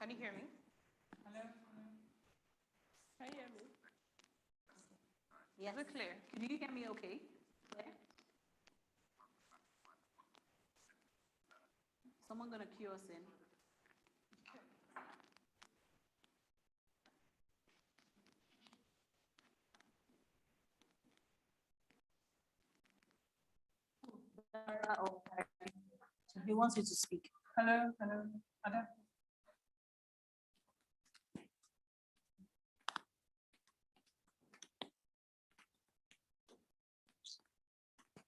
Can you hear me? Hello? Can you hear me? Yes. Is it clear? Can you hear me okay? Yeah. Someone gonna cue us in. He wants you to speak. Hello? Hello? Ada?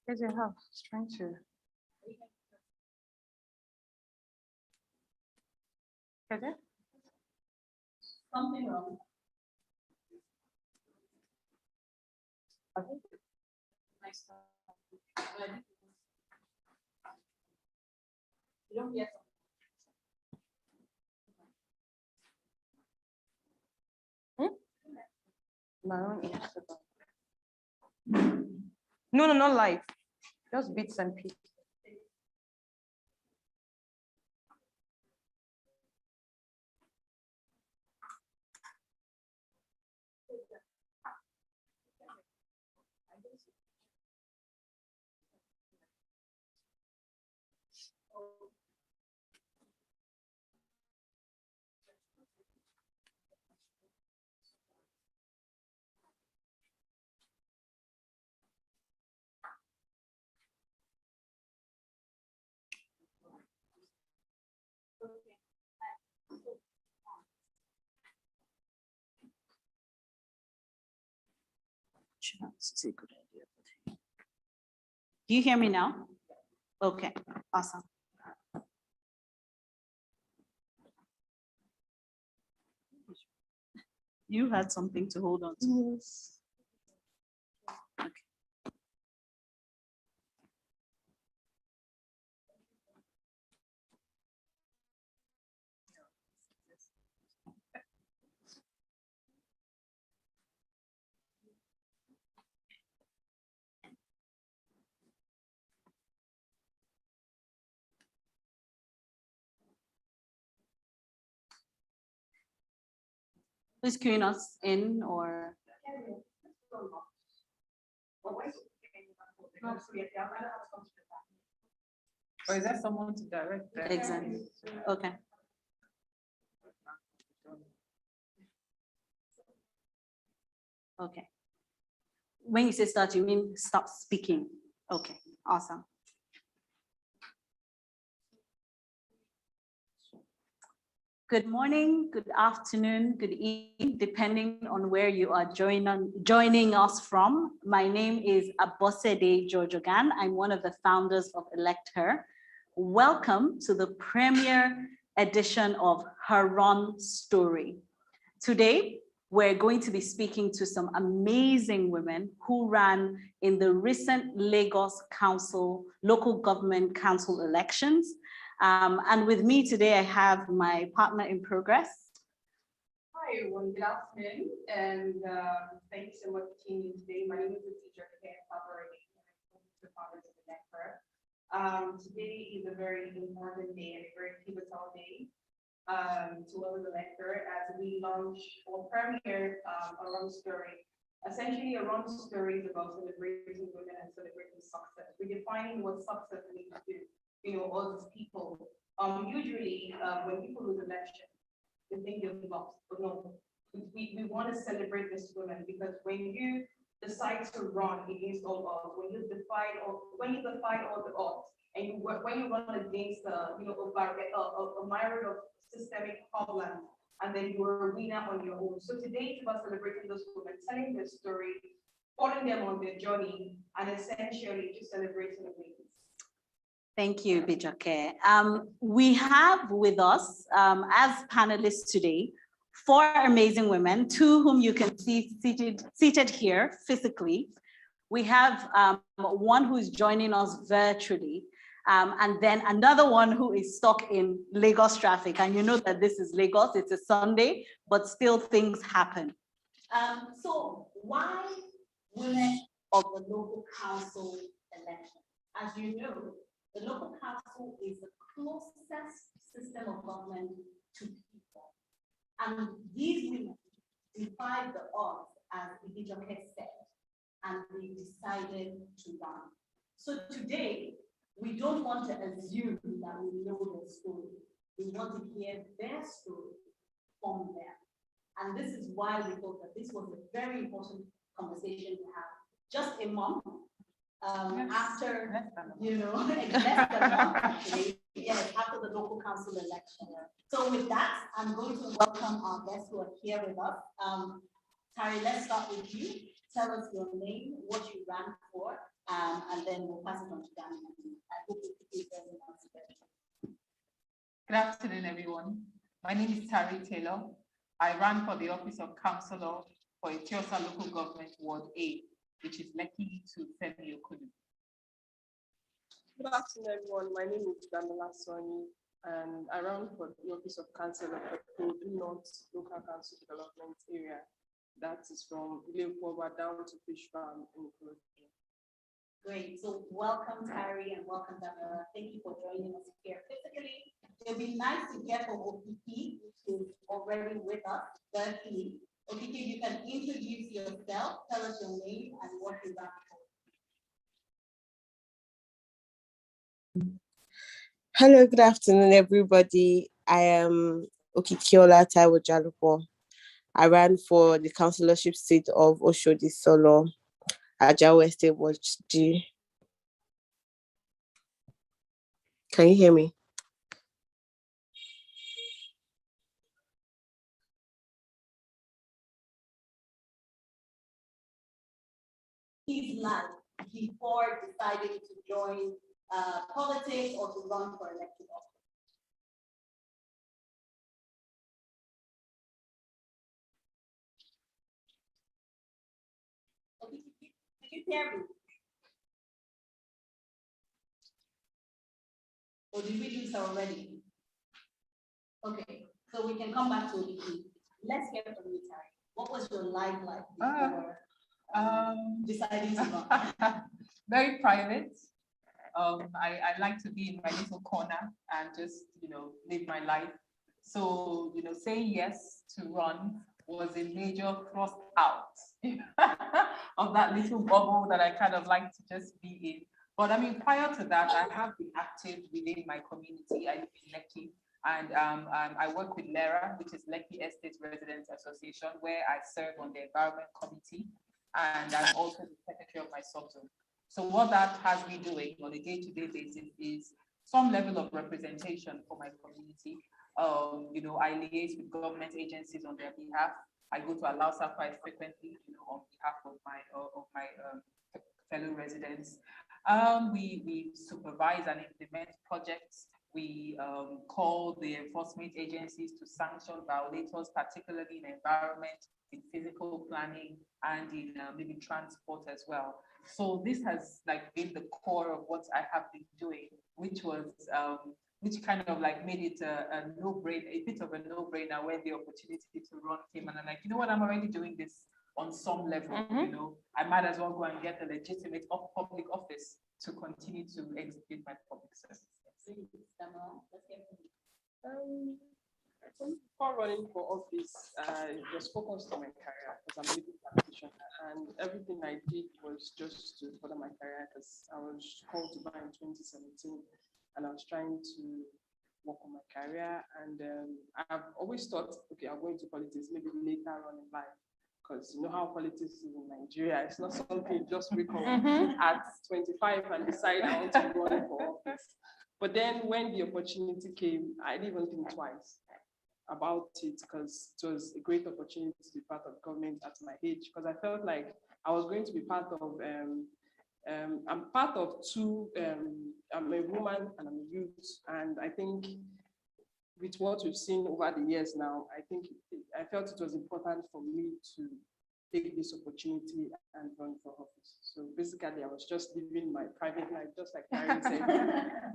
Where's your house? It's trying to. Is it? Something wrong. Okay. Nice. You don't get. My own Instagram. No, not live. Just bits and pieces. This is a good idea. Do you hear me now? Okay, awesome. You had something to hold on to. Yes. Okay. Who's queuing us in or? Or is there someone to direct that? Exactly. Okay. Okay. When you say start, you mean stop speaking. Okay, awesome. Good morning, good afternoon, good evening, depending on where you are joining us from. My name is Abosede Jojogan. I'm one of the founders of Elect Her. Welcome to the premiere edition of Her Run Story. Today, we're going to be speaking to some amazing women who ran in the recent Lagos Council, local government council elections. And with me today, I have my partner in progress. Hi everyone, good afternoon, and thank you so much for tuning in today. My name is Teacher the founders of Elect Her. Today is a very important day and a very pivotal day to us as Elect Her as we launch or premiere a run story. Essentially, a run story is about celebrating women and celebrating success. Redefining what success means to us people. Usually, when people lose election, they think they've lost, but no, we want to celebrate this women because when you decide to run against all odds, when you defy all the odds, and when you run against a myriad of systemic problems, and then you're a winner on your own. So today it's about celebrating those women, telling their story, following them on their journey, and essentially just celebrating the wins. Thank you, Bijoke. We have with us, as panelists today, 4 amazing women, 2 whom you can see seated here physically. We have one who is joining us virtually, and then another one who is stuck in Lagos traffic. And you know that this is Lagos, it's a Sunday, but still things happen. So why women of the local council election? As you know, the local council is the closest system of government to people. And these women defied the odds, as Idijoke said, and they decided to run. So today, we don't want to assume that we know their story. We want to hear their story from them. And this is why we thought that this was a very important conversation to have just a month after, less than a month actually, yes, after the local council election. So with that, I'm going to welcome our guests who are here with us. Tari, let's start with you. Tell us your name, what you ran for, and then we'll pass it on to Danny. I hope you could be very much. Good afternoon, everyone. My name is Tari Taylor. I ran for the office of councillor for Etiosa Local Government Ward A, which is Lekki to Femi Okunu. Good afternoon, everyone. My name is Damola Soni, and I ran for the office of councillor for the North Local Council Development Area. That is from Ilepoba down to Fish Farm in Ikorodu. Great. So welcome, Tari, and welcome, Damola. Thank you for joining us here physically. It'll be nice to hear from Okiki, who is already with us virtually. Okiki, you can introduce yourself, tell us your name and what you ran for. Hello, good afternoon, everybody. I am Okikiola Taiwo Jalupo. I ran for the councillorship seat of Oshodi Solo, Ajawa Estate Ward G. Can you hear me? His life before deciding to join politics or to run for elected office. Okay, did you hear me? Or did we lose her already? Okay, so we can come back to it. Let's hear from you, Tari. What was your life like before deciding to run? Very private. I like to be in my little corner and just, live my life. So, saying yes to run was a major thrust out of that little bubble that I kind of like to just be in. But I mean, prior to that, I have been active within my community. I live in Lekki, and I work with LERA, which is Lekki Estate Residents Association, where I serve on the Environment Committee, and I'm also the secretary of my subzone. So what that has me doing on a day-to-day basis is some level of representation for my community. I liaise with government agencies on their behalf. I go to Alausa quite frequently, on behalf of my fellow residents. We supervise and implement projects. We call the enforcement agencies to sanction violators, particularly in environment, in physical planning, and in maybe transport as well. So this has been the core of what I have been doing, which kind of made it a no-brainer, a bit of a no-brainer when the opportunity to run came, and I'm like, you know what, I'm already doing this on some level. I might as well go and get a legitimate public office to continue to execute my public service. Before running for office, I was focused on my career because I'm a legal practitioner, and everything I did was just to further my career because I was called to bar in 2017, and I was trying to work on my career. And I've always thought, okay, I'll go into politics maybe later on in life, because you know how politics is in Nigeria. It's not something you just wake up at 25 and decide I want to run for office. But then when the opportunity came, I didn't even think twice about it, because it was a great opportunity to be part of government at my age, because I felt like I was going to be part of, I'm part of two, I'm a woman and I'm a youth, and I think with what we've seen over the years now, I felt it was important for me to take this opportunity and run for office. So basically, I was just living my private life, just like Karen said.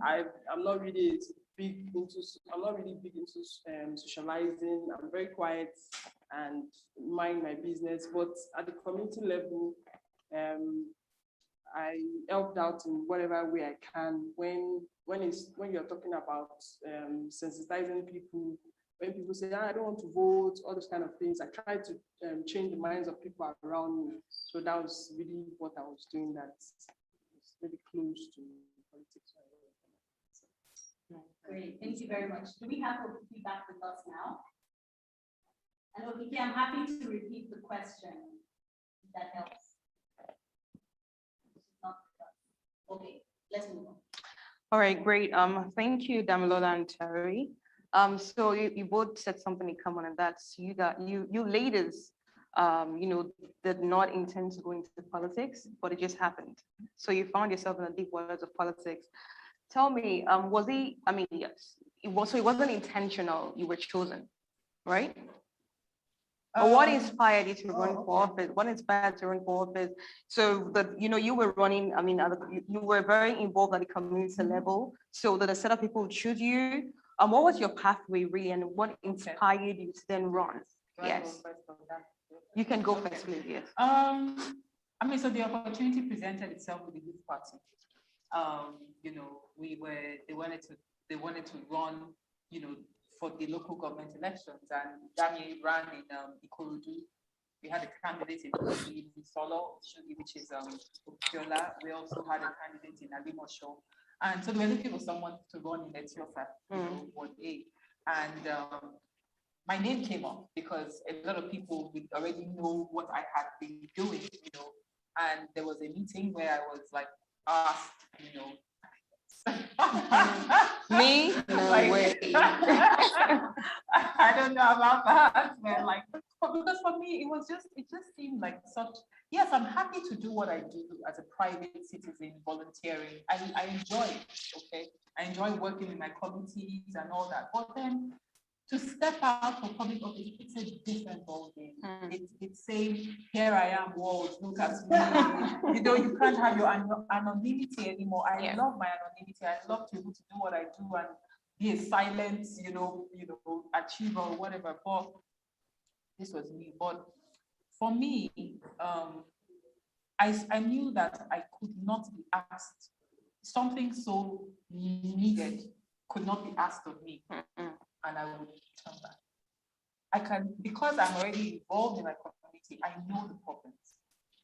I'm not really big into socializing. I'm very quiet and mind my business. But at the community level, I helped out in whatever way I can. When you're talking about sensitizing people when people say, I don't want to vote, all those kind of things, I try to change the minds of people around me. So that was really what I was doing, that was really close to politics. Great, thank you very much. Do we have Okiki back with us now? And Okiki, I'm happy to repeat the question, if that helps. Okay, let's move on. All right, great. Thank you, Damilola and Terry. So you both said something in common, and that's you ladies, did not intend to go into politics, but it just happened. So you found yourself in the deep waters of politics. Tell me, yes, so it wasn't intentional, you were chosen, right? But what inspired you to run for office? What inspired to run for office? So you were running, you were very involved at the community level. So that a set of people choose you. What was your pathway really, and what inspired you to then run? Yes. You can go first, please, yes. So the opportunity presented itself with the youth party. They wanted to run, for the local government elections, and Dami ran in Ikorodu. We had a candidate in Solo, which is Okiola. We also had a candidate in Alimosho. And so they were looking for someone to run in Etiosa, Ward A. And my name came up because a lot of people would already know what I had been doing, and there was a meeting where I was like asked, Me? No way. I don't know about that, man. Because for me, it just seemed like yes, I'm happy to do what I do as a private citizen, volunteering. I enjoy it, okay? I enjoy working with my committees and all that. But then to step out for public office, it's a different ballgame. It's saying, here I am, world, look at me. You can't have your anonymity anymore. I love my anonymity. I love to be able to do what I do and be a silent, achiever or whatever. But this was me. But for me, I knew that I could not be asked. Something so needed could not be asked of me. And I would turn back. Because I'm already involved in my community, I know the problems.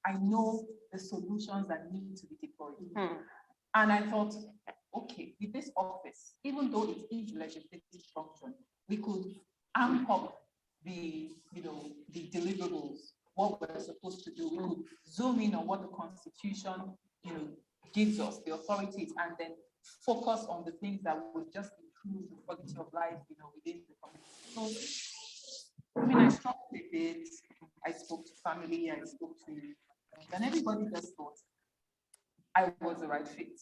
I know the solutions that need to be deployed. And I thought, okay, with this office, even though it is legislative function, we could amp up the deliverables, what we're supposed to do. We could zoom in on what the Constitution, gives us, the authorities, and then focus on the things that would just improve the quality of life, within the community. So, I struggled with it. I spoke to family, I spoke to, and everybody just thought I was the right fit.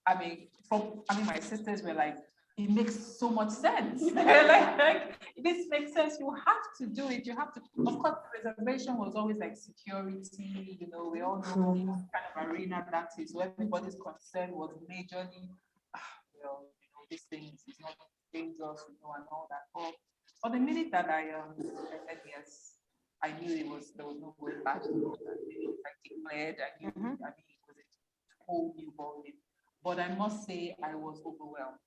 My sisters were like, it makes so much sense. This makes sense. You have to do it. You have to. Of course, preservation was always like security. We all know kind of arena that is. So everybody's concern was majorly, this thing is not dangerous, and all that. But the minute that I said yes, I knew there was no going back. I declared. I knew. It was a whole new ballgame. But I must say, I was overwhelmed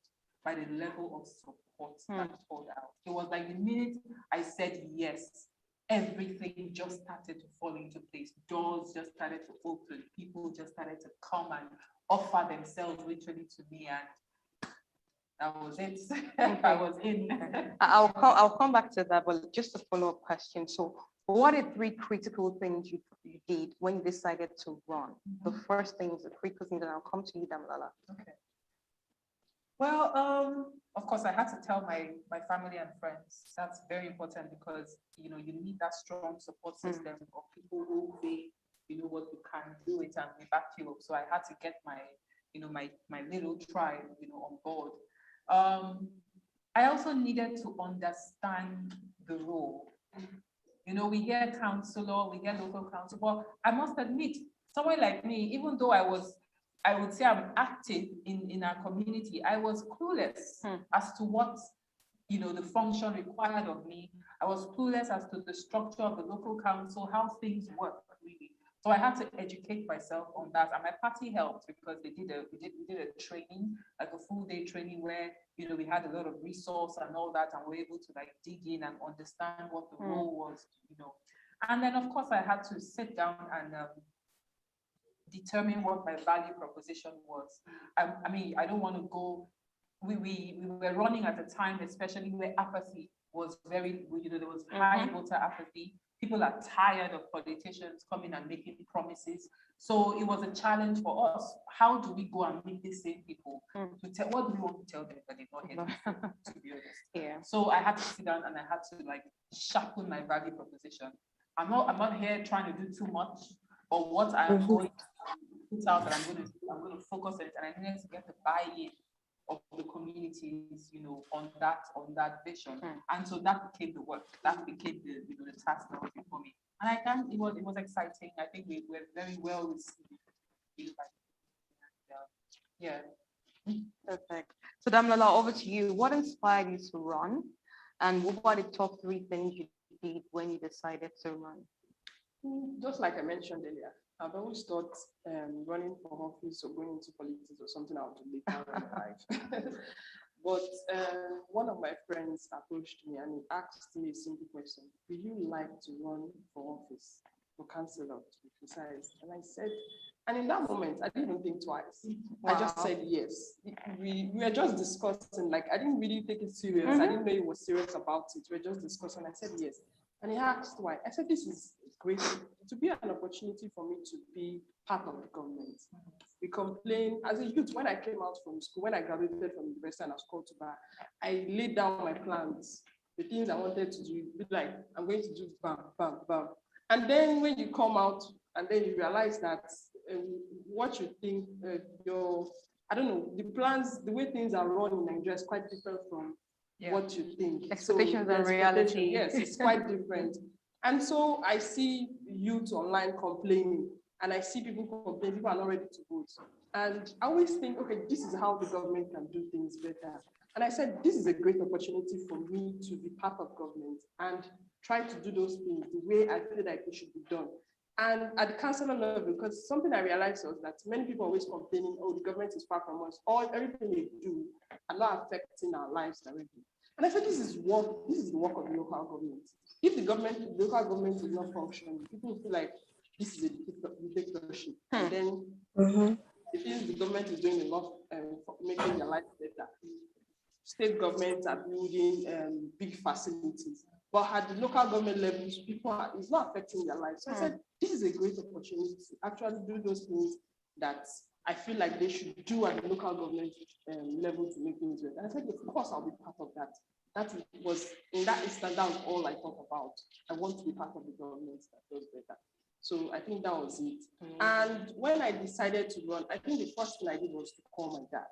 by the level of support that poured out. It was like the minute I said yes, everything just started to fall into place. Doors just started to open. People just started to come and offer themselves literally to me, and that was it. I was in. I'll come back to that, but just a follow-up question. So what are 3 critical things you did when you decided to run? The first thing is the critical thing, and I'll come to you, Damilola. Okay. Well, of course, I had to tell my family and friends. That's very important because, you need that strong support system of people who say, what you can do it and we back you up. So I had to get my, my little tribe, on board. I also needed to understand the role. We hear councillor, we hear local council, but I must admit, someone like me, even though I would say I'm active in our community, I was clueless as to what, the function required of me. I was clueless as to the structure of the local council, how things work, really. So I had to educate myself on that, and my party helped because we did a training, like a full day training where, you know, we had a lot of resource and all that, and we were able to like dig in and understand what the role was, you know. And then of course I had to sit down and determine what my value proposition was. I mean, I don't want to go, we were running at a time, especially where apathy was very, you know, there was high voter apathy. People are tired of politicians coming and making promises. So it was a challenge for us. How do we go and meet these same people to tell, what do we want to tell them that they've not heard before, to be honest? Yeah. So I had to sit down and I had to like sharpen my value proposition. I'm not here trying to do too much, but what I'm going to put out that I'm going to focus on it, and I needed to get the buy-in of the communities, you know, on that vision. And so that became the work, that became the, you know, the task that was before me. And I think it was exciting. I think we were very well received. Yeah. Perfect. So Damilola, over to you. What inspired you to run? And what were the top 3 things you did when you decided to run? Just like I mentioned earlier, I've always thought running for office or going into politics or something I would do later in my life. But one of my friends approached me and he asked me a simple question: would you like to run for office, for councillor, to be precise? And I said, and in that moment, I didn't even think twice. Wow. I just said yes. We were just discussing, like I didn't really take it serious. I didn't know he was serious about it. We were just discussing. I said yes. And he asked why. I said, this is great. To be an opportunity for me to be part of the government. We complain, as a youth, when I came out from school, when I graduated from university and I was called to bar, I laid down my plans, the things I wanted to do, like, I'm going to do bam, bam, bam. And then when you come out and then you realize that what you think, I don't know, the plans, the way things are run in Nigeria is quite different from what you think. Expectations and reality. Yes, it's quite different. And so I see youth online complaining, and I see people complain, people are not ready to vote. And I always think, okay, this is how the government can do things better. And I said, this is a great opportunity for me to be part of government and try to do those things the way I feel like it should be done. And at the councillor level, because something I realized was that many people are always complaining, oh, the government is far from us, or everything they do are not affecting our lives directly. And I said, this is the work of the local government. If the local government is not functioning, people feel like this is a dictatorship. And then they feel the government is doing enough for making their life better. State governments are building big facilities, but at the local government levels, it's not affecting their lives. So I said, this is a great opportunity to actually do those things that I feel like they should do at the local government level to make things better. And I said, of course, I'll be part of that. That was, in that instant, that was all I thought about. I want to be part of the government that does better. So I think that was it. And when I decided to run, I think the first thing I did was to call my dad.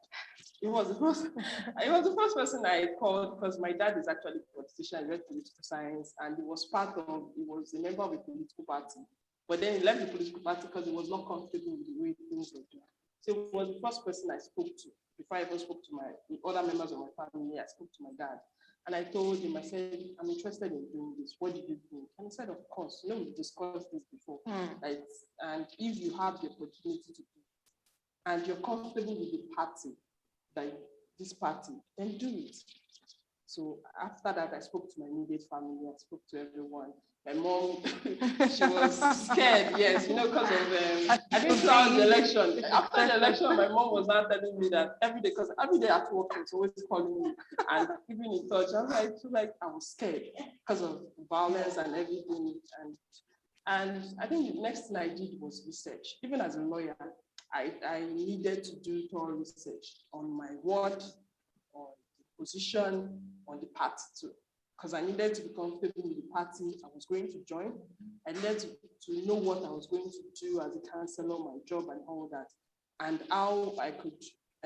It was the first person I called because my dad is actually a politician, he read political science, and he was a member of a political party. But then he left the political party because he was not comfortable with the way things were done. So it was the first person I spoke to. Before I even spoke to the other members of my family, I spoke to my dad. And I told him, I said, I'm interested in doing this. What do you think? And he said, of course, we've discussed this before. Right? And if you have the opportunity to do it, and you're comfortable with the party, like this party, then do it. So after that, I spoke to my immediate family, I spoke to everyone. My mom, she was scared, yes, because of, I think throughout the election, after the election, my mom was not telling me that every day, because every day at work, she was always calling me and keeping in touch. I was scared because of violence and everything. And I think the next thing I did was research. Even as a lawyer, I needed to do thorough research on my ward, on the position, on the party too. Because I needed to be comfortable with the party I was going to join. I needed to know what I was going to do as a councillor, my job and all that. And how I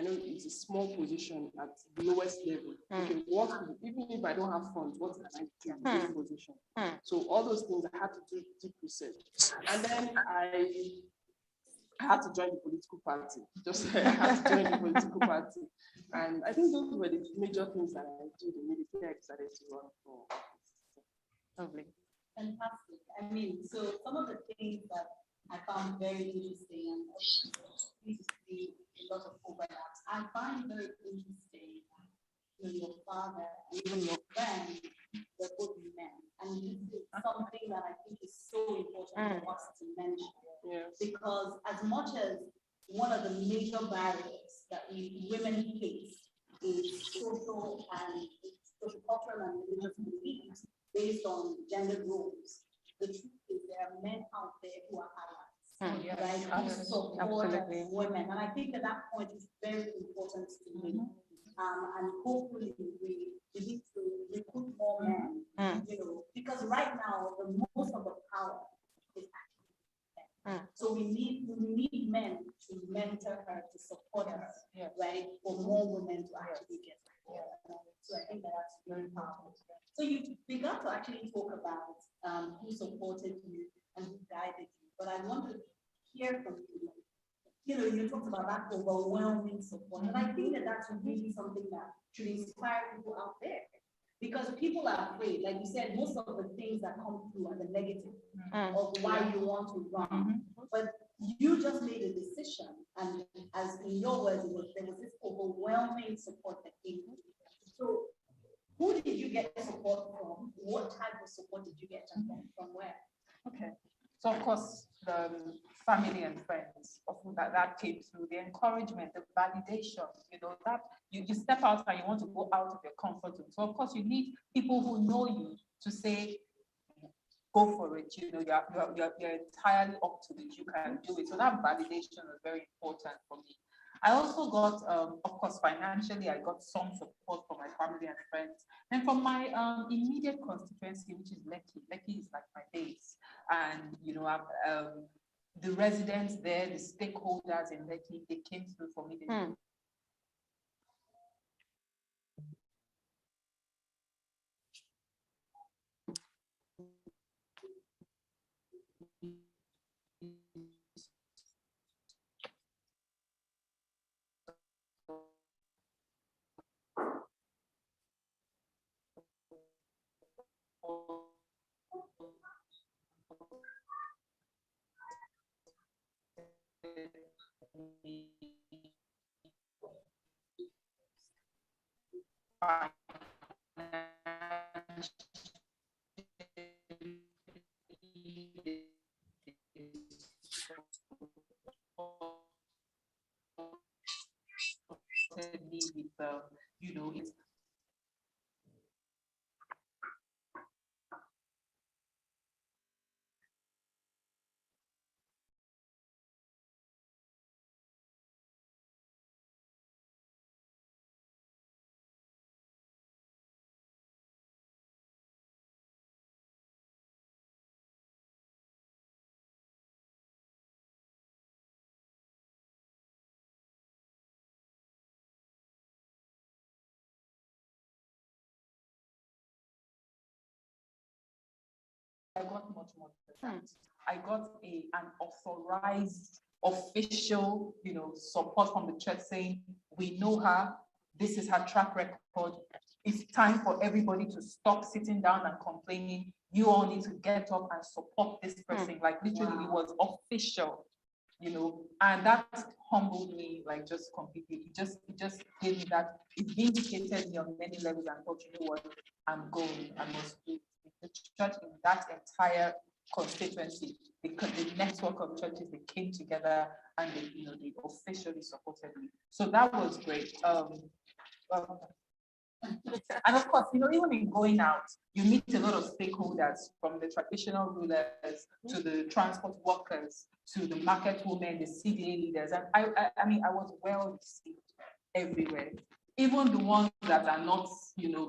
know it's a small position at the lowest level. Okay, even if I don't have funds, what can I do in this position? So all those things I had to do deep research. And then I had to join the political party. I had to join the political party. And I think those were the major things that I did immediately I decided to run for office. Lovely. Fantastic. I mean, so some of the things that I found very interesting, and this is the a lot of overlaps. I find very interesting that your father and even your friend were both men, and this is something that I think is so important for us to mention. Yes. Because as much as one of the major barriers that we women face is social and cultural and religious beliefs based on gender roles, the truth is there are men out there who are allies, right? Who support women, and I think that point is very important to me. And hopefully we need to recruit more men, because right now most of the power is actually. So we need men to mentor her, to support her, right? For more women to actually get there. So I think that's very powerful. So you began to actually talk about who supported you and who guided you, but I want to hear from you. You talked about that overwhelming support, and I think that that's really something that should inspire people out there. Because people are afraid, like you said, most of the things that come through are the negative of why you want to run. But you just made a decision, and as in your words, there was this overwhelming support that came through. So, who did you get support from? What type of support did you get from where? Okay, so of course, the family and friends that came through, the encouragement, the validation, that you step out and you want to go out of your comfort zone. So of course you need people who know you to say, go for it, you're entirely up to it, you can do it. So that validation was very important for me. I also got, of course, financially, I got some support from my family and friends. And from my immediate constituency, which is Lekki. Lekki is like my base. And, the residents there, the stakeholders in Lekki, they came through for me. It's I got much more than that. I got an authorized, official, support from the church saying, we know her, this is her track record. It's time for everybody to stop sitting down and complaining. You all need to get up and support this person. Like literally, it was official, and that humbled me like just completely. It just gave me that, it vindicated me on many levels and thought, what, I'm going, I must do the church in that entire constituency, because the network of churches, they came together and they officially supported me. So that was great. And of course, even in going out, you meet a lot of stakeholders, from the traditional rulers to the transport workers to the market women, the CDA leaders. And I mean, I was well received everywhere. Even the ones that are not,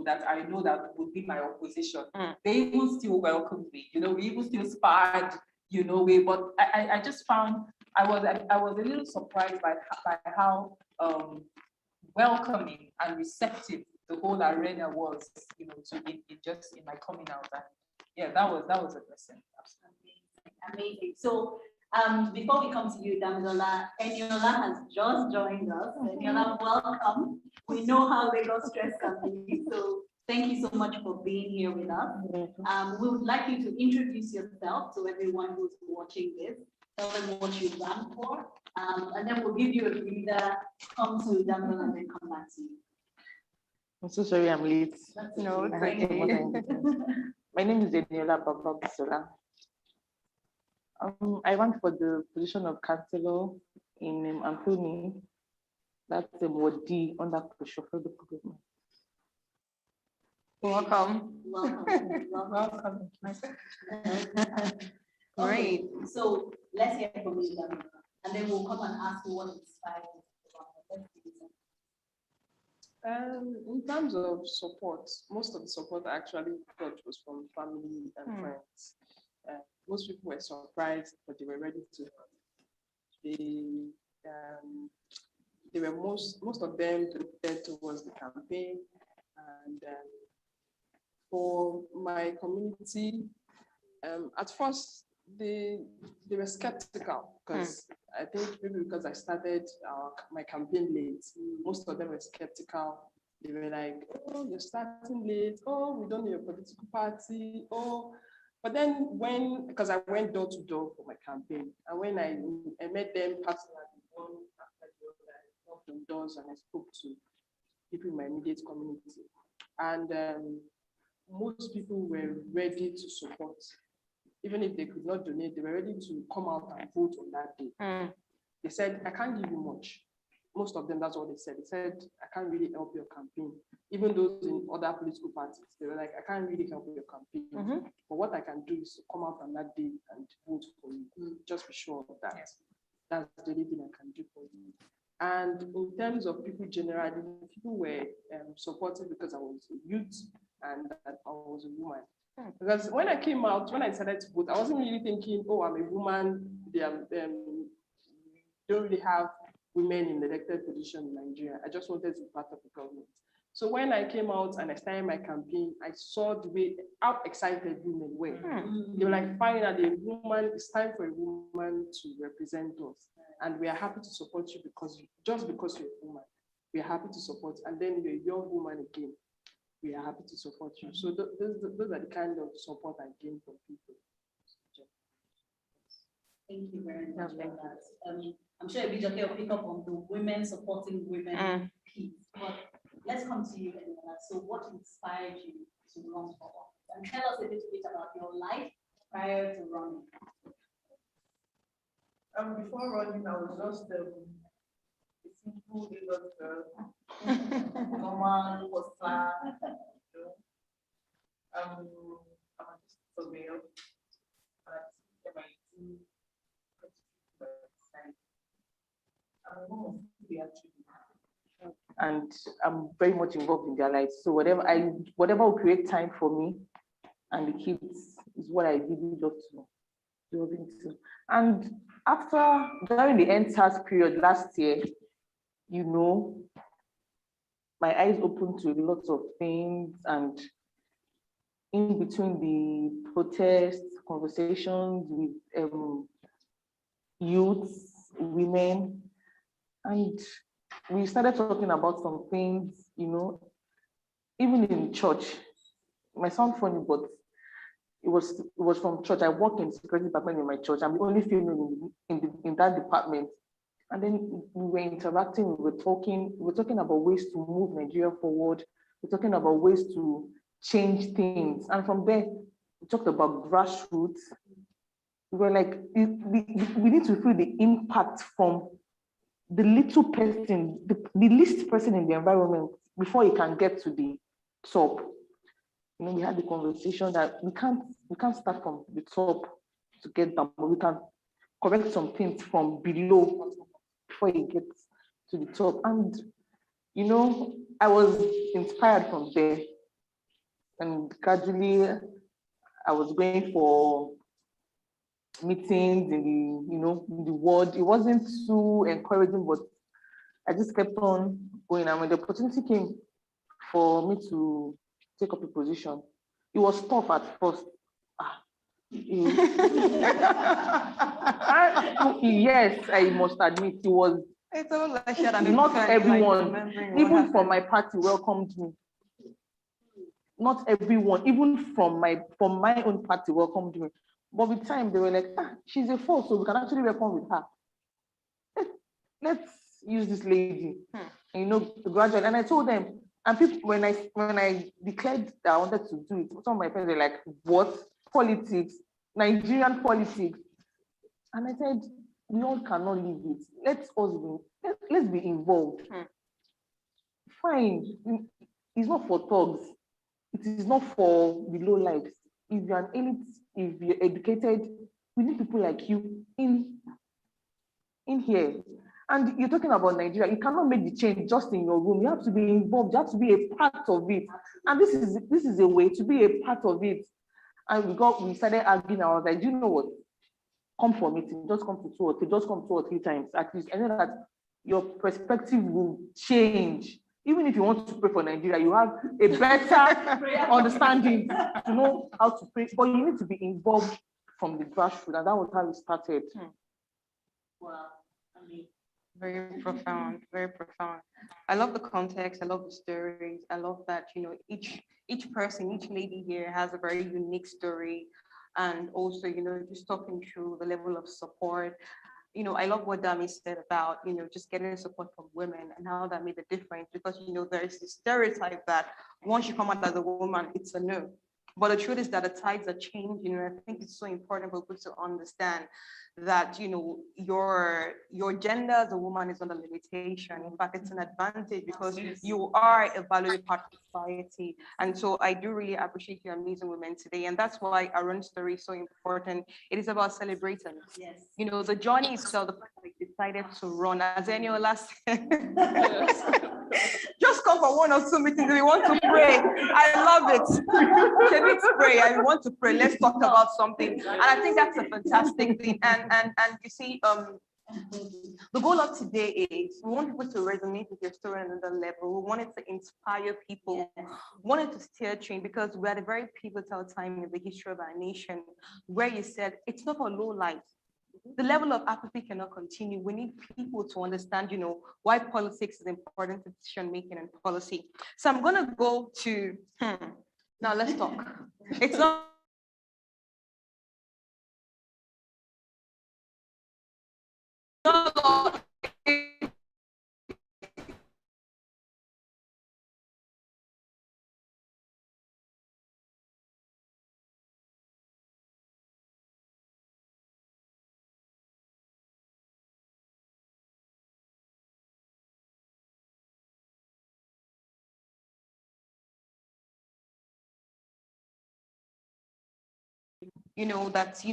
that I know that would be my opposition, they even still welcomed me. We even still sparred, but I just found I was a little surprised by how welcoming and receptive the whole arena was, just in my coming out. And yeah, that was a blessing. Amazing. So before we come to you, Damilola, Eniola has just joined us. Eniola, welcome. We know how Lagos stress can be, so thank you so much for being here with us. We would like you to introduce yourself to everyone who's watching this, tell them what you ran for, and then we'll give you a breather, come to Daniel, and then come back to you. I'm so sorry I'm late. No, it's I have more than My name is Eniola Bababisola. I ran for the position of councillor in Anthony. That's Ward D under Kushofo local government. welcome. Welcome. Welcome. Okay, so let's hear from you, Daniel, and then we'll come and ask you what inspired you. Let's do this. In terms of support, most of the support I actually got was from family and friends. Most people were surprised, but they were ready to help. They were most of them directed towards the campaign, and for my community, at first they were skeptical because I think maybe because I started my campaign late, most of them were skeptical. They were like, "Oh, you're starting late. Oh, we don't know your political party. Oh." But then because I went door to door for my campaign, and when I met them personally, one after the other, I knocked on doors and I spoke to people in my immediate community. And most people were ready to support. Even if they could not donate, they were ready to come out and vote on that day. They said, "I can't give you much." Most of them, that's what they said. They said, "I can't really help your campaign." Even those in other political parties, they were like, "I can't really help your campaign. But what I can do is to come out on that day and vote for you. Just be sure of that. That's the only thing I can do for you." And in terms of people generally, people were supportive because I was a youth and that I was a woman. Because when I came out, when I decided to vote, I wasn't really thinking, "Oh, I'm a woman. They don't really have women in elected position in Nigeria." I just wanted to be part of the government. So when I came out and I started my campaign, I saw the way how excited women were. They were like, "Finally, a woman, it's time for a woman to represent us. And we are happy to support you just because you're a woman. We are happy to support. And then you're a young woman again. We are happy to support you." So those are the kind of support I gained from people. Thank you very much for that. I'm sure Ebijoke will pick up on the women supporting women piece, but let's come to you, Eniola. So what inspired you to run for office? And tell us a little bit about your life prior to running. Before running, I was just a simple little girl. Normal, hustler. I'm just so male. And I'm very much involved in their lives. So whatever will create time for me and the kids is what I really love to do. And during the NSAS period last year, my eyes opened to a lot of things, and in between the protests, conversations with youths, women, and we started talking about some things, even in church. It might sound funny, but it was from church. I work in the security department in my church. I'm the only female in that department. And then we were interacting, we were talking about ways to move Nigeria forward. We're talking about ways to change things. And from there, we talked about grassroots. We were like, we need to feel the impact from the little person, the least person in the environment before you can get to the top. We had the conversation that we can't start from the top to get down, but we can correct some things from below before you get to the top. And I was inspired from there, and gradually I was going for meetings in the world. It wasn't too encouraging, but I just kept on going. And when the opportunity came for me to take up a position, it was tough at first. Yes, I must admit it was. It's all like that. Not everyone, even from my party, welcomed me. Not everyone, even from my own party, welcomed me. But with time, they were like, she's a force, so we can actually reckon with her. Let's use this lady. And, gradually. And I told them, and people, when I declared that I wanted to do it, some of my friends were like, what? Politics, Nigerian politics. And I said, we all cannot leave it. Let's be involved. Fine. It's not for thugs. It is not for the low lives. If you're an elite, if you're educated, we need people like you in here. And you're talking about Nigeria. You cannot make the change just in your room. You have to be involved. You have to be a part of it. And this is a way to be a part of it. And we started arguing. I was like, do you know what? Come for meeting. Just come to 2 or 3. Just come 2 or 3 times at least. I know that your perspective will change. Even if you want to pray for Nigeria, you have a better understanding to know how to pray. But you need to be involved from the grassroots, and that was how it started. Wow. I mean, Very profound, very profound. I love the context. I love the stories. I love that, each person, each lady here has a very unique story. And also, just talking through the level of support. I love what Dami said about, just getting support from women and how that made a difference, because, there is this stereotype that once you come out as a woman, it's a no. But the truth is that the tides are changing. I think it's so important for people to understand that, your gender as a woman is not a limitation. In fact, it's an advantage because you are a valuable part of society. And so I do really appreciate you amazing women today. And that's why our own story is so important. It is about celebrating. Yes. The journey itself, the fact that we decided to run as any last just come for 1 or 2 meetings. We want to pray. I love it. Can we pray? I want to pray. Let's talk about something. And I think that's a fantastic thing. And you see, the goal of today is we want people to resonate with your story on another level. We wanted to inspire people, wanted to steer train, because we're at a very pivotal time in the history of our nation where you said it's not for low life. The level of apathy cannot continue. We need people to understand, why politics is important to decision making and policy. So I'm gonna go to now let's talk. It's not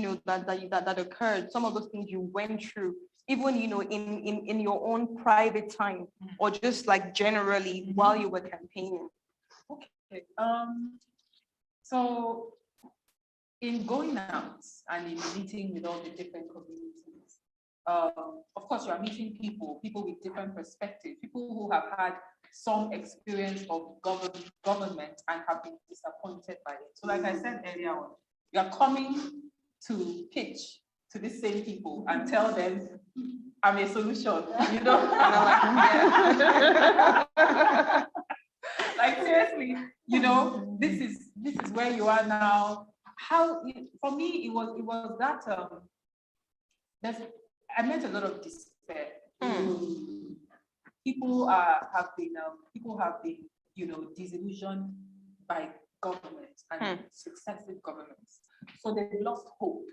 that occurred, some of those things you went through, even in your own private time, or just like generally while you were campaigning. okay. So in going out and in meeting with all the different communities, of course, you are meeting people with different perspectives, people who have had some experience of government and have been disappointed by it. So like I said earlier on, you are coming to pitch to these same people and tell them, I'm a solution, Like seriously, this is where you are now. For me, it was that I met a lot of despair. People have been disillusioned by government and successive governments. So they've lost hope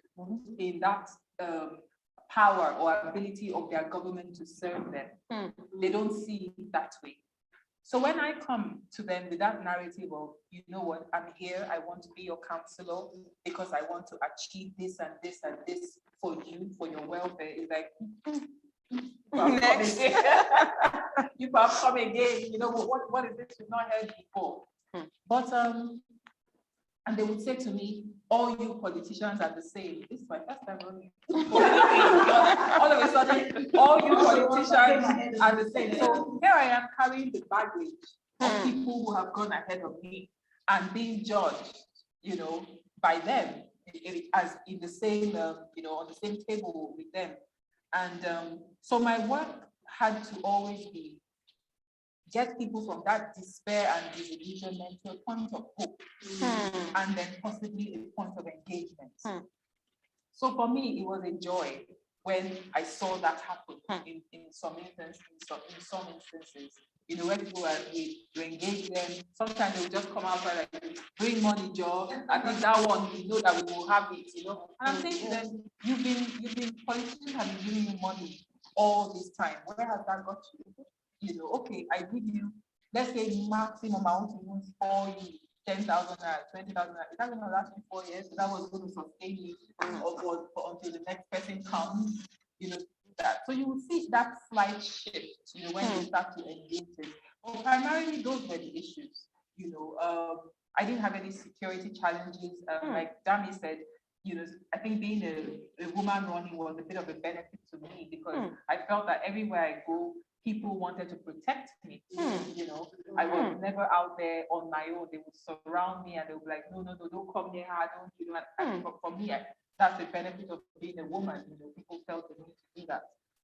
in that power or ability of their government to serve them. They don't see it that way. So when I come to them with that narrative of, you know what, I'm here, I want to be your counselor because I want to achieve this and this and this for you, for your welfare, it's like, you perhaps come again, what is this you've not heard before? But and they would say to me, all you politicians are the same. This is my first time running. All of a sudden, all you politicians are the same. So here I am carrying the baggage of people who have gone ahead of me and being judged, by them as in the same, on the same table with them. And so my work had to always be get people from that despair and disillusionment to a point of hope, and then possibly a point of engagement. So for me, it was a joy when I saw that happen in some instances, you know, when people are to engage them, sometimes they will just come outside like bring money, Joe. I think that one we know that we will have it, you know. And I'm saying to them, politicians have been giving you money all this time. Where has that got you? You know, okay, I give you, let's say maximum I want to even for you 10,000 naira, 20,000 naira. Is that going to last you 4 years? So that was going to sustain you until the next person comes, you know, that. So you will see that slight shift, you know, when you start to engage it. But primarily, those were the issues, you know. I didn't have any security challenges. Like Dami said, you know, I think being a woman running was a bit of a benefit to me because I felt that everywhere I go, people wanted to protect me. You know, I was never out there on my own. They would surround me and they would be like, no, don't come near her, don't, you know. And for me, that's the benefit of being a woman. You know, people felt the need to do that.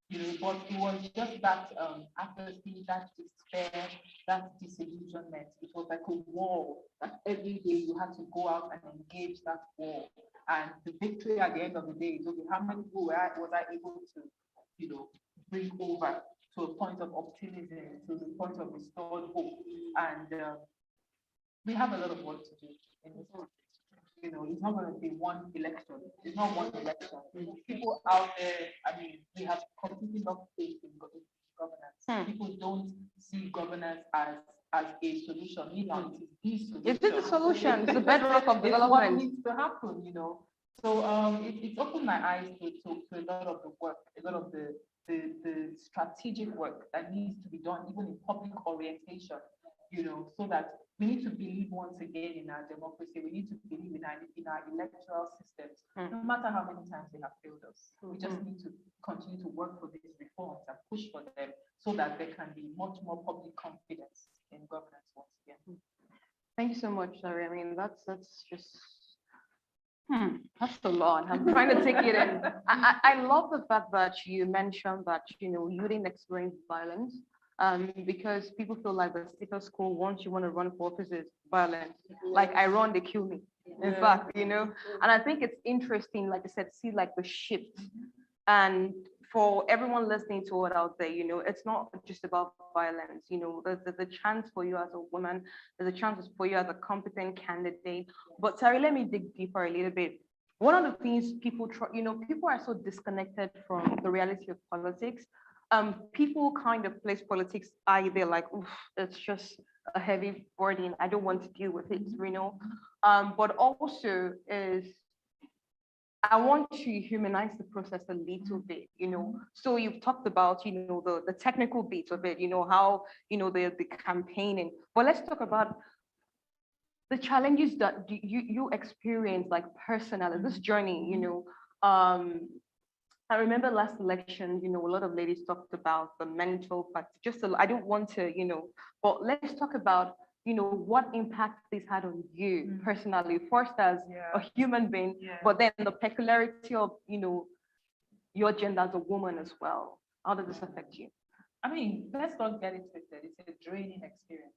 You know, but it was just that apathy, that despair, that disillusionment. It was like a war that every day you had to go out and engage that war. And the victory at the end of the day is, okay, how many people was I able to, you know, bring over to a point of optimism, to the point of restored hope. And we have a lot of work to do in this country. You know, it's not going to be one election. It's not one election. People out there, I mean, we have completely lost faith in governance. People don't see governance as a solution. Meanwhile, it is the solution. It is the solution. It's the bedrock of It's what development. needs to happen, you know. So it's opened my eyes to a lot of the work, a lot of the strategic work that needs to be done, even in public orientation, you know, so that we need to believe once again in our democracy. We need to believe in our electoral systems, no matter how many times they have failed us. We just need to continue to work for these reforms and push for them so that there can be much more public confidence in governance once again. Thank you so much, Larry. I mean, that's just that's a lot. I'm trying to take it in. I love the fact that you mentioned that, you know, you didn't experience violence, because people feel like the status quo, once you want to run for office, is violence. Like I run, they kill me. In fact, you know, and I think it's interesting, like I said, see like the shift. And for everyone listening to it out there, you know, it's not just about violence. You know, there's a chance for you as a woman, there's a chance for you as a competent candidate. But Terry, let me dig deeper a little bit. One of the things people try, you know, people are so disconnected from the reality of politics. People kind of place politics either like, oof, it's just a heavy burden, I don't want to deal with it, you know. But also is, I want to humanize the process a little bit, you know. So you've talked about, you know, the technical bits of it, you know, how, you know, the campaigning. But let's talk about the challenges that you experience, like personally, this journey, you know. I remember last election, you know, a lot of ladies talked about the mental part. I don't want to, you know, but let's talk about, you know, what impact this had on you personally, first as a human being, but then the peculiarity of, you know, your gender as a woman as well. How does this affect you? I mean, let's not get it twisted. It's a draining experience.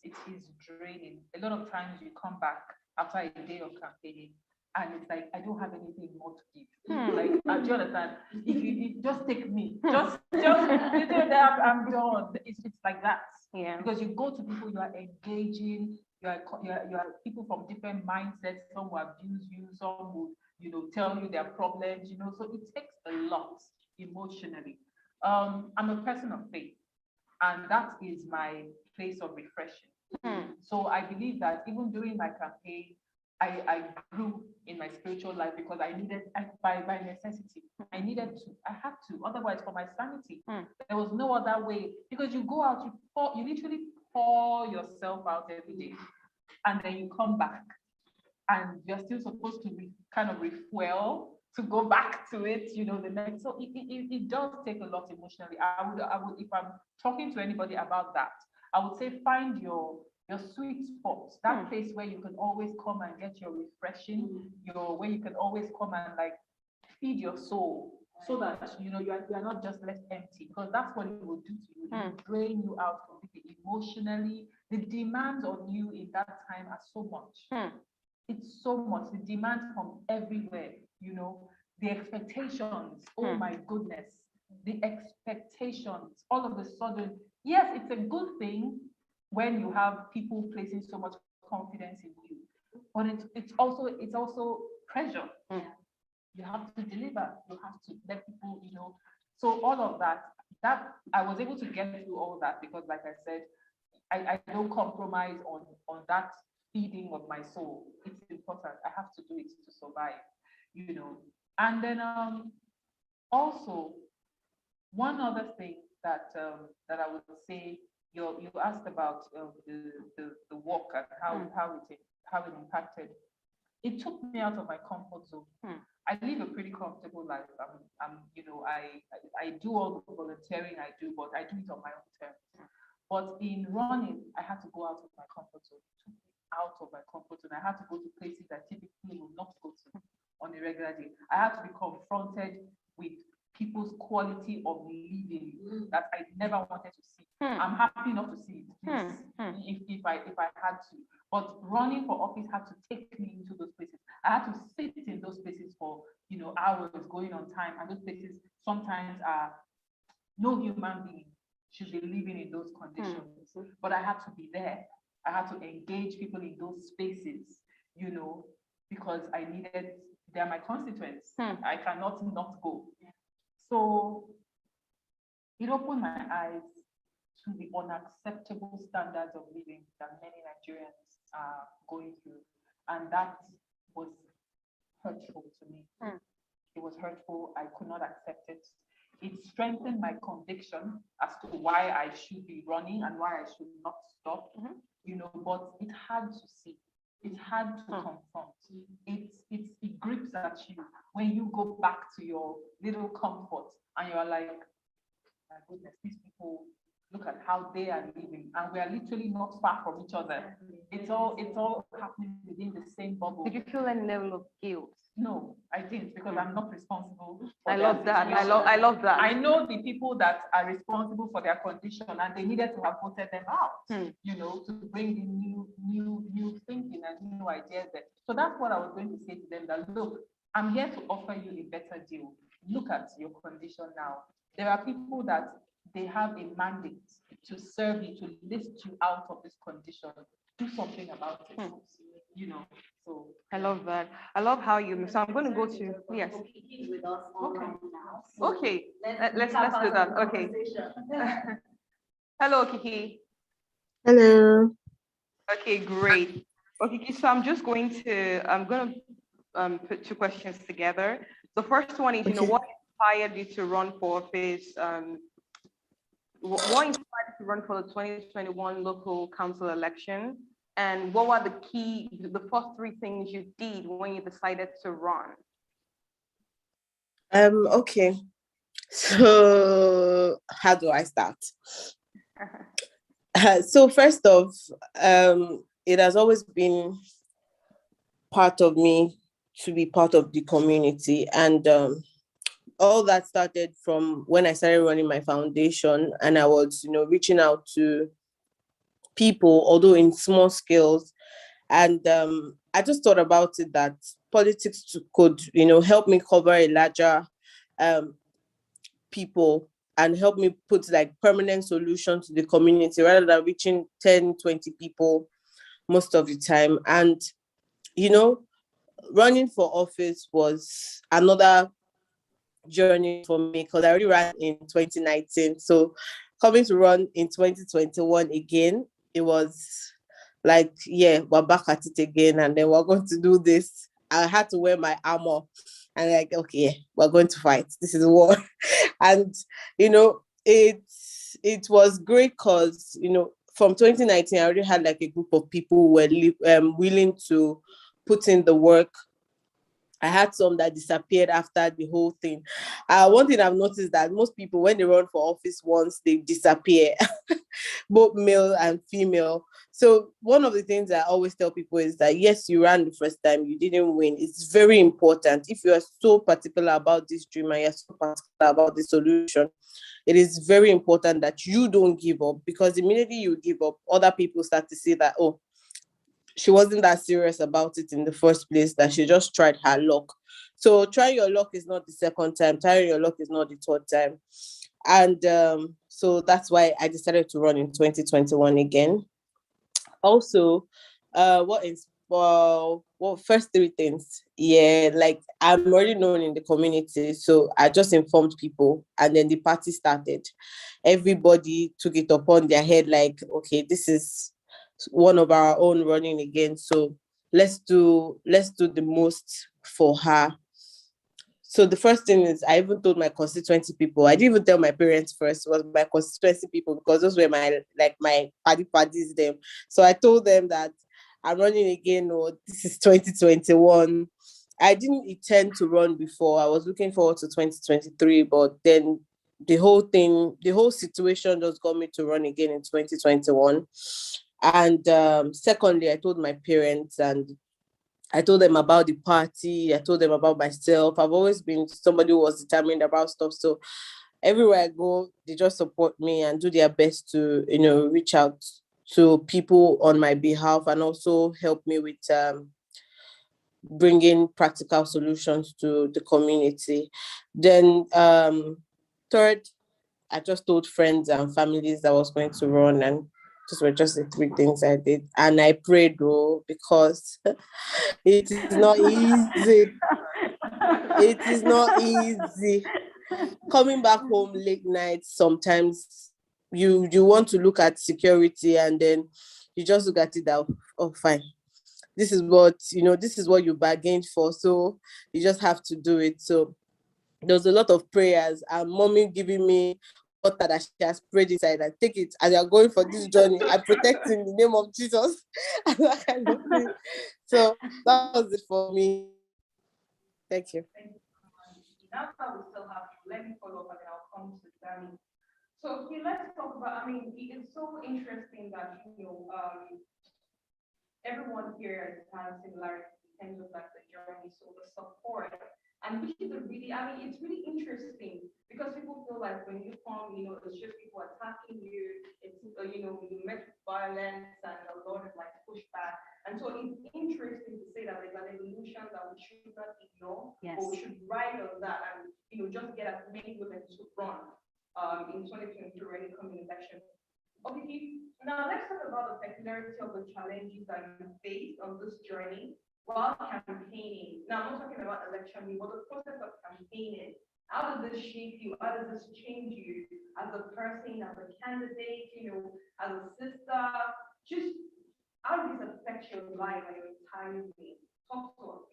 It is draining. A lot of times you come back after a day of campaigning, and it's like, I don't have anything more to give. Like, do you understand? If you just take me, just I'm done. It's like that. Yeah. Because you go to people, you are engaging, you are people from different mindsets. Some will abuse you, some will, you know, tell you their problems, you know. So it takes a lot emotionally. I'm a person of faith, and that is my place of refreshing. So I believe that even during my campaign, I grew in my spiritual life because I needed, by necessity, I needed to, I had to, otherwise for my sanity, there was no other way, because you go out, you literally pour yourself out every day, and then you come back, and you're still supposed to kind of refuel to go back to it, you know, the next. So it does take a lot emotionally. I would, if I'm talking to anybody about that, I would say find your sweet spot, that place where you can always come and get your refreshing, where you can always come and like feed your soul, so that, you know, you are not just left empty, because that's what it will do to you. It will drain you out completely emotionally. The demands on you in that time are so much. It's so much. The demands from everywhere, you know. the expectations, oh my goodness, the expectations, all of a sudden, yes, it's a good thing when you have people placing so much confidence in you, but it's also pressure. You have to deliver, you have to let people, so all of that I was able to get through all that because, like I said, I don't compromise on that feeding of my soul. It's important. I have to do it to survive, And then also one other thing that I would say, you asked about the work and how it impacted. It took me out of my comfort zone. I live a pretty comfortable life. I do all the volunteering I do, but I do it on my own terms. But in running, I had to go out of my comfort zone. It took me out of my comfort zone. I had to go to places I typically would not go to on a regular day. I had to be confronted with people's quality of living that I never wanted to see. I'm happy not to see it, please, if I had to. But running for office had to take me into those places. I had to sit in those places for hours, going on time, and those places sometimes are no human being should be living in those conditions. But I had to be there. I had to engage people in those spaces, because I needed, they're my constituents. I cannot not go. So it opened my eyes to the unacceptable standards of living that many Nigerians are going through. And that was hurtful to me. It was hurtful. I could not accept it. It strengthened my conviction as to why I should be running and why I should not stop, but it had to see. It had to confront. It grips at you when you go back to your little comfort and you're like, my goodness, these people, look at how they are living, and we are literally not far from each other. It's all happening within the same bubble. Did you feel any level of guilt? No, I didn't, because I'm not responsible. I love that. I love that. I know the people that are responsible for their condition, and they needed to have voted them out, to bring the new thinking and new ideas there. So that's what I was going to say to them, that look, I'm here to offer you a better deal. Look at your condition now. There are people that they have a mandate to serve you, to lift you out of this condition. Do something about it. So I love that. I love how you. So I'm going to go to yes. With us online now. Okay. Let's do that. Okay. Hello, Kiki. Hello. Okay, great. Okay, Kiki, so I'm going to put two questions together. The first one is, what inspired you to run for office? What inspired you to run for the 2021 local council election? And what were the first three things you did when you decided to run? Okay. So how do I start? So first off, it has always been part of me to be part of the community, and all that started from when I started running my foundation, and I was, reaching out to people, although in small scales. And I just thought about it that politics could, help me cover a larger people and help me put like permanent solutions to the community rather than reaching 10, 20 people most of the time. And, running for office was another journey for me because I already ran in 2019. So coming to run in 2021 again, it was like, yeah, we're back at it again, and then we're going to do this. I had to wear my armor and like, okay, we're going to fight. This is war. And, it was great because, from 2019, I already had like a group of people who were willing to put in the work. I had some that disappeared after the whole thing. One thing I've noticed that most people, when they run for office once, they disappear, both male and female. So one of the things I always tell people is that, yes, you ran the first time, you didn't win. It's very important. If you are so particular about this dream and you're so particular about the solution, it is very important that you don't give up, because immediately you give up, other people start to see that, oh, she wasn't that serious about it in the first place, that she just tried her luck. So trying your luck is not the second time, trying your luck is not the third time. And so that's why I decided to run in 2021 again. Also, first three things. Yeah, like I'm already known in the community, so I just informed people, and then the party started. Everybody took it upon their head, like, okay, this is one of our own running again, so let's do the most for her. So the first thing is, I even told my constituency people. I didn't even tell my parents first. It was my constituency people, because those were my parties them. So I told them that I'm running again, or this is 2021. I didn't intend to run before. I was looking forward to 2023, but then the whole situation just got me to run again in 2021. And secondly, I told my parents, and I told them about the party. I told them about myself. I've always been somebody who was determined about stuff. So everywhere I go, they just support me and do their best to, reach out to people on my behalf, and also help me with bringing practical solutions to the community. Then third, I just told friends and families I was going to run, and those were just the three things I did. And I prayed, though, because it is not easy. It is not easy. Coming back home late nights, sometimes you want to look at security, and then you just look at it that, oh, fine. This is what you bargained for. So you just have to do it. So there was a lot of prayers, and mommy giving me water that she has prayed inside, and take it as you're going for this journey. I protect in the name of Jesus. And that kind of thing. So that was it for me. Thank you. Now that we still have you, let me follow up and then I'll come to Danny. So okay, let's talk about, it's so interesting that, everyone here has similarities in terms of like the journey, so the support. And which is it's really interesting, because people feel like when you come, it's just people attacking you, it's, you met with violence and a lot of like pushback. And so it's interesting to say that there's an evolution that we should not ignore, Yes. but we should ride on that and, just get as many women to run in 2023 any coming election. Okay, now let's talk about the peculiarity of the challenges that you faced on this journey while campaigning. Now, I'm not talking about election, but the process of campaigning. How does this shape you? How does this change you as a person, as a candidate, as a sister? Just how does this affect your life and your entire being? Talk to us.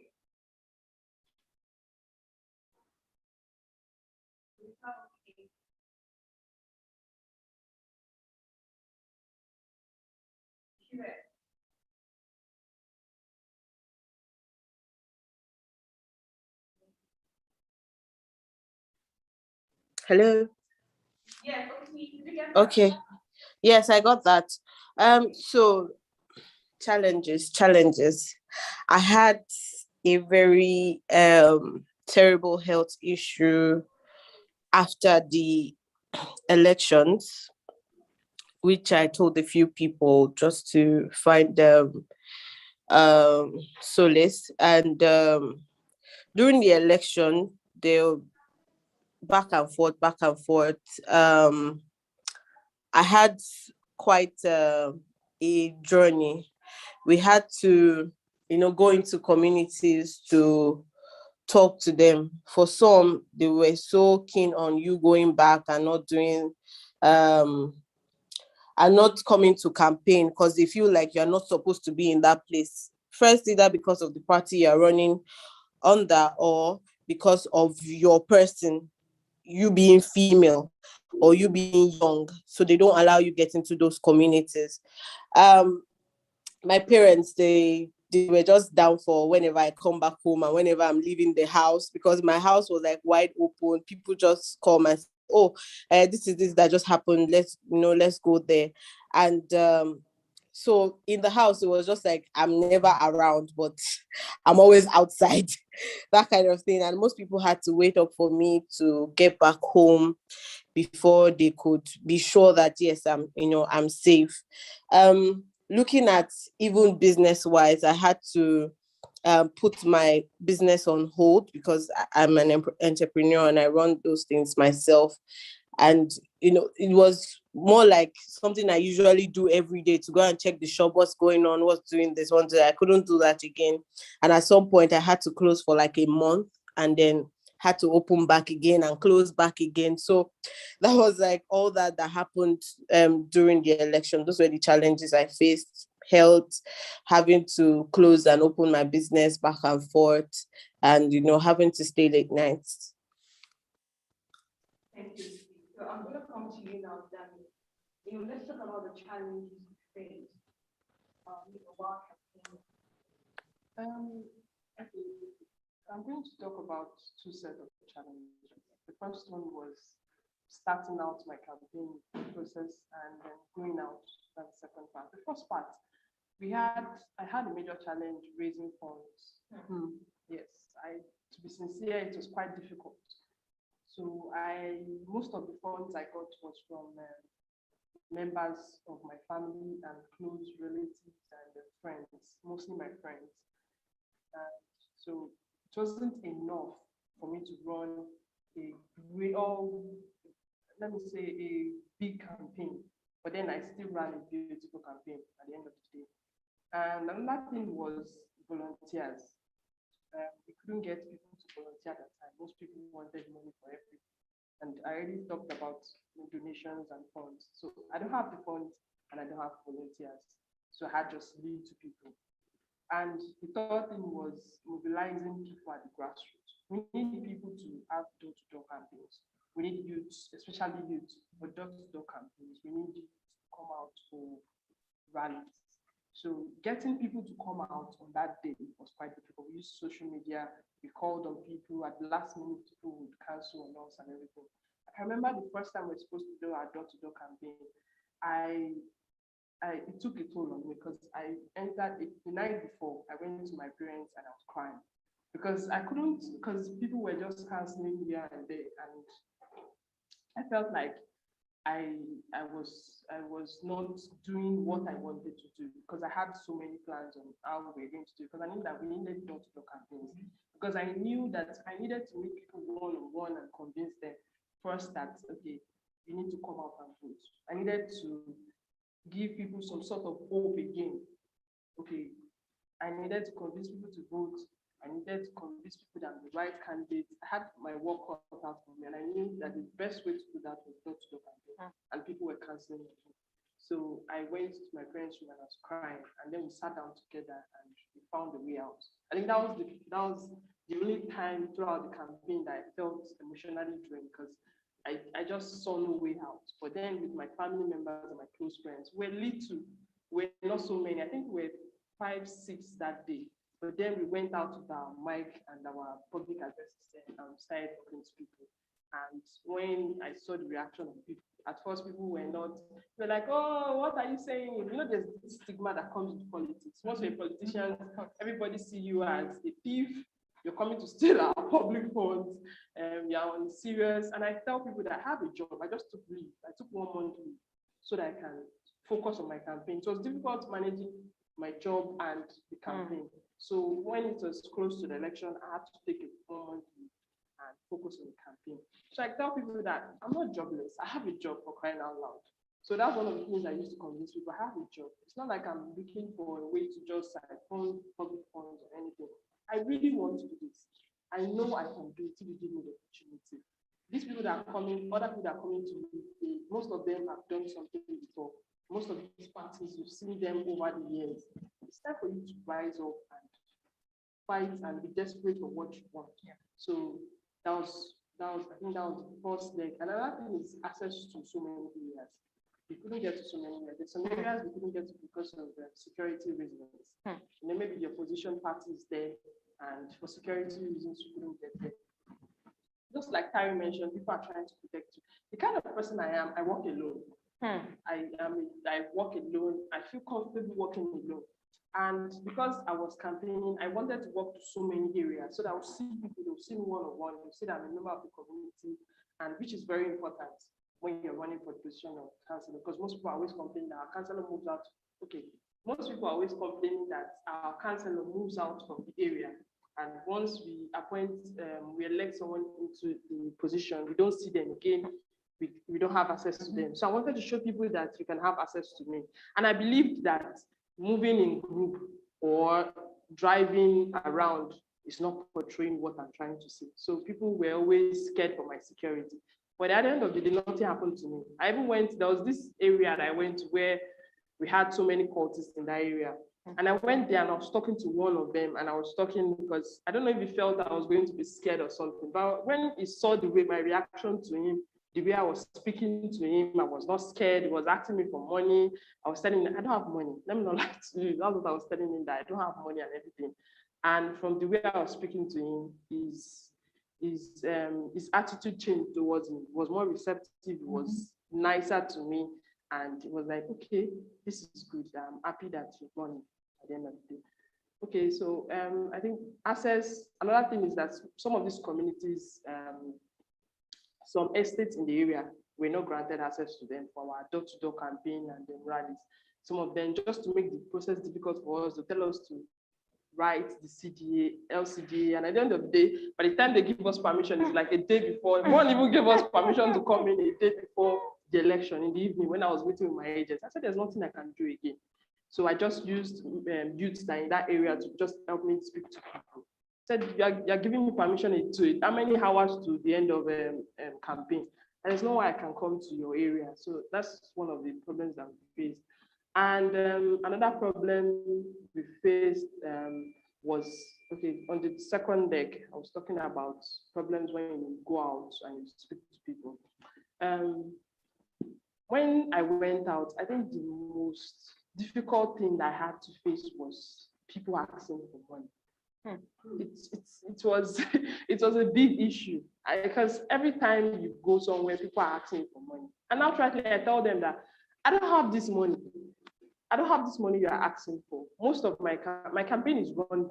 Hello. Yes, okay. Okay. Yes, I got that. So challenges. I had a very terrible health issue after the elections, which I told a few people just to find solace. And during the election, they were back and forth. I had quite a journey. We had to, go into communities to talk to them. For some, they were so keen on you going back and not doing, and not coming to campaign, because they feel like you're not supposed to be in that place. First, either because of the party you're running under, or because of your person, you being female or you being young, so they don't allow you get into those communities. My parents, they were just down for whenever I come back home and whenever I'm leaving the house, because my house was like wide open. People just come and say, oh, this is this that just happened, let's go there. And so in the house, it was just like I'm never around, but I'm always outside. That kind of thing. And most people had to wait up for me to get back home before they could be sure that yes, I'm safe. Looking at even business wise, I had to put my business on hold because I'm an entrepreneur and I run those things myself. And, it was more like something I usually do every day, to go and check the shop, what's going on, what's doing this one day. I couldn't do that again. And at some point I had to close for like a month and then had to open back again and close back again. So that was like all that happened during the election. Those were the challenges I faced: health, having to close and open my business back and forth, and having to stay late nights. Thank you. So I'm going to come to you now, Danny. Let's talk about the challenges you faced while campaigning. I think I'm going to talk about two sets of challenges. The first one was starting out my campaign process and then going out. That's the second part. The first part, I had a major challenge raising funds. Yes, to be sincere, it was quite difficult. So most of the funds I got was from members of my family and close relatives and friends, mostly my friends. So it wasn't enough for me to run let me say a big campaign, but then I still ran a beautiful campaign at the end of the day. And another thing was volunteers. We couldn't get people to volunteer at that time. Most people wanted money for everything. And I already talked about donations and funds. So I don't have the funds and I don't have volunteers. So I had just lead to people. And the third thing was mobilizing people at the grassroots. We need people to have door-to-door campaigns. We need youth, especially youth, for door-to-door campaigns. We need youth to come out for rallies. So getting people to come out on that day was quite difficult. We used social media, we called on people. At the last minute, people would cancel on us and everything. I remember the first time we were supposed to do our door-to-door campaign, it took a toll on me because I entered the night before. I went to my parents and I was crying because I couldn't, because people were just canceling here and there, and I felt like I was not doing what I wanted to do because I had so many plans on how we were going to do it, because I knew that we needed door-to-door campaigns, because I knew that I needed to meet people one-on-one and convince them first that, okay, you need to come out and vote. I needed to give people some sort of hope again. Okay, I needed to convince people to vote. I needed to convince people that I'm the right candidate. I had my work cut out for me, and I knew that the best way to do that was not to do campaign, and people were canceling it. So I went to my parents' room and I was crying, and then we sat down together and we found a way out. I think that was the only time throughout the campaign that I felt emotionally drained, because I just saw no way out. But then with my family members and my close friends, we're not so many. I think we're 5, 6 that day. But then we went out with our mic and our public addresses and started talking to people. And when I saw the reaction of people, at first people were like, oh, what are you saying? There's this stigma that comes with politics. Once you're a politician, everybody see you as a thief. You're coming to steal our public funds. You're on serious. And I tell people that I have a job. I just took leave. I took 1 month leave so that I can focus on my campaign. So it was difficult managing my job and the campaign. So when it was close to the election, I had to take a 1 month leave and focus on the campaign. So I tell people that I'm not jobless. I have a job, for crying out loud. So that's one of the things I used to convince people. I have a job. It's not like I'm looking for a way to just fund public funds or anything. I really want to do this. I know I can do it if you give me the opportunity. These people that are coming, other people that are coming to me, most of them have done something before. Most of these parties, you've seen them over the years. It's time for you to rise up and fight and be desperate for what you want. Yeah. So I think that was the first leg. Another thing is access to so many areas. We couldn't get to so many areas. There's some areas we couldn't get to because of security reasons. Maybe the opposition party is there, and for security reasons, we couldn't get there. Just like Terry mentioned, people are trying to protect you. The kind of person I am, I work alone. I work alone. I feel comfortable working alone. And because I was campaigning, I wanted to work to so many areas so that I would see people, they'll see me one-on-one, they'll see that I'm a member of the community, and which is very important when you're running for the position of councillor, because most people are always complaining that our councillor moves out. Okay, most people are always complaining that our councillor moves out from the area. And once we appoint, we elect someone into the position, we don't see them again. We don't have access to them. So I wanted to show people that you can have access to me. And I believed that moving in group or driving around is not portraying what I'm trying to say. So people were always scared for my security. But at the end of the day, nothing happened to me. I even went, there was this area that I went to where we had so many cultists in that area. And I went there and I was talking to one of them, and I was talking because I don't know if he felt that I was going to be scared or something, but when he saw the way my reaction to him, the way I was speaking to him, I was not scared. He was asking me for money. I was telling him, I don't have money. Let me not lie to you. That's what I was telling him, that I don't have money and everything. And from the way I was speaking to him, his attitude changed towards me. He was more receptive. He was nicer to me. And it was like, okay, this is good. I'm happy that you've won at the end of the day. Okay, so I think access, another thing is that some of these communities, some estates in the area were not granted access to them for our door-to-door campaign and then rallies. Some of them, just to make the process difficult for us, to tell us to write the CDA, LCDA, and at the end of the day, by the time they give us permission, it's like a day before. One even gave us permission to come in a day before the election in the evening when I was meeting with my agents. I said, there's nothing I can do again. So I just used youths that in that area to just help me speak to people. Said, you're giving me permission to it. How many hours to the end of campaign? And there's no way I can come to your area. So that's one of the problems that we faced. And another problem we faced was, okay, on the second deck, I was talking about problems when you go out and you speak to people. When I went out, I think the most difficult thing that I had to face was people asking for money. It was it was a big issue because every time you go somewhere, people are asking for money. And outrightly, I tell them that I don't have this money. I don't have this money you are asking for. Most of my campaign is run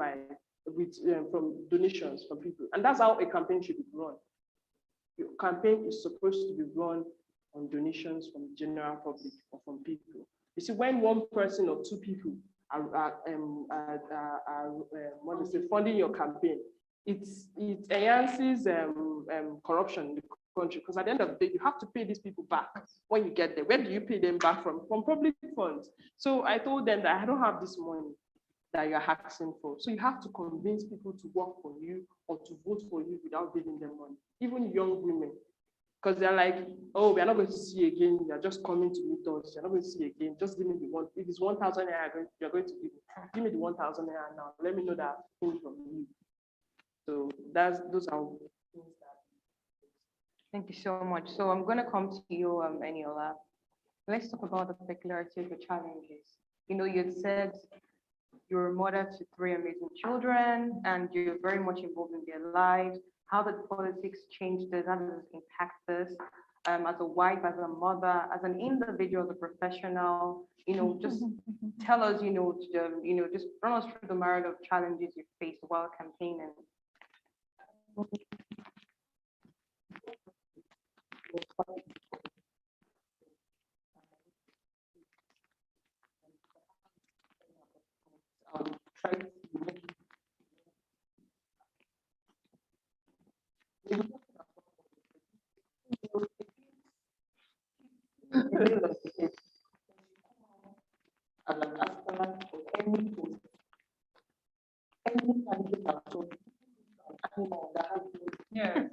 from donations from people, and that's how a campaign should be run. Your campaign is supposed to be run on donations from the general public or from people. You see, when one person or two people are funding your campaign, it enhances corruption in the country, because at the end of the day, you have to pay these people back when you get there. Where do you pay them back from? From public funds. So I told them that I don't have this money that you're asking for. So you have to convince people to work for you or to vote for you without giving them money, even young women. Because they're like, oh, we are not going to see you again. You're just coming to meet us. You're not going to see you again. Just give me the one. If it's 1,000 naira, you're going to give me the 1,000 naira now. Let me know that thing from you. So those are things that. Thank you so much. So I'm going to come to you, Eniola. Let's talk about the particularity of the challenges. You know, you said you're a mother to 3 amazing children, and you're very much involved in their lives. How did politics change this? How does it impact this? As a wife, as a mother, as an individual, as a professional, you know, just tell us, just run us through the myriad of challenges you faced while campaigning. Yes.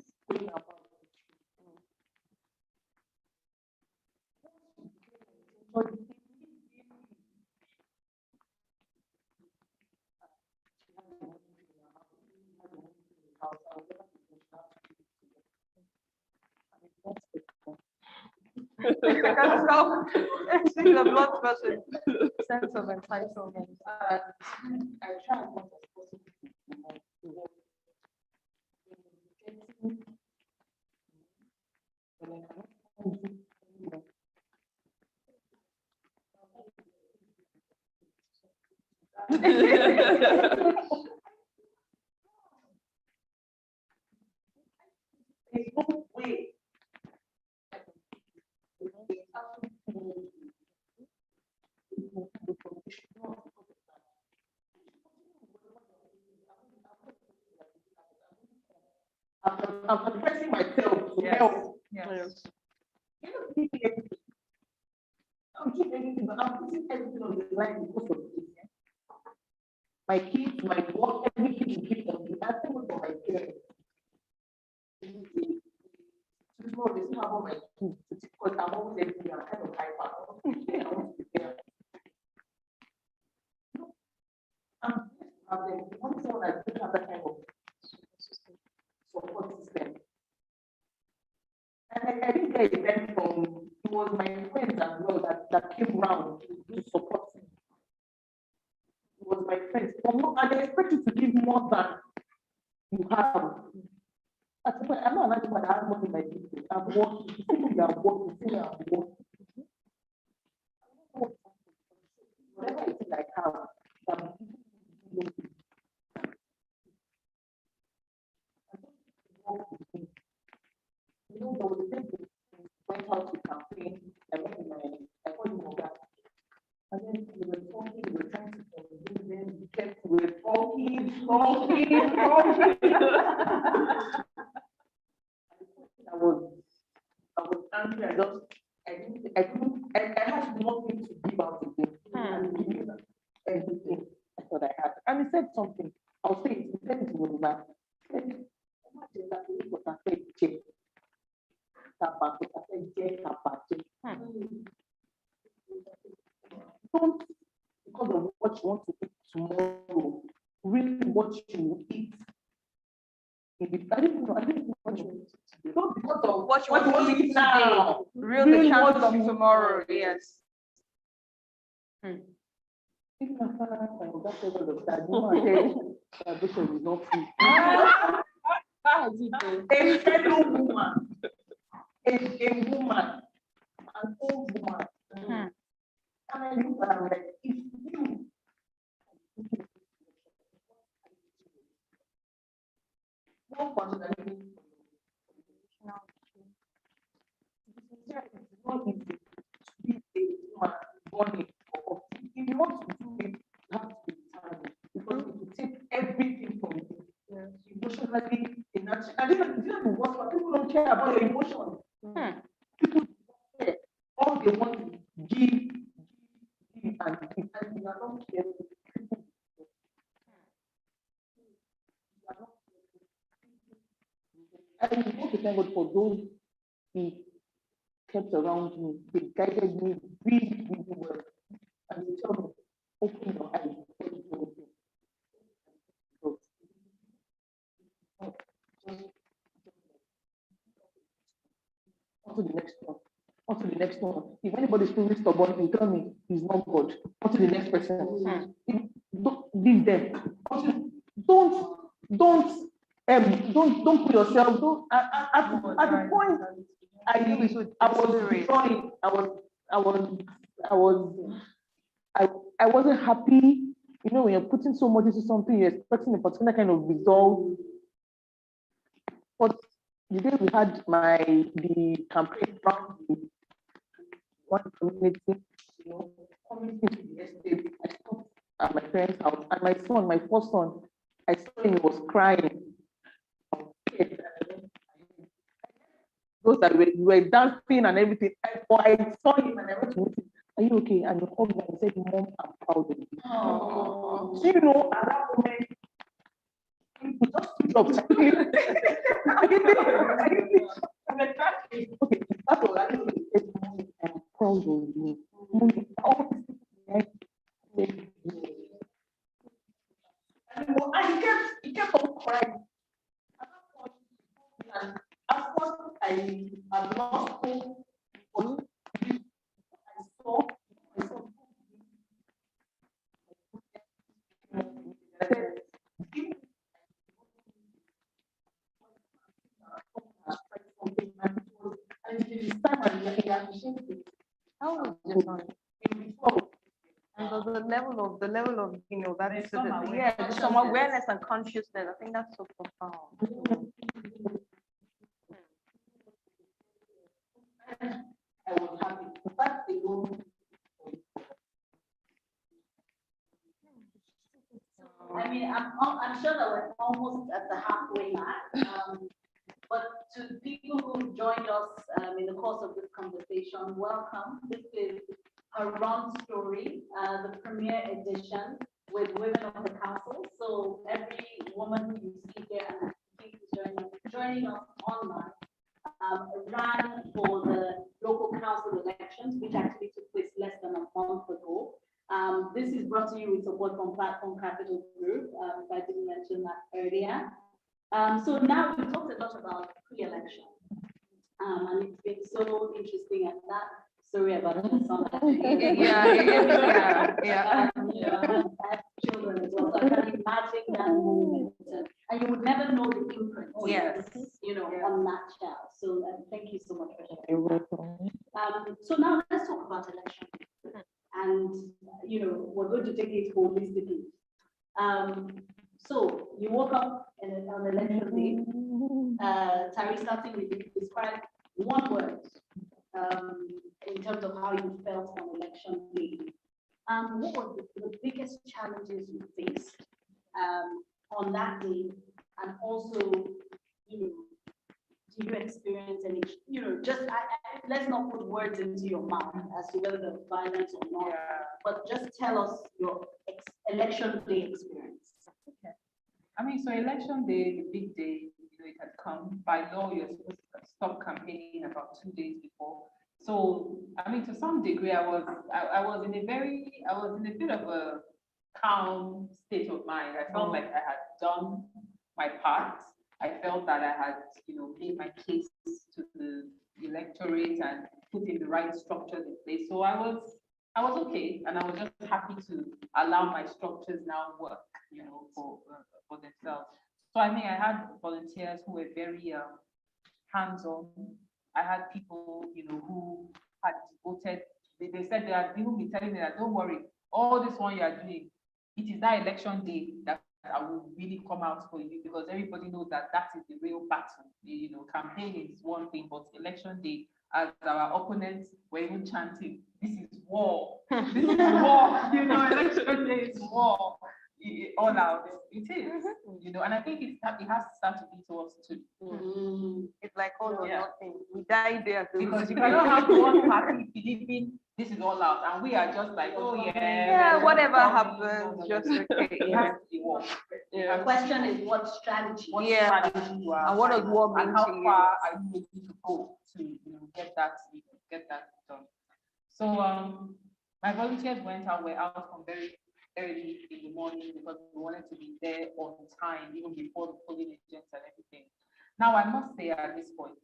She's a blood person. Sense of entitlement. I try as much as possible to work. There's no way. I'm sacrificing myself to Yes. help. Yes. You know, people get it. I'm doing anything, but I'm putting everything on the line because of this. My kids, my work, everything is keep on the line for my parents. Tomorrow, they still have all my kids because I'm always everything. I'm kind of hyper. I want to be there. I'm blessed to have them. You want someone that doesn't have that kind of support system. And I didn't get it from, it was my friends as well that came round to support me. It was my friends. And they expect you to give more than you have. I'm not like that. I have money in my business. I'm working. You are working. I'm working. Whatever it is I have, I'm you know, there was a time we went out to campaign. I went in I called him Oga. And then we were talking, we were trying to convince them, we were talking. I was angry. I had nothing to give out again. And he knew that everything I thought I had. And he said something. I'll say it. He said it in Yoruba. He said, don't, because of what you want to eat tomorrow, really what you will eat. I didn't know what you want to eat. Not because of What you want to eat now. Real the chances of tomorrow, yes. Even after that level of that, you know, I said, is not free. A fellow woman, a woman, an old woman. And I look at her like, if you don't consider it's not easy to be a woman born in. If you want to do it, you have to be determined because it will take everything from you. Emotionally, I didn't work, but people don't care about your emotions. People don't care. All they want is give, and you are not careful. I want to thank God for those He kept around me. They guided me really, really well. And they tell me, open your eyes. On to the next one. On to the next one. If anybody's feeling stubborn, you tell me he's not God. On to the next person. Don't leave them. Don't put yourself. At the point I wasn't happy. You know, when you're putting so much into something, you're expecting a particular kind of result. But the day we had the campaign from the one community, you know, coming into the estate, I stopped at my parents' house, and my son, my first son, I saw him, he was crying. Those that were dancing and everything. I saw him and I went to meet him. Are you okay? And he called me and said, Mom, I'm proud of you. Oh. So, you know, at that moment, he just stood up. Okay, that's all I know. I'm proud of you. And he kept on crying. And of course, I have lost hope. I saw How was it on? And the level of you know that is there's some awareness and consciousness. I think that's so profound. I was happy. But they don't. I mean, I'm sure that we're almost at the halfway mark. But to people who joined us in the course of this conversation, welcome. This is a run story, the premiere edition with women of the council. So every woman who you see here and I think is joining us online ran for the local council elections, which actually took place less than a month ago. This is brought to you with support from Platform Capital Group, if I didn't mention that earlier. So now we talked a lot about pre-election, and it's been so interesting, and that story about the son. Yeah. I have children as well, so I can imagine that moment, and you would never know the imprint, Yes. on that child. So thank you so much for sharing. You're welcome. So now let's talk about election, and we're going to take it holistically. So you woke up on election day. Tari, starting with you, describe one word in terms of how you felt on election day. What were the biggest challenges you faced on that day, and also, did you experience any, let's not put words into your mouth as to whether there was violence or not, but just tell us your election day experience. Okay. I mean, so election day, the big day, it had come. By law, you're supposed to stop campaigning about 2 days before. So, I mean, to some degree, I was in a bit of a calm state of mind. I felt like I had done my part. I felt that I had, made my case to the electorate and put in the right structures in place. So I was okay, and I was just happy to allow my structures now work, for themselves. So I mean, I had volunteers who were very hands-on. I had people, who had voted. They said they had even been telling me that, don't worry, all this one you are doing, it is that election day that I will really come out for you, because everybody knows that is the real battle. Campaign is one thing, but election day, as our opponents were even chanting, this is war. This is war. Election day is war. All out. It is. And I think it has to start to be to us too. It's like all or nothing. We die there. Because you cannot have one party believing this is all out, and we are just like, oh yeah, whatever happens, just okay. It has to be war. The question is what strategy? What strategy you are, and what does war mean and how to you? far are you willing to go to get that done? So my volunteers went out. We're out from very early in the morning because we wanted to be there on time, even before the polling agents and everything. Now, I must say at this point,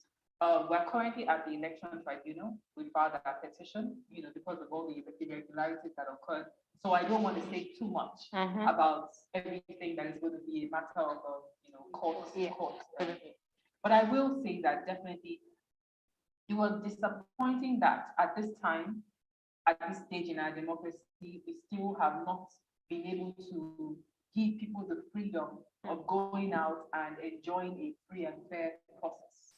we're currently at the election tribunal. We filed our petition, because of all the irregularities that occurred. So I don't want to say too much about everything that is going to be a matter of, court. But I will say that definitely it was disappointing that at this time, at this stage in our democracy, we still have not been able to give people the freedom of going out and enjoying a free and fair process.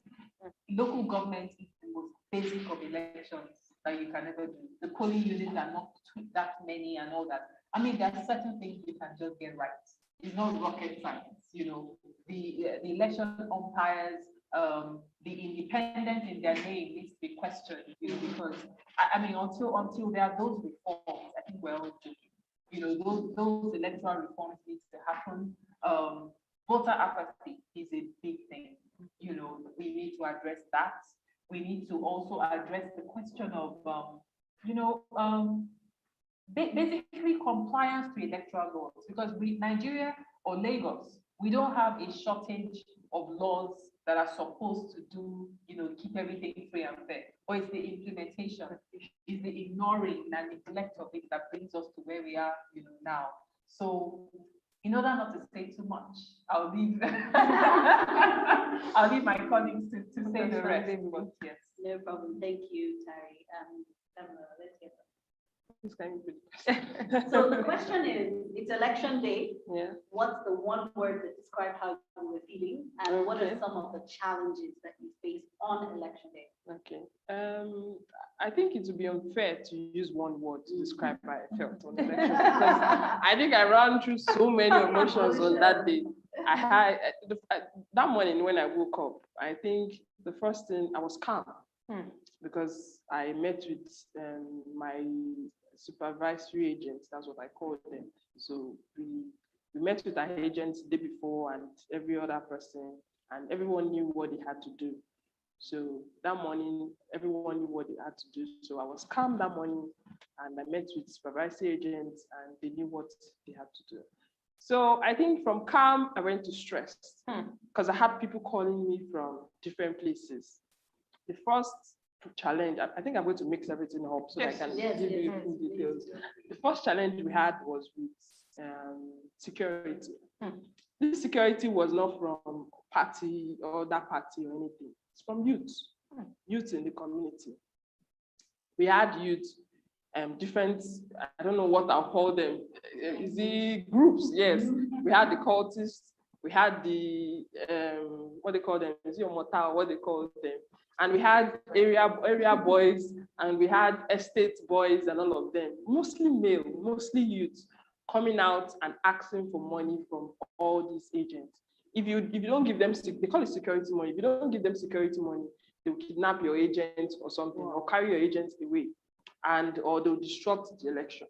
Local government is the most basic of elections that you can ever do. The polling units are not that many and all that. I mean, there are certain things you can just get right. It's not rocket science, The election umpires, the independence in their name needs to be questioned, because I mean, until there are those reforms, I think we're all joking. Those electoral reforms need to happen. Voter apathy is a big thing. We need to address that. We need to also address the question of, basically compliance to electoral laws, because Nigeria or Lagos, we don't have a shortage of laws that are supposed to do, keep everything free and fair. Or it's the implementation, it's the ignoring and neglect of it that brings us to where we are, now. So, in order not to say too much, I'll leave my colleagues to say the rest. But yes. No problem. Thank you, Tari. Let's get So the question is, it's election day. Yeah. What's the one word that describes how you were feeling, and what are some of the challenges that you faced on election day? Okay. I think it would be unfair to use one word to describe how I felt on election, because I think I ran through so many emotions on that day. that morning when I woke up, I think the first thing, I was calm because I met with my supervisory agents, that's what I called them. So we met with our agents the day before and every other person, and everyone knew what they had to do. So that morning, everyone knew what they had to do. So I was calm that morning, and I met with supervisory agents, and they knew what they had to do. So I think from calm, I went to stressed because I had people calling me from different places. The first challenge, I think I'm going to mix everything up so that I can give you full details. The first challenge we had was with security. This security was not from party or that party or anything. It's from youth in the community. We had youth, different, I don't know what I'll call them, is it groups? Yes. We had the cultists, we had the, what they call them, is it Omota, what they call them? And we had area boys, and we had estate boys and all of them, mostly male, mostly youth, coming out and asking for money from all these agents. If you don't give them, they call it security money. If you don't give them security money, they'll kidnap your agent or something, or carry your agent away, or they'll disrupt the election.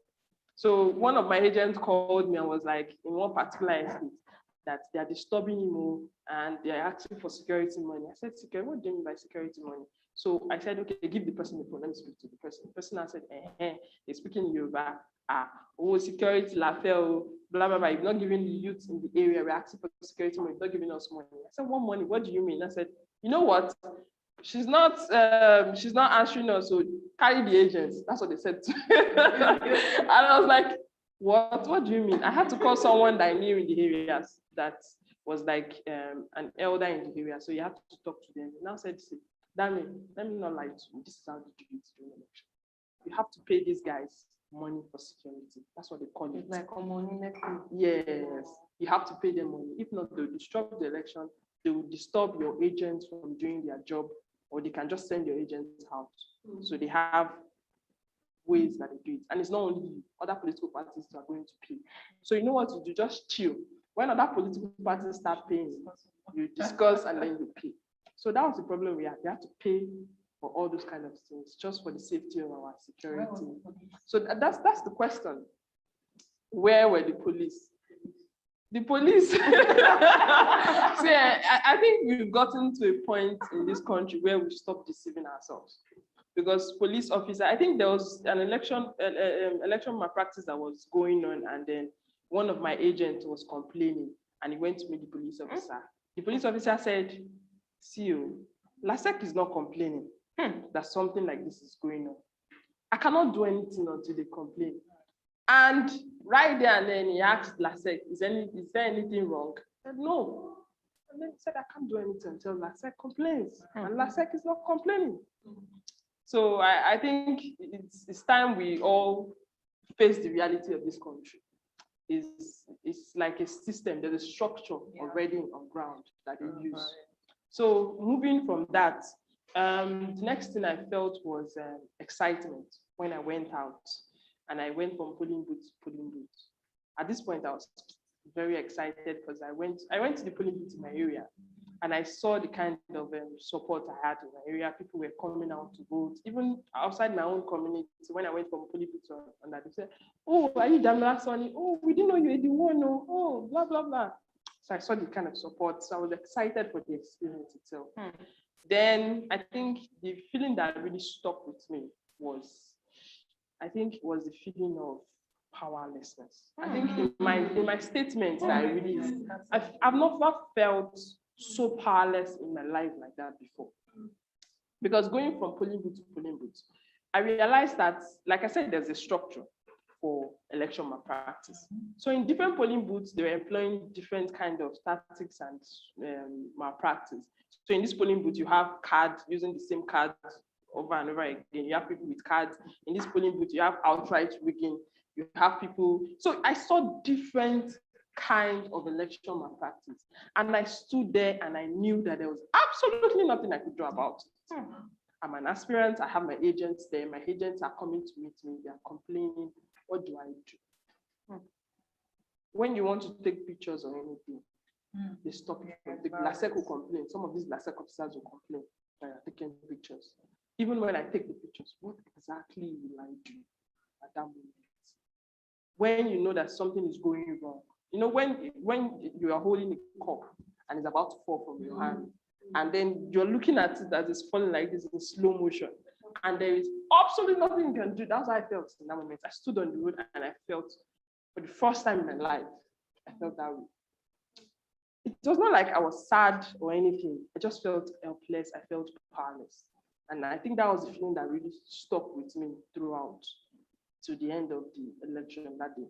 So one of my agents called me and was like, in one particular estate, that they are disturbing him and they are asking for security money. I said, security, what do you mean by security money? So I said, okay, give the person the phone, let me speak to the person. The person said, they're speaking Yoruba. Security, blah, blah, blah. You're not giving the youth in the area, we're asking for security money, you're not giving us money. I said, what money? What do you mean? I said, you know what? She's not answering us, so carry the agents. That's what they said to me. And I was like, what do you mean? I had to call someone that I knew in the areas that was like an elder in the area, so you have to talk to them. And I said, see, Dami, let me not lie to you. This is how you do it during the election. You have to pay these guys money for security. That's what they call it. It's like a money network. Yes, you have to pay them money. If not, they'll disrupt the election. They will disturb your agents from doing their job, or they can just send your agents out. So they have ways that they do it. And it's not only you, other political parties are going to pay. So you know what you do? Just chill. When other political parties start paying, you discuss and then you pay. So that was the problem we had. We had to pay for all those kind of things just for the safety of our security. So that's the question. Where were the police? The police. See, I think we've gotten to a point in this country where we stop deceiving ourselves. Because police officer, I think there was an election malpractice that was going on, and then one of my agents was complaining, and he went to meet the police officer. The police officer said, see you, LASEC is not complaining that something like this is going on. I cannot do anything until they complain. And right there and then he asked LASEC, is there anything wrong? I said, no. And then he said, I can't do anything until LASEC complains. And LASEC is not complaining. So I think it's time we all face the reality of this country. It's like a system, there's a structure already on ground that they use. So moving from that, the next thing I felt was excitement when I went out. And I went from polling booth to polling booth. At this point, I was very excited because I went to the polling booth in my area, and I saw the kind of support I had in my area. People were coming out to vote, even outside my own community. When I went from polling booth to another, they said, "Oh, are you Damla Sonny? Oh, we didn't know you were the one. Oh, blah blah blah." So I saw the kind of support. So I was excited for the experience itself. Then I think the feeling that really stuck with me was the feeling of powerlessness. I think in my statement that I released, I've never felt so powerless in my life like that before. Because going from polling booth to polling booth, I realized that, like I said, there's a structure for election malpractice. So in different polling booths, they were employing different kind of tactics and malpractice. So in this polling booth, you have cards, using the same cards over and over again. You have people with cards. In this polling booth, you have outright rigging. You have people. So I saw different kind of election malpractice. And I stood there and I knew that there was absolutely nothing I could do about it. I'm an aspirant. I have my agents there. My agents are coming to meet me. They are complaining. What do I do? When you want to take pictures or anything, They stop you. Yeah, The violence. GLASEC will complain. Some of these GLASEC officers will complain that you're taking pictures. Even when I take the pictures, what exactly will I do at that moment? When you know that something is going wrong. You know, when you are holding a cup and it's about to fall from your hand, and then you're looking at it as it's falling like this in slow motion, and there is absolutely nothing you can do. That's how I felt in that moment. I stood on the road and I felt, for the first time in my life, I felt that way. It was not like I was sad or anything. I just felt helpless. I felt powerless. And I think that was the feeling that really stuck with me throughout to the end of the election that day.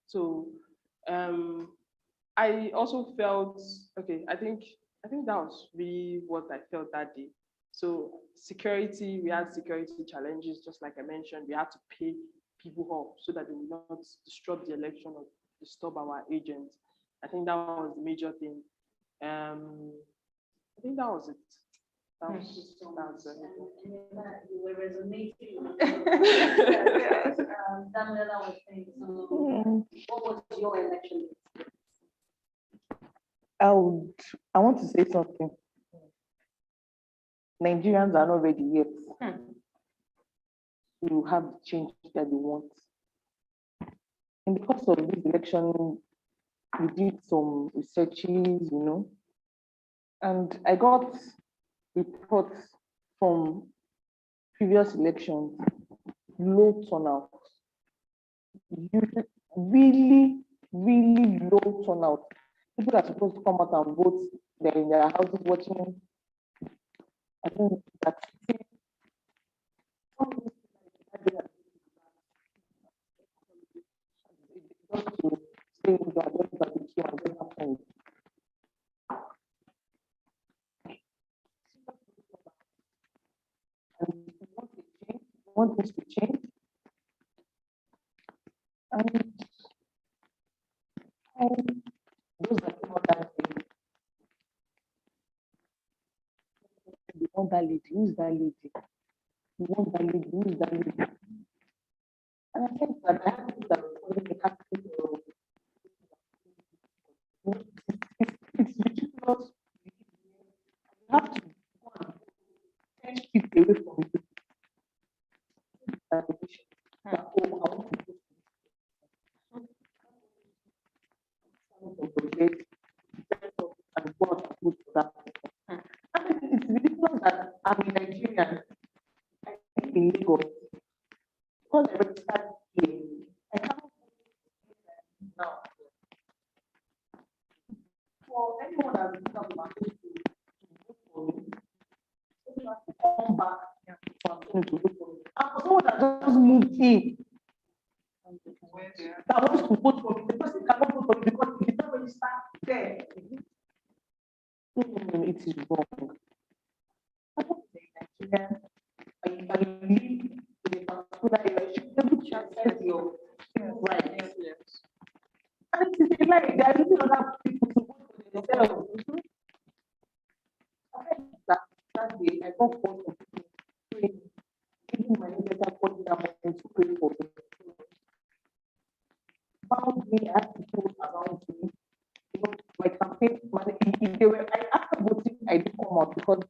So I also felt, okay, I think that was really what I felt that day. So security, we had security challenges, just like I mentioned. We had to pay people off so that they will not disrupt the election or disturb our agents. I think that was the major thing. I think that was it. That was everything. You were resonating with Daniela was saying. So, what was your election experience? I want to say something. Nigerians are not ready yet to have the change that they want. In the course of this election, we did some researches, and I got reports from previous elections, low turnout, really, really low turnout. People are supposed to come out and vote, they're in their houses watching. I think that's just to stay in their barbecue and get happened. And we want this to change. And those that came out that day, we want that lady, who's that lady? We want that lady, who's that lady? And I think that I have people that were calling me happy to it's ridiculous. You have to go and 10 feet away from you. That position. That, oh, I want to go and go out and vote for that person. I mean, it's ridiculous that I'm in Nigeria, I live in Lagos. Because I registered here, I cannot vote now. For anyone that has become my to vote for me, they have to come back and to vote for me. And for someone that just moved in, that wants to vote for me, the person cannot vote for me because he did not register there. No, it is wrong. I don't say Nigeria, I live in a particular area, you should be able to access your rights. And it is a lie, they are using other people to vote for themselves. That day, I got calls from people praying, giving my letter for the moment to pray for me. Found me, I had people around me. My campaign, if they were, after voting, I didn't come out because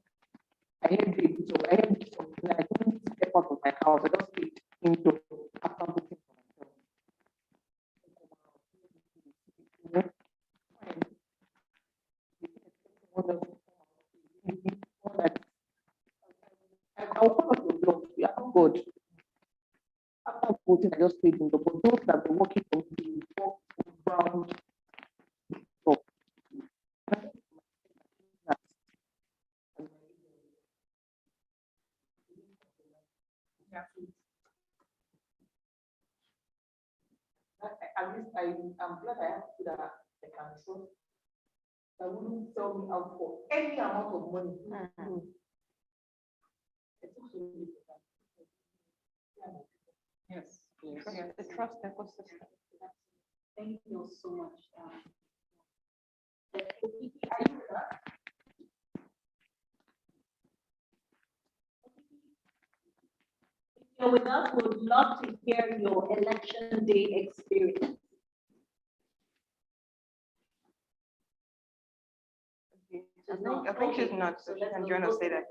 I had the so I had something. I couldn't step out of my house. I just stayed indoors after voting for myself. I'll call up your blog. We are not good. After voting, I just stayed indoors. But those that were working for me, walk around. At least I'm glad I have people that I can trust that wouldn't sell me out for any amount of money. Yes. The trust ecosystem. Thank you so much. You're with us, we would love to hear your election day experience. I think she's not, so she can join us later.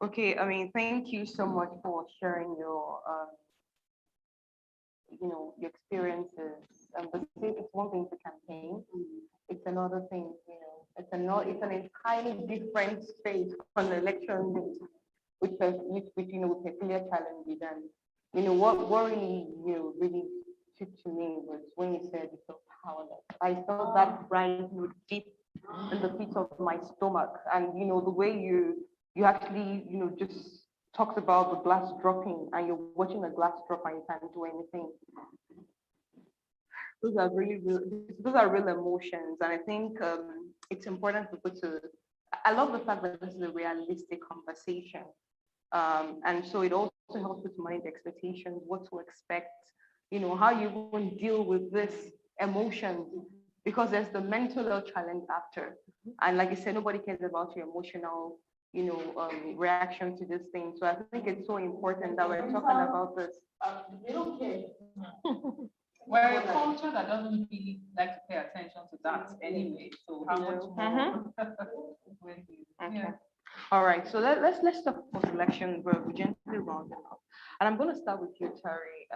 Okay, I mean, thank you so much for sharing your, your experiences. But it's one thing to campaign, it's another thing, it's an entirely different space from the election day, which with peculiar challenges. And what really, really took to me was when you said you felt powerless. I felt that right deep in the pit of my stomach. And the way you actually, just talked about the glass dropping, and you're watching the glass drop and you can't do anything. Those are real emotions. And I think it's important for people to, I love the fact that this is a realistic conversation. And so it also helps with manage expectations, what to expect, how you won't deal with this emotion, because there's the mental health challenge after. And like I said, nobody cares about your emotional, reaction to this thing. So I think it's so important that we're talking about this. They don't care. We're a culture that doesn't really like to pay attention to that anyway. So how much more? When you- Okay. yeah. All right, so let's talk about election, but we gently round it up. And I'm going to start with you, Terry.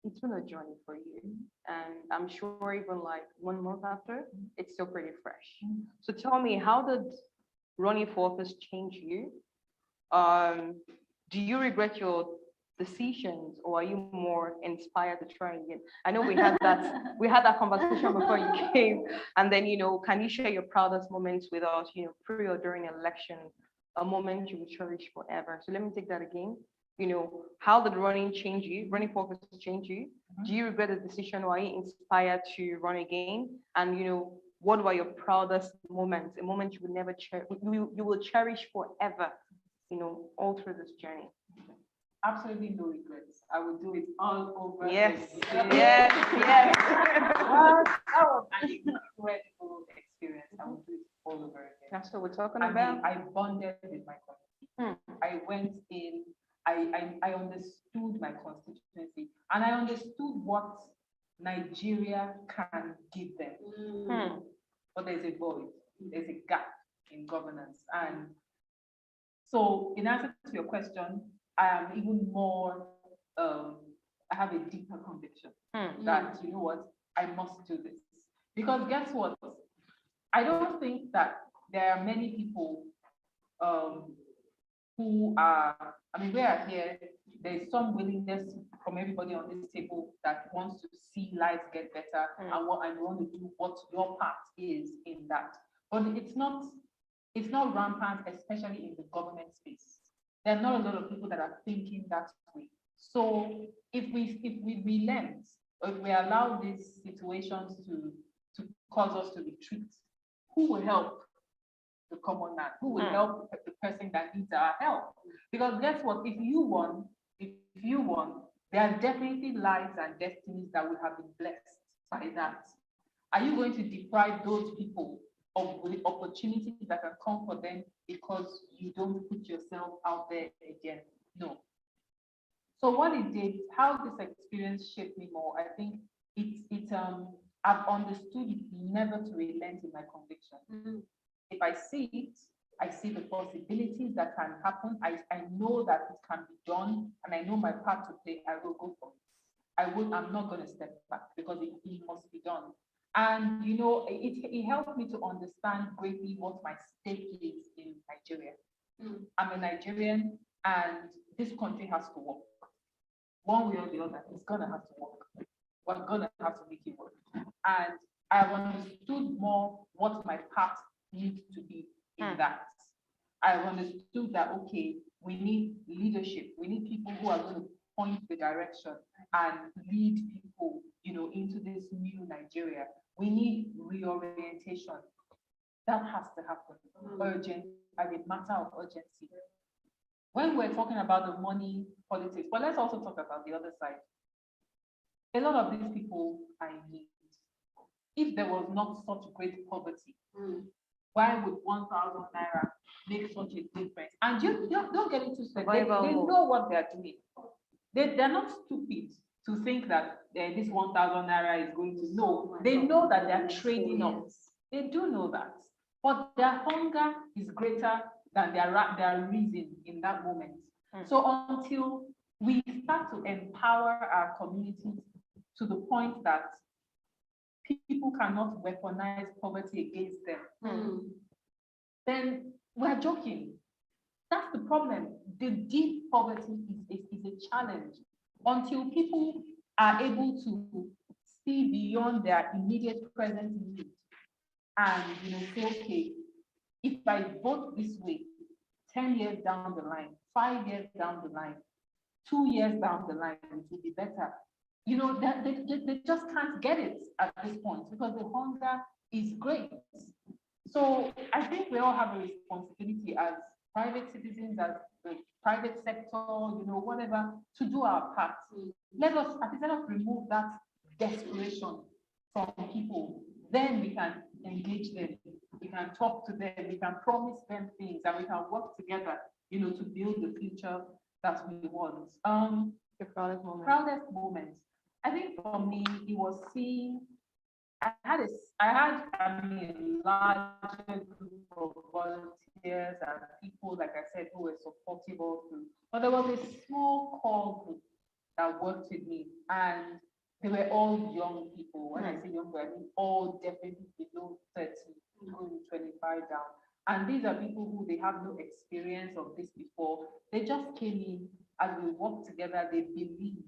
It's been a journey for you, and I'm sure even like 1 month after, it's still pretty fresh. So tell me, how did running for office change you? Do you regret your decisions, or are you more inspired to try again? I know we had that conversation before you came, and then can you share your proudest moments with us? Pre or during election, a moment you will cherish forever. So let me take that again. How did running for office change you? Do you regret the decision, or are you inspired to run again? And what were your proudest moments? A moment you will never you will cherish forever. All through this journey. Absolutely no regrets. I will do it all over. Yes, again. yes, yes. That was an incredible experience. I will do it all over again. That's what we're talking I about. mean, I bonded with my community. I went in, I understood my constituency, and I understood what Nigeria can give them. But there's a void, there's a gap in governance. And so in answer to your question, I am even more, I have a deeper conviction that, you know what, I must do this. Because guess what? I don't think that there are many people who are, we are here, there's some willingness from everybody on this table that wants to see lives get better and want to do what your part is in that. But it's not rampant, especially in the government space. There are not a lot of people that are thinking that way. So if we relent, or if we allow these situations to cause us to retreat, who will help the common man? Who will help the person that needs our help? Because guess what? If you won, there are definitely lives and destinies that will have been blessed by that. Are you going to deprive those people of the opportunities that can come for them because you don't put yourself out there again? No. So what it did, how this experience shaped me more, I think I've understood never to relent in my conviction. If I see it, I see the possibilities that can happen. I know that it can be done, and I know my part to play. I will go for it. I'm not going to step back because it must be done. And it helped me to understand greatly what my stake is in Nigeria. I'm a Nigerian, and this country has to work. One way or the other, it's gonna have to work. We're gonna have to make it work. And I've understood more what my part needs to be in that. I've understood that, okay, we need leadership. We need people who are going to point the direction and lead people, into this new Nigeria. We need reorientation. That has to happen. Urgent, as a matter of urgency. When we're talking about the money politics, but let's also talk about the other side. A lot of these people are in need. If there was not such great poverty, why would 1,000 naira make such a difference? And you don't get into it. They know what they're doing. They're not stupid to think that this 1,000 naira is going to know. They know that they're trading us. They do know that, but their hunger is greater than their reason in that moment. So until we start to empower our communities to the point that people cannot weaponize poverty against them, then we're joking. That's the problem. The deep poverty is a challenge. Until people are able to see beyond their immediate present need and say, okay, if I vote this way, 10 years down the line, 5 years down the line, 2 years down the line, it will be better. That they just can't get it at this point because the hunger is great. So I think we all have a responsibility as private citizens, as the private sector, whatever, to do our part. Let us remove that desperation from people. Then we can engage them, we can talk to them, we can promise them things, and we can work together, to build the future that we want. The proudest moment. Proudest moments. I think for me, it was seeing. I had a larger group of volunteers and people, like I said, who were supportive all through. But there was a small core group that worked with me, and they were all young people. When I say young, I mean all definitely below 30, going 25 down. And these are people who they have no experience of this before. They just came in as we worked together. They believed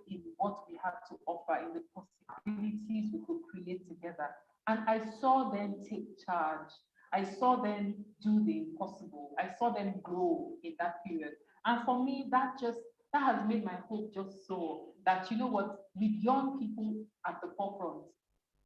in what we had to offer, in the possibilities we could create together. And I saw them take charge. I saw them do the impossible. I saw them grow in that period. And for me, that has made my hope just soar that, with young people at the forefront,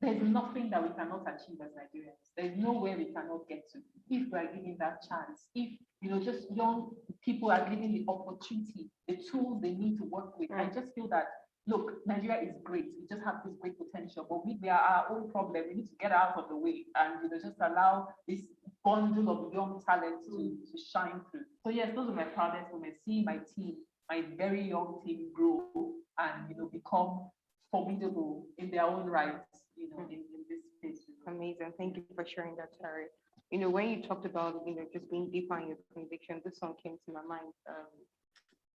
there's nothing that we cannot achieve as Nigerians. There's nowhere we cannot get to if we are given that chance. If, just young people are given the opportunity, the tools they need to work with. I just feel that, look, Nigeria is great. We just have this great potential, but we are our own problem. We need to get out of the way and, just allow this bundle of young talent to shine through. So yes, those are my proudest moments, seeing my team, my very young team grow and, become formidable in their own rights, in this space. Amazing. Thank you for sharing that, Terry. When you talked about, just being deeper in your conviction, this song came to my mind.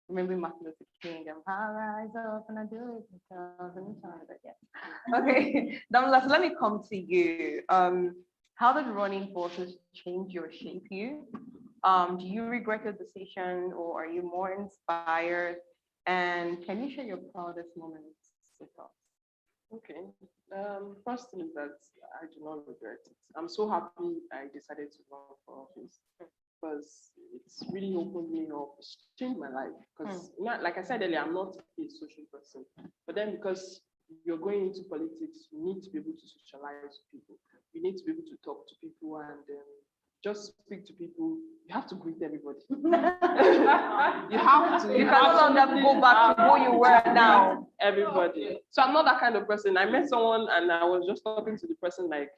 Remembering Martin Luther King, I rise up and I do it because I'm tired, but yeah. Okay, Damla, so let me come to you. How did running forces change you or shape you? Do you regret your decision or are you more inspired? And can you share your proudest moments with us? Okay. First thing is that I do not regret it. I'm so happy I decided to run for office because it's really opened me up, it's changed my life. Because, like I said earlier, I'm not a social person. But then because you're going into politics, you need to be able to socialize with people. You need to be able to talk to people and just speak to people. You have to greet everybody. You have to. You cannot let them go back to who you were now. Everybody. So I'm not that kind of person. I met someone and I was just talking to the person like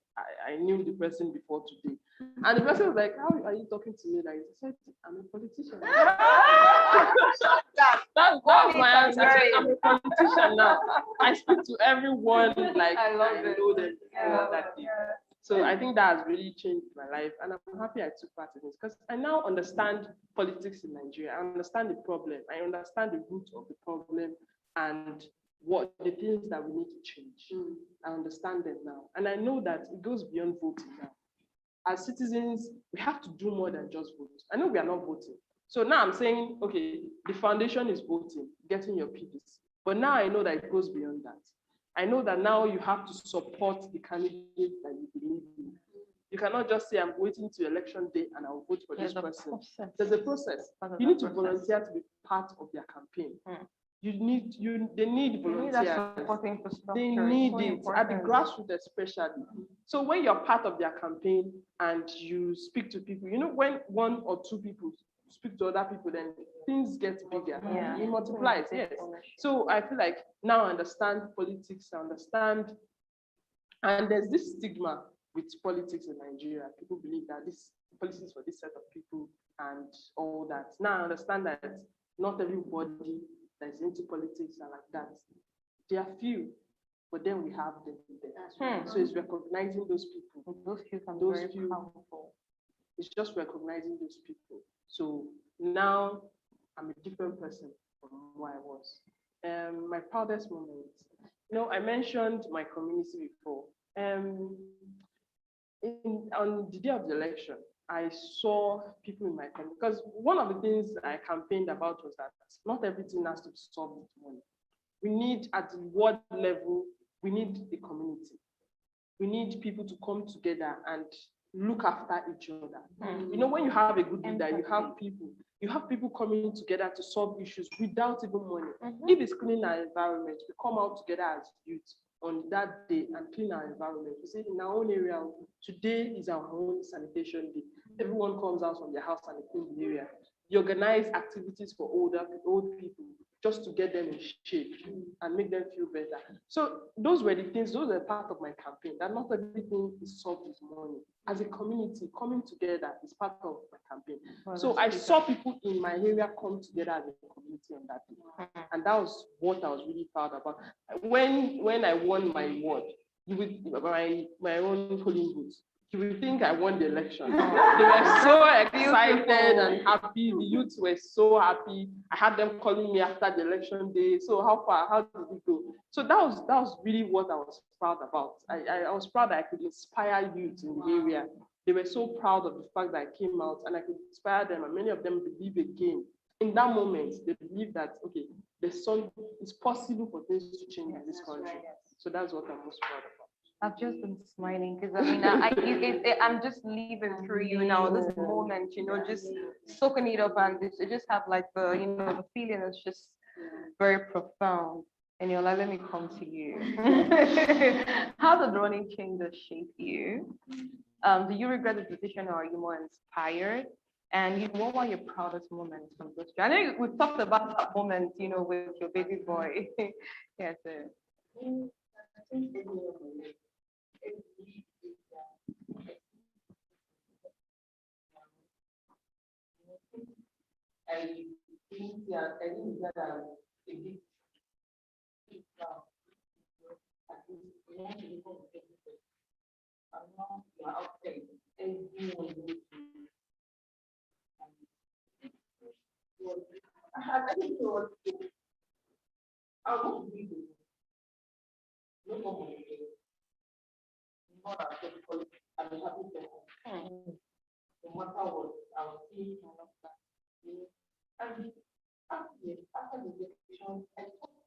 I knew the person before today. And the person was like, how are you talking to me like this? I said, I'm a politician. That's my answer. I said, I'm a politician now. I speak to everyone like I know them. So I think that has really changed my life, and I'm happy I took part in this because I now understand politics in Nigeria. I understand the problem. I understand the root of the problem and what the things that we need to change. I understand them now, and I know that it goes beyond voting now. As citizens, we have to do more than just vote. I know we are not voting. So now I'm saying, okay, the foundation is voting, getting your PVC. But now I know that it goes beyond that. I know that now you have to support the candidate that you believe in. You cannot just say, I'm waiting to election day and I'll vote for this person. There's a process. You need to volunteer to be part of their campaign. They need volunteers. They need it at the grassroots especially. So when you're part of their campaign and you speak to people, when one or two people speak to other people, then things get bigger. It multiplies, yes. So I feel like now I understand politics, I understand, and there's this stigma with politics in Nigeria. People believe that this politics for this set of people and all that. Now I understand that not everybody that's into politics are like that. There are few, but then we have them there. So it's recognizing those people Those few can be Those very few- powerful. It's just recognizing those people. So now I'm a different person from who I was. My proudest moment. I mentioned my community before. On the day of the election, I saw people in my community, because one of the things I campaigned about was that not everything has to be solved with money. We need, at the ward level, we need the community. We need people to come together and look after each other. When you have a good leader, you have people coming together to solve issues without even money. If it's cleaning our environment, we come out together as youth on that day and clean our environment. We say in our own area, today is our own sanitation day. Everyone comes out from their house and they clean the area. You organize activities for old people just to get them in shape and make them feel better. So those were the things, those were part of my campaign, that not everything is solved with money. As a community, coming together is part of my campaign. So I saw people in my area come together as a community on that day. And that was what I was really proud about. When I won my ward, my own polling booth, you would think I won the election. They were so excited and happy. The youths were so happy. I had them calling me after the election day. So how far? How did it go? So that was really what I was proud about. I was proud that I could inspire youth in the area. They were so proud of the fact that I came out and I could inspire them. And many of them believe again. In that moment, they believe that, okay, it's possible for things to change in this country. So that's what I'm most proud of. I've just been smiling because I'm just living through you now, this moment, just soaking it up, and it just have like the feeling is just very profound. And you're like, let me come to you. How did running changes shape you? Do you regret the decision, or are you more inspired? And what were your proudest moments from this? I know we've talked about that moment, with your baby boy. Yes. I think that a big I think I want to be no more. Not as because I'm a happy person. No matter what, I will see kind of that. And after the election, I talked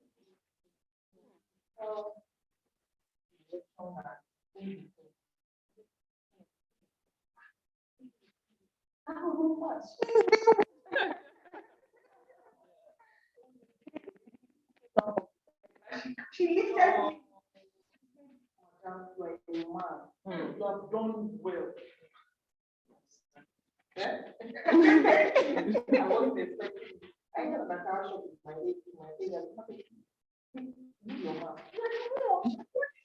she lifted me. Like a man, you have done well. I wasn't expecting. I had a car shop in my area. Leave your mouth.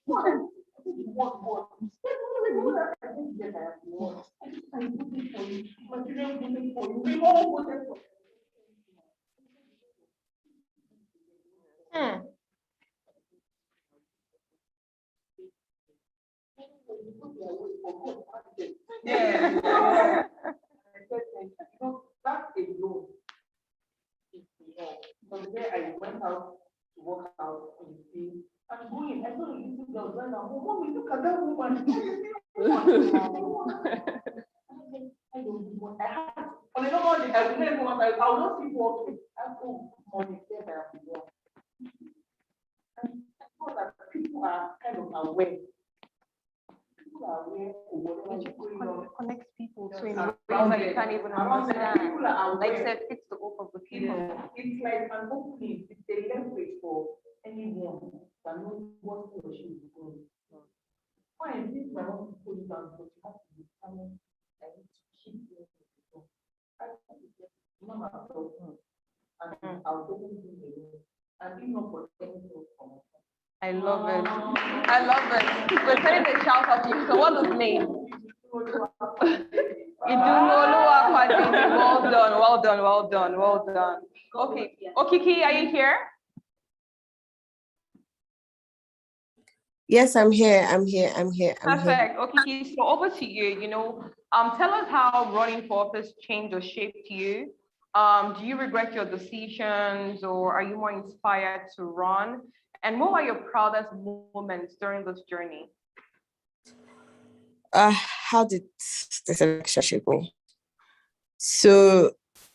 What? Yeah. That alone is enough. From there, I went out to work out on the field. I'm going. I saw the little girl right now. Mommy, look at that woman. I don't want. I have. On a normal day, I would never want. I will not keep walking. I go money there. I am there. And I thought that people are kind of aware. Connects people to in a way that you can't even understand. Like said, it's the hope of the people. It's like an opening, it's a leverage for anyone that knows what he or she is doing. Fine, this is my own people down, but you have to be determined and to keep doing it. I have to get mama and I'll definitely do it. And even for anything for myself. I love it. I love it. We're sending a shout out to you. So what's his name? Well done, well done, well done, well done. Okay. Okiki, are you here? Yes, I'm here. I'm here. I'm here. I'm here. Perfect. Okay, Keith, so over to you. Tell us how running for office changed or shaped you. Do you regret your decisions, or are you more inspired to run? And what are your proudest moments during this journey? How did this election shape me? So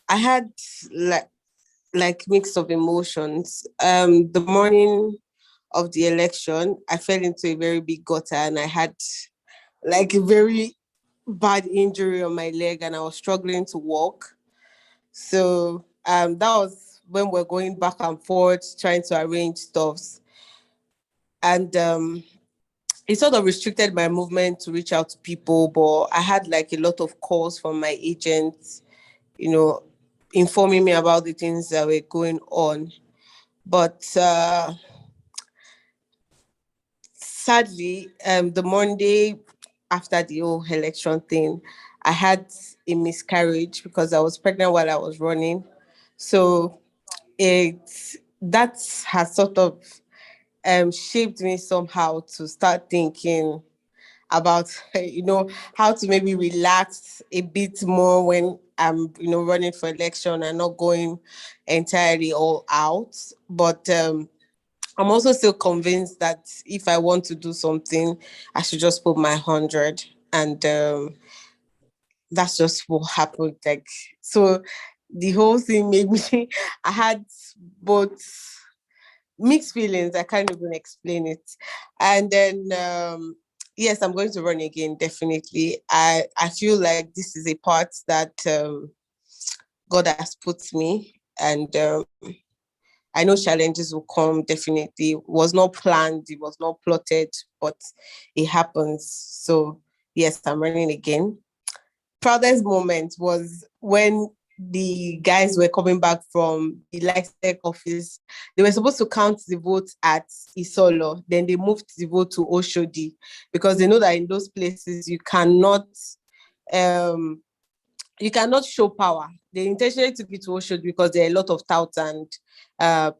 I had like mix of emotions. The morning of the election, I fell into a very big gutter and I had like a very bad injury on my leg and I was struggling to walk. So that was when we're going back and forth trying to arrange stuffs. And it sort of restricted my movement to reach out to people, but I had like a lot of calls from my agents, you know, informing me about the things that were going on. But sadly, the Monday after the whole election thing, I had a miscarriage because I was pregnant while I was running. So it that has sort of shaped me somehow to start thinking about how to maybe relax a bit more when I'm running for election and not going entirely all out. But I'm also still convinced that if I want to do something, I should just put my 100. And that's just what happened. Like, so the whole thing made me, I had both mixed feelings. I can't even explain it. And then, yes, I'm going to run again, definitely. I feel like this is a part that God has put me. And I know challenges will come, definitely. It was not planned, it was not plotted, but it happens. So, yes, I'm running again. Proudest moment was when the guys were coming back from the Tech office. They were supposed to count the votes at Isolo. Then they moved the vote to Oshodi because they know that in those places um, you cannot show power. They intentionally took it to Oshodi because there are a lot of touts and uh,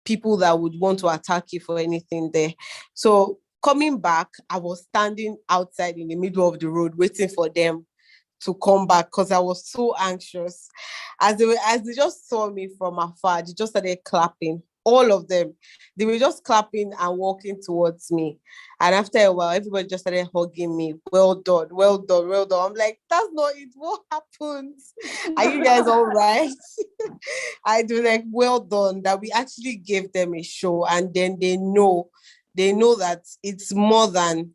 people that would want to attack you for anything there. So coming back, I was standing outside in the middle of the road waiting for them to come back because I was so anxious. As they just saw me from afar, they just started clapping. All of them, they were just clapping and walking towards me. And after a while, everybody just started hugging me. Well done, well done, well done. I'm like, that's not it. What happened? Are you guys all right? I do like, well done, that we actually gave them a show, and then they know that it's more than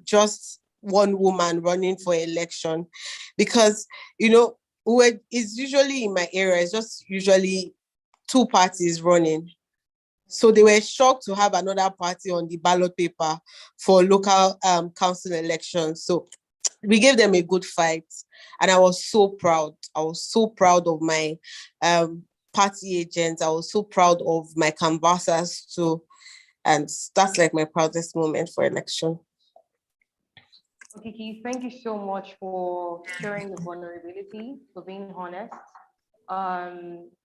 just one woman running for election, because it's usually in my area, it's just usually two parties running. So they were shocked to have another party on the ballot paper for local council elections. So we gave them a good fight, and I was so proud. I was so proud of my party agents. I was so proud of my canvassers too, and that's like my proudest moment for election. Okay, Keith, thank you so much for sharing the vulnerability, for being honest.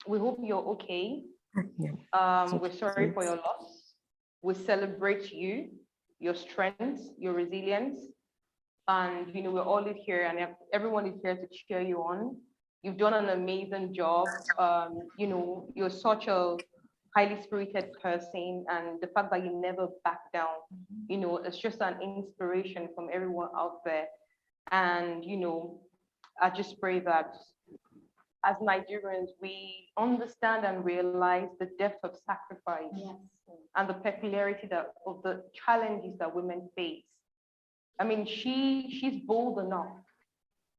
We hope you're okay. We're sorry for your loss. We celebrate you, your strength, your resilience. And we're all here and everyone is here to cheer you on. You've done an amazing job. You're such a highly spirited person, and the fact that you never back down, it's just an inspiration from everyone out there. And I just pray that as Nigerians, we understand and realize the depth of sacrifice. Yes. And the peculiarity of the challenges that women face. I mean, she's bold enough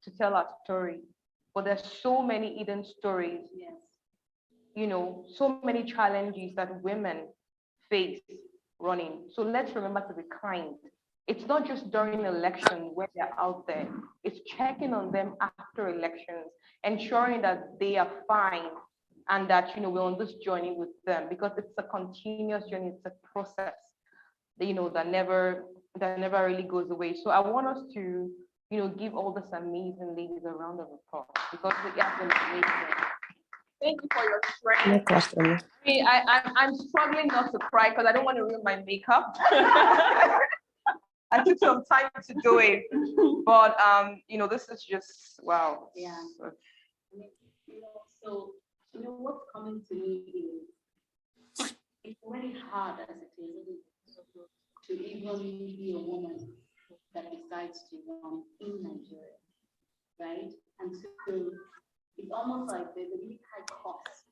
to tell her story, but there's so many hidden stories. Yes. So many challenges that women face running. So let's remember to be kind. It's not just during election when they're out there. It's checking on them after elections, ensuring that they are fine, and that we're on this journey with them, because it's a continuous journey. It's a process that never really goes away. So I want us to give all these amazing ladies a round of applause, because they have been amazing. Thank you for your No strength. question. I mean, I'm struggling not to cry because I don't want to ruin my makeup. I took some time to do it, but this is just wow. Yeah. So what's coming to me is it's very hard as it is to even be a woman that decides to run in Nigeria, right? And so it's almost like there's a really high cost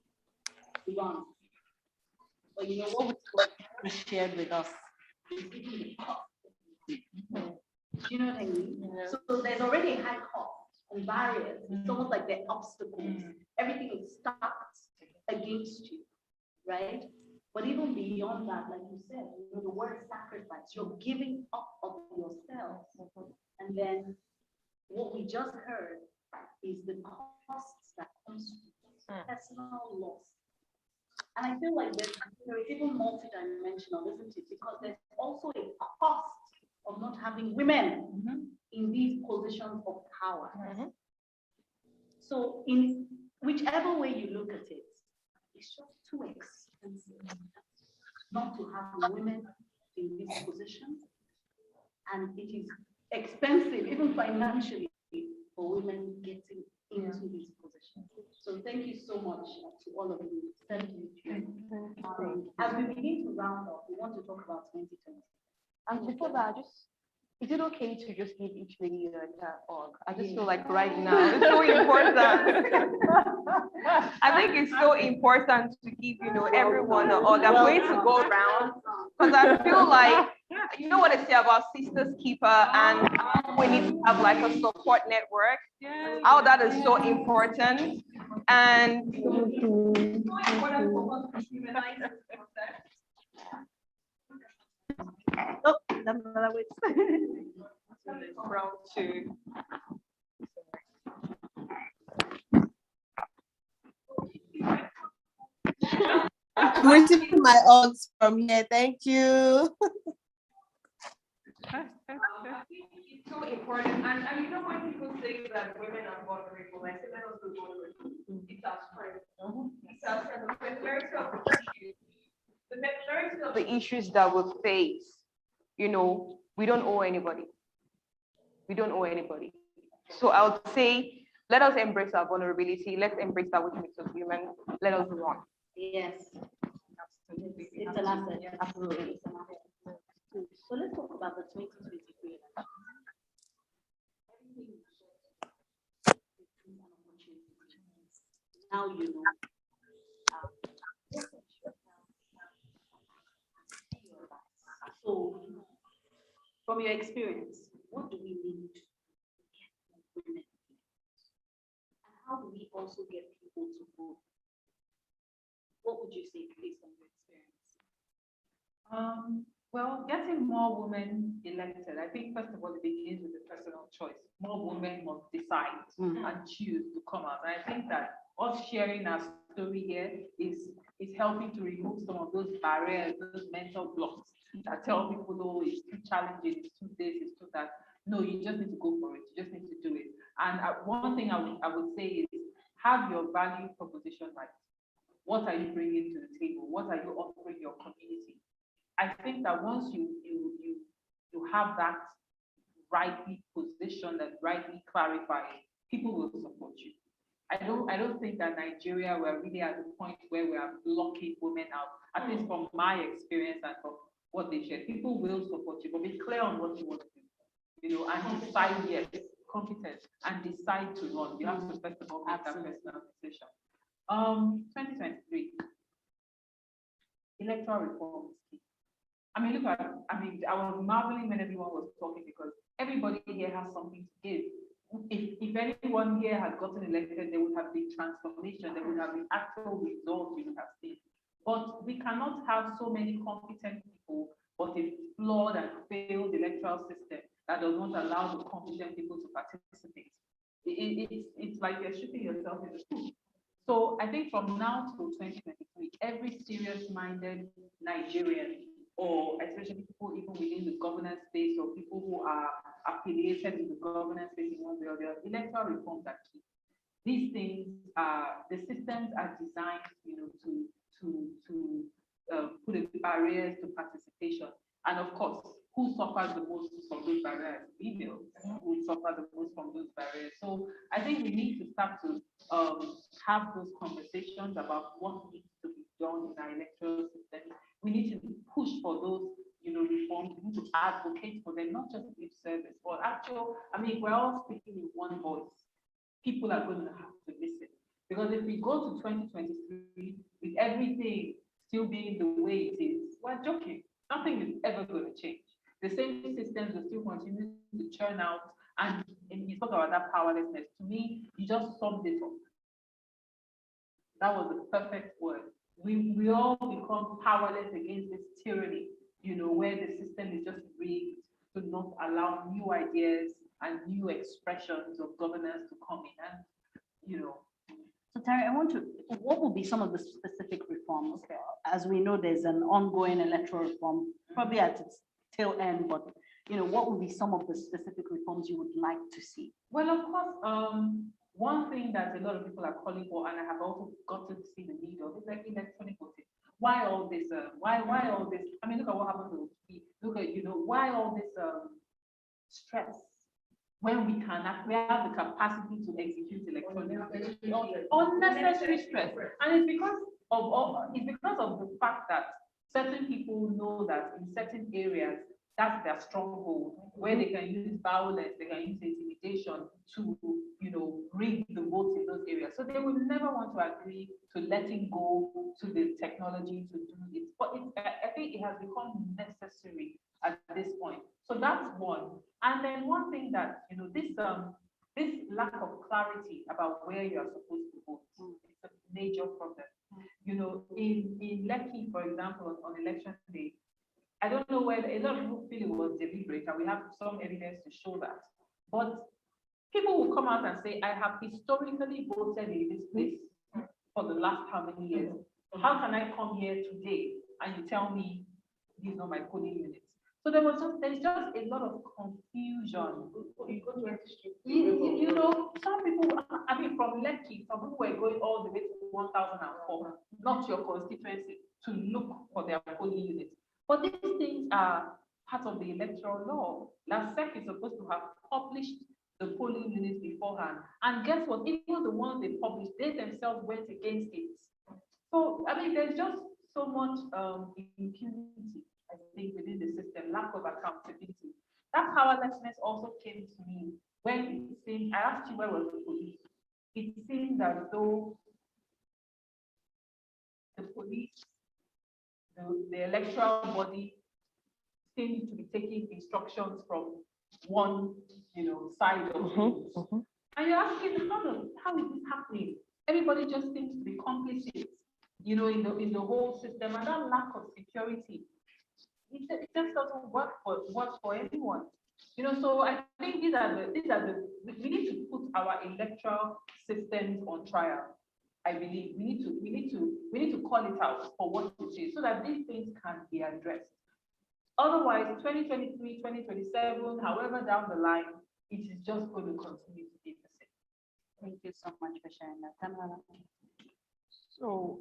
to run. But what was shared with us is even the cost. Do you know what I mean? Yeah. So there's already a high cost and barriers. It's almost like they're obstacles. Everything is stacked against you, right? But even beyond that, like you said, the word sacrifice, you're giving up of yourself. And then what we just heard is the costs that comes with personal loss. And I feel like it's even multidimensional, isn't it? Because there's also a cost of not having women in these positions of power. So in whichever way you look at it, it's just too expensive not to have women in these positions. And it is expensive, even financially, for women getting into these positions. So thank you so much to all of you. Thank you. As we begin to round up, we want to talk about 2020. And before that, is it okay to just give each lady a hug? I just feel like right now it's so important. I think it's so important to give everyone a hug. I'm going to go around because I feel like what I say about Sisters Keeper, and we need to have like a support network. How that is so important, and Oh, another way. round two. I'm receiving my odds from here. Thank you. It's so important. And when people say that women are vulnerable, I say let us be vulnerable. It's our strength. It's our strength. The majority of the issues, the issues that we face, we don't owe anybody. We don't owe anybody. So I would say, let us embrace our vulnerability. Let's embrace that which makes us human. Let us run. Yes. It's an asset. Absolutely. It's an asset. So let's talk about the 2023 election. Now So, from your experience, what do we need to get women? And how do we also get people to vote? What would you say based on your experience? Well, getting more women elected, I think first of all, it begins with the personal choice. More women must decide and choose to come out. And I think that us sharing our story here is helping to remove some of those barriers, those mental blocks that tell people, no, it's too challenging, it's too this, it's too that. No, you just need to go for it. You just need to do it. And one thing I would say is have your value proposition right. What are you bringing to the table? What are you offering your community? I think that once you have that rightly positioned and rightly clarified, people will support you. I don't think that Nigeria, we're really at the point where we are blocking women out, at least from my experience and from what they share. People will support you, but be clear on what you want to do, and decide, yes, competent, and decide to run. You have to first of all make that personal decision. 2023, electoral reform is key. I was marveling when everyone was talking because everybody here has something to give. If anyone here had gotten elected, there would have been transformation, there would have been actual results you would have seen. But we cannot have so many competent people, but a flawed and failed electoral system that does not allow the competent people to participate. It's like you're shooting yourself in the foot. So I think from now to 2023, every serious-minded Nigerian, or especially people even within the governance space, or people who are affiliated with the governance space in one way or the other, electoral reforms are key. these things are, the systems are designed, to put in barriers to participation. And of course, who suffers the most from those barriers? Females who suffer the most from those barriers. So I think we need to start to have those conversations about what needs to be done in our electoral system. We need to push for those, reforms. We need to advocate for them, not just lip service, but actual. I mean, we're all speaking in one voice. People are going to have to listen, because if we go to 2023 with everything still being the way it is, we're joking. Nothing is ever going to change. The same systems will still continue to churn out. And you talk about that powerlessness. To me, you just summed it up. That was the perfect word. We all become powerless against this tyranny, where the system is just rigged to not allow new ideas and new expressions of governance to come in. And, So Terry, what will be some of the specific reforms? Okay. As we know, there's an ongoing electoral reform, probably at its tail end, but what will be some of the specific reforms you would like to see? Well, of course, one thing that a lot of people are calling for, and I have also gotten to see the need of, is like electronic voting. Why all this? Why all this? I mean, look at what happened to look at, why all this stress when we have the capacity to execute electronically? Unnecessary stress, and it's because of the fact that certain people know that in certain areas that's their stronghold, where they can use violence, they can use intimidation to, rig the votes in those areas. So they would never want to agree to letting go to the technology to do it. But I think it has become necessary at this point. So that's one. And then one thing that, this lack of clarity about where you are supposed to vote, it's a major problem. In Lekki, for example, on election day, I don't know whether a lot of people feel it was deliberate, and we have some evidence to show that. But people will come out and say, I have historically voted in this place for the last how many years? How can I come here today and you tell me these are my polling units? So there's just a lot of confusion. You go to some people, I mean, from Lekki, some people were going all the way to 1004, not your constituency, to look for their polling units. But these things are part of the electoral law. LASEC is supposed to have published the polling units beforehand. And guess what? Even the ones they published, they themselves went against it. So, I mean, there's just so much impunity, I think, within the system, lack of accountability. That powerlessness also came to me when it seemed, I asked you where was the police? It seemed as though the police, the electoral body seems to be taking instructions from one, side of things. And you're asking, how is this happening? Everybody just seems to be complicit, in the whole system, and that lack of security, it just doesn't work for anyone. So I think these are the we need to put our electoral systems on trial. I believe we need to call it out for what it is, so that these things can be addressed. Otherwise, 2023, 2027, however down the line, it is just going to continue to be the same. Thank you so much for sharing that. Tamara. So,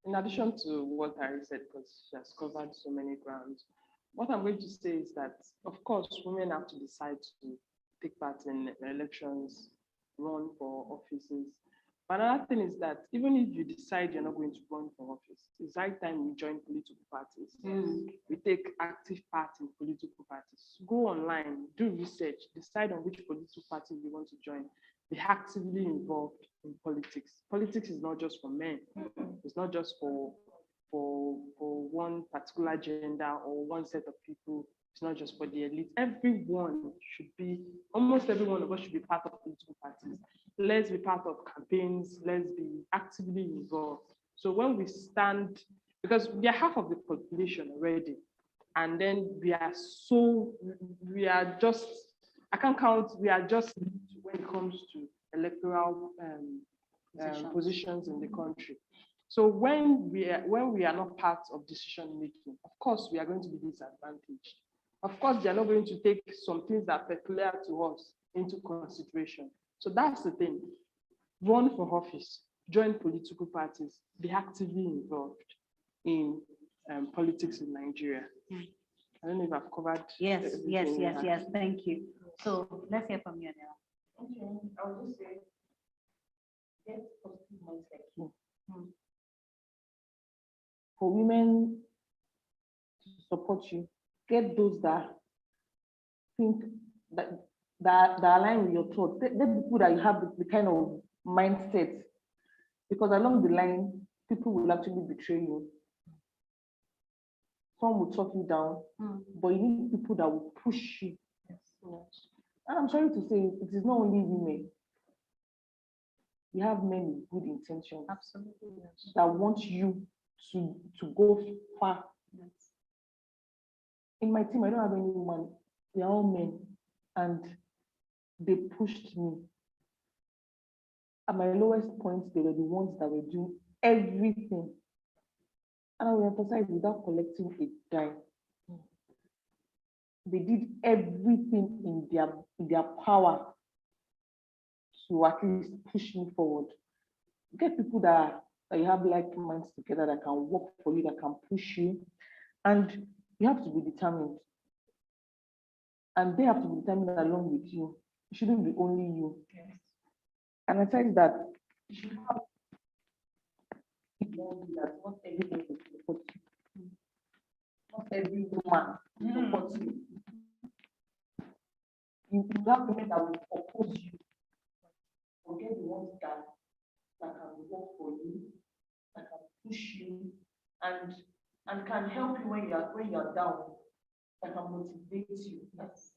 in addition to what Harry said, because she has covered so many grounds, what I'm going to say is that, of course, women have to decide to take part in elections, run for offices. But another thing is that even if you decide you're not going to run for office, it's high time you join political parties. We take active part in political parties. Go online, do research, decide on which political party you want to join. Be actively involved in politics. Politics is not just for men. It's not just for one particular gender or one set of people. It's not just for the elite. Everyone should be, almost every one of us should be part of political parties. Let's be part of campaigns. Let's be actively involved. So when we stand, because we are half of the population already, and then we are just, I can't count, we are just when it comes to electoral positions in the country. So when we are not part of decision making, of course, we are going to be disadvantaged. Of course, they are not going to take some things that are peculiar to us into consideration. So that's the thing. run for office, join political parties, be actively involved in politics in Nigeria. I don't know if I've covered. Yes, yes, everything yes, you yes. had. Thank you. So let's hear from you now. Okay, I would just say, get positive minds like you. For women to support you, get those that think that align with your thoughts. The people that you have the kind of mindset, because along the line, people will actually betray you. Some will talk you down, but you need people that will push you. Yes. And I'm sorry to say, it is not only women. You have men with good intentions. Absolutely. That want you to go far. Yes. In my team, I don't have any woman. They are all men, and they pushed me. At my lowest point, they were the ones that were doing everything. And I will emphasize, without collecting a dime. They did everything in their power to at least push me forward. Get people that you have like minds together, that can work for you, that can push you. And you have to be determined. And they have to be determined along with you. It shouldn't be only you. Yes. And I tell that you should have people that not everybody will support you. Not every woman will support you. You have women that will oppose you. Forget the ones that can work for you, that can push you, and can help you when you're down, that can motivate you. Yes.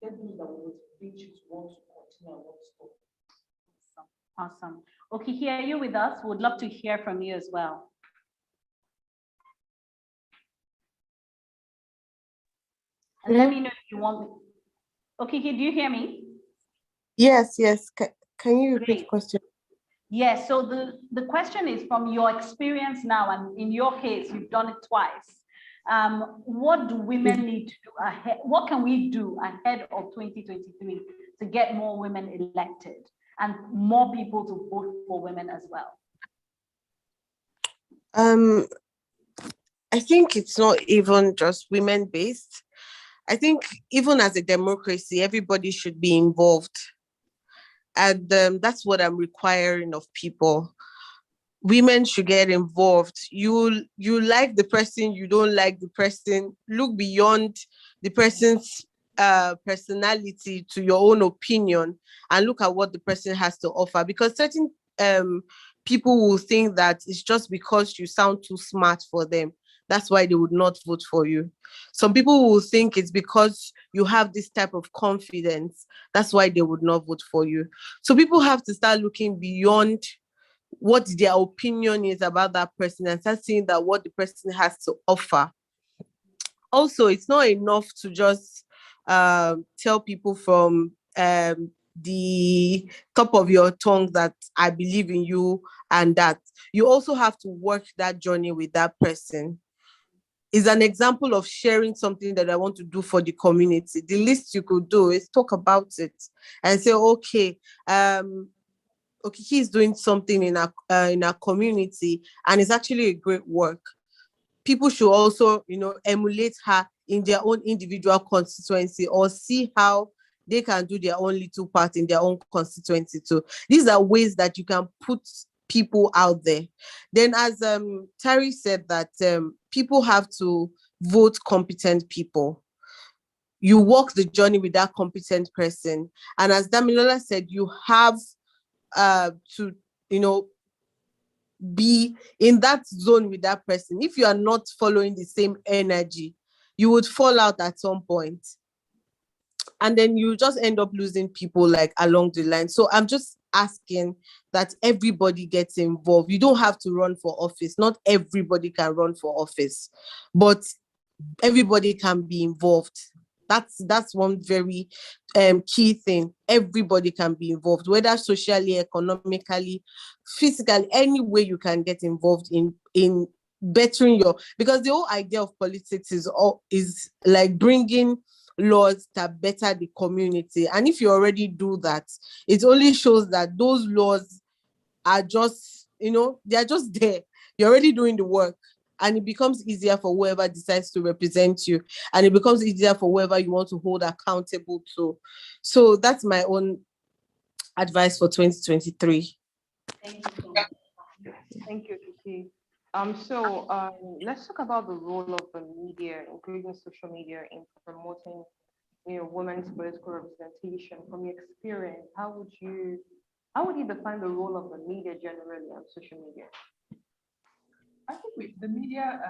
Get those that will motivate you to want to continue and want to stop. Awesome. Okay, here, are you with us? Would love to hear from you as well. And let me know if you want me. Okay, do you hear me? Yes. Can you repeat Great. the question? Yes, so the question is, from your experience now, and in your case, you've done it twice. What do women need to do ahead? What can we do ahead of 2023 to get more women elected and more people to vote for women as well? I think it's not even just women based. I think even as a democracy, everybody should be involved. And that's what I'm requiring of people. Women should get involved. You like the person, you don't like the person. Look beyond the person's personality to your own opinion and look at what the person has to offer. Because certain people will think that it's just because you sound too smart for them. That's why they would not vote for you. Some people will think it's because you have this type of confidence. That's why they would not vote for you. So people have to start looking beyond what their opinion is about that person and start seeing that what the person has to offer. Also, it's not enough to just tell people from the top of your tongue that I believe in you, and that you also have to work that journey with that person. Is an example of sharing something that I want to do for the community. The least you could do is talk about it and say, okay, he's doing something in our community, and it's actually a great work. People should also, emulate her in their own individual constituency, or see how they can do their own little part in their own constituency too. These are ways that you can put people out there. Then, as Terry said, that people have to vote competent people. You walk the journey with that competent person. And as Damilola said, you have to, be in that zone with that person. If you are not following the same energy, you would fall out at some point. And then you just end up losing people like along the line. So I'm just asking that everybody gets involved. You don't have to run for office. Not everybody can run for office, but everybody can be involved. That's one very key thing. Everybody can be involved, whether socially, economically, physically, any way you can get involved in bettering because the whole idea of politics is like bringing laws that better the community. And if you already do that, it only shows that those laws are just, they're just there. You're already doing the work. And it becomes easier for whoever decides to represent you. And it becomes easier for whoever you want to hold accountable to. So that's my own advice for 2023. Thank you so much. Thank you, Kiki. Let's talk about the role of the media, including social media, in promoting, women's political representation. From your experience, how would you define the role of the media generally on social media? I think the media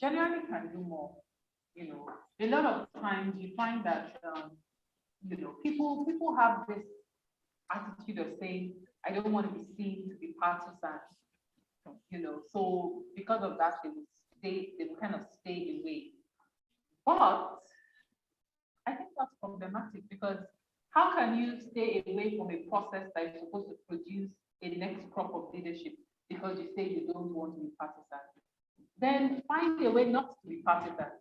generally can do more. A lot of times you find that people have this attitude of saying, I don't want to be seen to be partisan. So because of that, they will kind of stay away. But I think that's problematic, because how can you stay away from a process that is supposed to produce a next crop of leadership because you say you don't want to be partisan? Then find a way not to be partisan.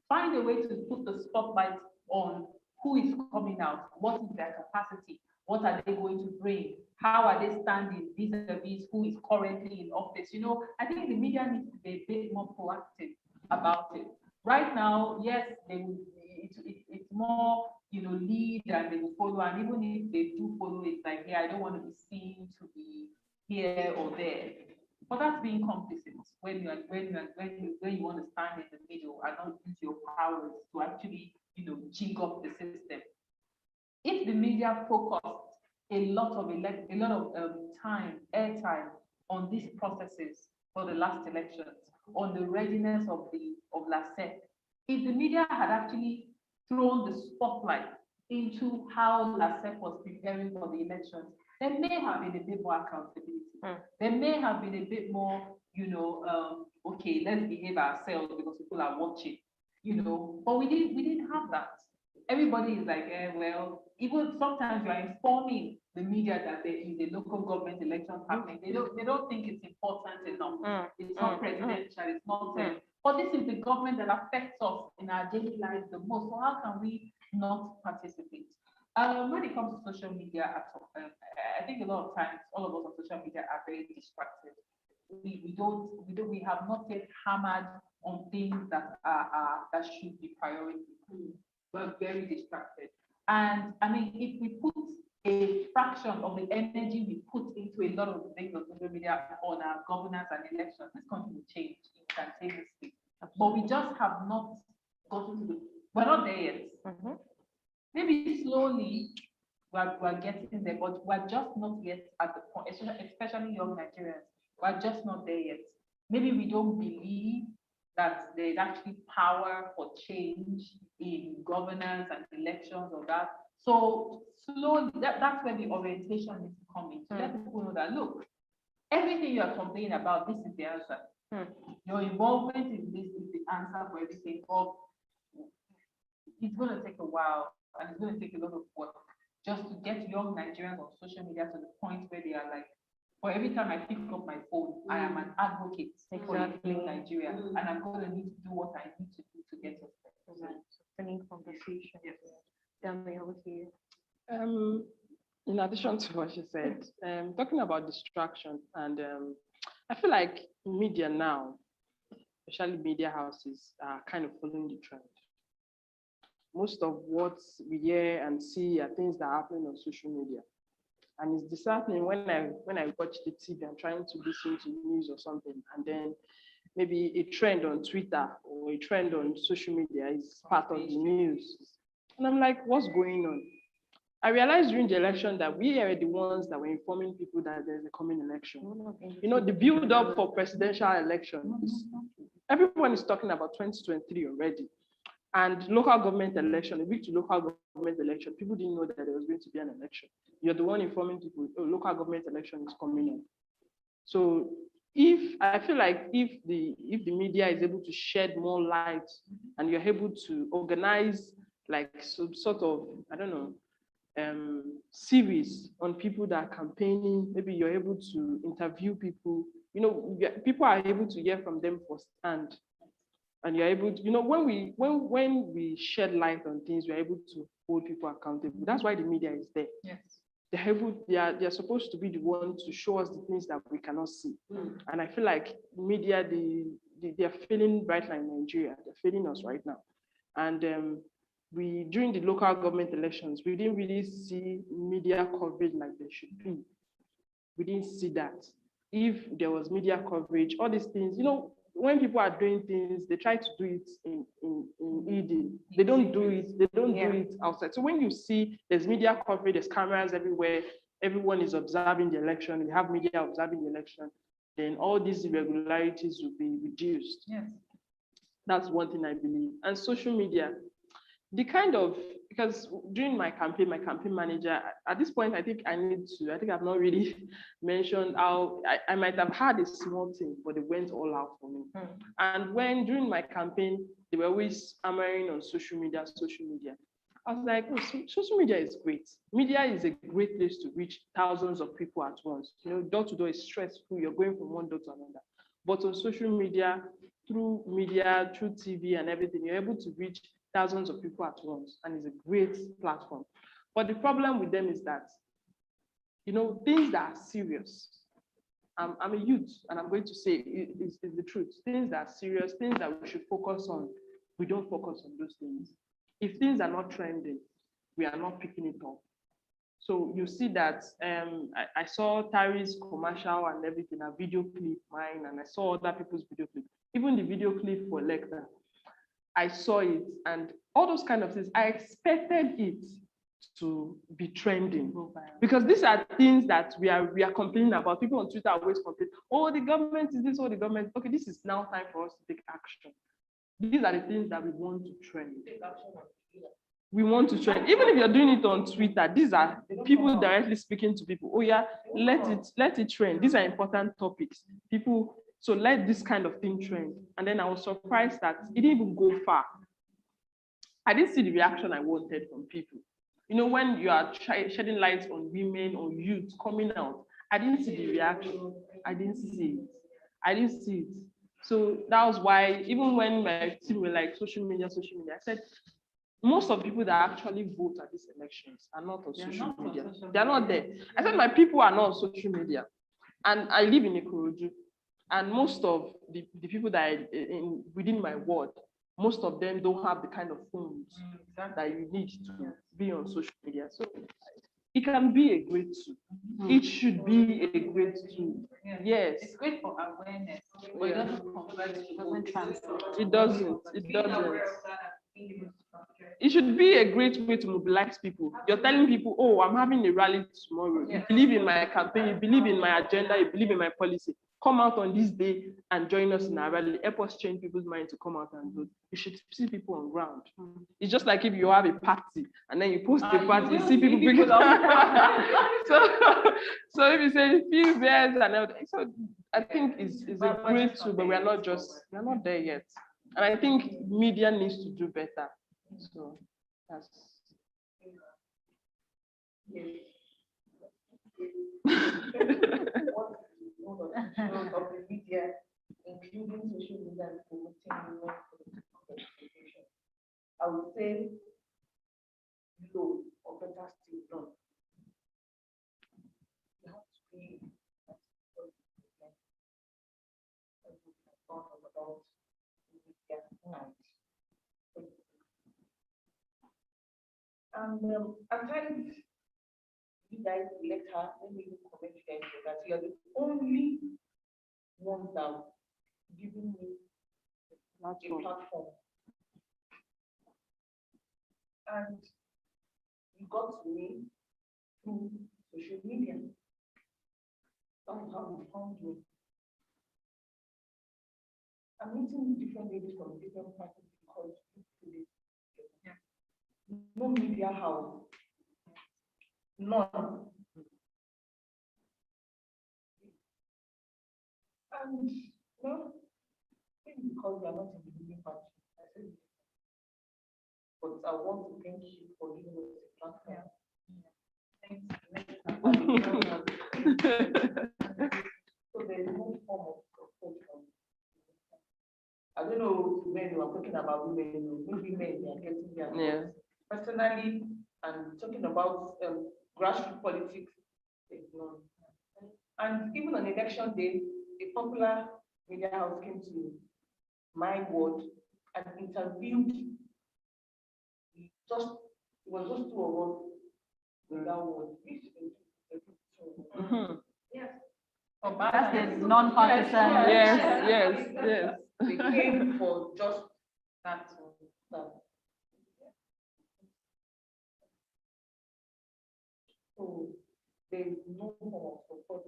Find a way to put the spotlight on who is coming out, what is their capacity, what are they going to bring, how are they standing vis-a-vis who is currently in office. I think the media needs to be a bit more proactive about it. Right now, yes, it's more, lead and they will follow. And even if they do follow, it's like, yeah, I don't want to be seen to be here or there. But that's being complicit when you want to stand in the middle and not use your powers to actually, jig up the system. If the media focused a lot of time, airtime on these processes for the last elections, on the readiness of LASEP, if the media had actually thrown the spotlight into how LASEP was preparing for the elections, there may have been a bit more accountability. There may have been a bit more, okay, let's behave ourselves because people are watching, but we didn't have that. Everybody is like, well, even sometimes you are informing the media that there is a local government election happening. They don't think it's important enough. It's not presidential, it's not but this is the government that affects us in our daily lives the most. So how can we not participate? When it comes to social media, I think a lot of times all of us on social media are very distracted. We have not yet hammered on things that should be priority. We're very distracted. And I mean, if we put a fraction of the energy we put into a lot of the things on social media on our governance and elections, this country will change instantaneously. But we just have not gotten to we're not there yet. Maybe slowly we're getting there, but we're just not yet at the point, especially young Nigerians, we're just not there yet. Maybe we don't believe that there's actually power for change in governance and elections or that. So slowly, that's where the orientation needs to come in. To let people know that, look, everything you are complaining about, this is the answer. Your involvement in this is the answer for everything. But it's going to take a while, and it's going to take a lot of work just to get young Nigerians on social media to the point where they are like, for every time I pick up my phone, I am an advocate for Nigeria, and I'm going to need to do what I need to do to get us there. Opening conversation. Yes. Dami, over to you. In addition to what she said, talking about distraction, and I feel like media now, especially media houses, are kind of following the trend. Most of what we hear and see are things that are happening on social media. And it's disheartening when I watch the TV, I'm trying to listen to news or something, and then maybe a trend on Twitter or a trend on social media is part of the news. And I'm like, what's going on? I realized during the election that we are the ones that were informing people that there's a coming election. The build up for presidential elections, everyone is talking about 2023 already. And local government election, a week to local government election, people didn't know that there was going to be an election. You're the one informing people, oh, local government election is coming in. So I feel like if the media is able to shed more light and you're able to organize like some sort of, I don't know, series on people that are campaigning, maybe you're able to interview people, people are able to hear from them firsthand. And you're able to, when we shed light on things, we're able to hold people accountable. That's why the media is there. Yes. They're supposed to be the one to show us the things that we cannot see. And I feel like media, they're failing right now in Nigeria. They're failing us right now. And during the local government elections, we didn't really see media coverage like there should be. We didn't see that. If there was media coverage, all these things, when people are doing things, they try to do it in ED. They don't do it outside. So when you see there's media coverage, there's cameras everywhere, everyone is observing the election, we have media observing the election, then all these irregularities will be reduced. Yes. That's one thing I believe. And social media, because during my campaign manager, at this point, I think I've not really mentioned how I might have had a small thing, but they went all out for me. And during my campaign, they were always hammering on social media. I was like, social media is great. Media is a great place to reach thousands of people at once. Door to door is stressful. You're going from one door to another. But on social media, through TV and everything, you're able to reach thousands of people at once, and it's a great platform. But the problem with them is that, things that are serious. I'm a youth, and I'm going to say it's the truth. Things that are serious, things that we should focus on, we don't focus on those things. If things are not trending, we are not picking it up. So you see that I saw Tari's commercial and everything, a video clip, mine, and I saw other people's video clip. Even the video clip for Lecter, I saw it, and all those kind of things, I expected it to be trending, because these are things that we are complaining about. People on Twitter always complain, oh, the government is this, oh, the government. Okay, this is now time for us to take action. These are the things that we want to trend. We want to trend. Even if you're doing it on Twitter, these are people directly speaking to people. Oh yeah, let it trend. These are important topics. So let this kind of thing trend. And then I was surprised that it didn't even go far. I didn't see the reaction I wanted from people. When you are shedding light on women or youth coming out, I didn't see the reaction. I didn't see it. So that was why, even when my team were like social media, I said, most of the people that actually vote at these elections are not on social media. They're not there. I said, my people are not on social media. And I live in Ikorodu. And most of the people that are within my ward, most of them don't have the kind of phones that you need to be on social media. So it can be a great tool. It should be a great tool. Yes. It's great for awareness, but it doesn't convert, it doesn't translate. It doesn't. It should be a great way to mobilize people. You're telling people, oh, I'm having a rally tomorrow. You believe in my campaign, you believe in my agenda, you believe in my policy. Come out on this day and join us in our rally. Help us change people's mind to come out and vote. You should see people on ground. It's just like if you have a party and then you post the party, you see people bring it up. So if you say few bears and everything, so I think it's a great tool, but we're not there yet. And I think media needs to do better. So that's of the media, including social media and promoting women for the education. I would say low or better still none. You have to be about media tonight. And at times, you guys elect her, let me even comment you guys for that. You are the only one that giving me a platform. And you got to me through social media. That's how we found you. I'm meeting different ladies from different parties because no media house. None. And well, maybe because we are not in the ruling party, I said, but I want to thank you for giving us a platform. So there is no form of support from. I don't know men you are talking about women, maybe men, they are getting their Yeah. votes. Personally, and talking about grassroots politics, it's not. And even on election day, a popular media house came to my ward and interviewed just, it was just two of us in that ward. Yes. That's a non-partisan. Yes. They came for just that. So there's no form of support.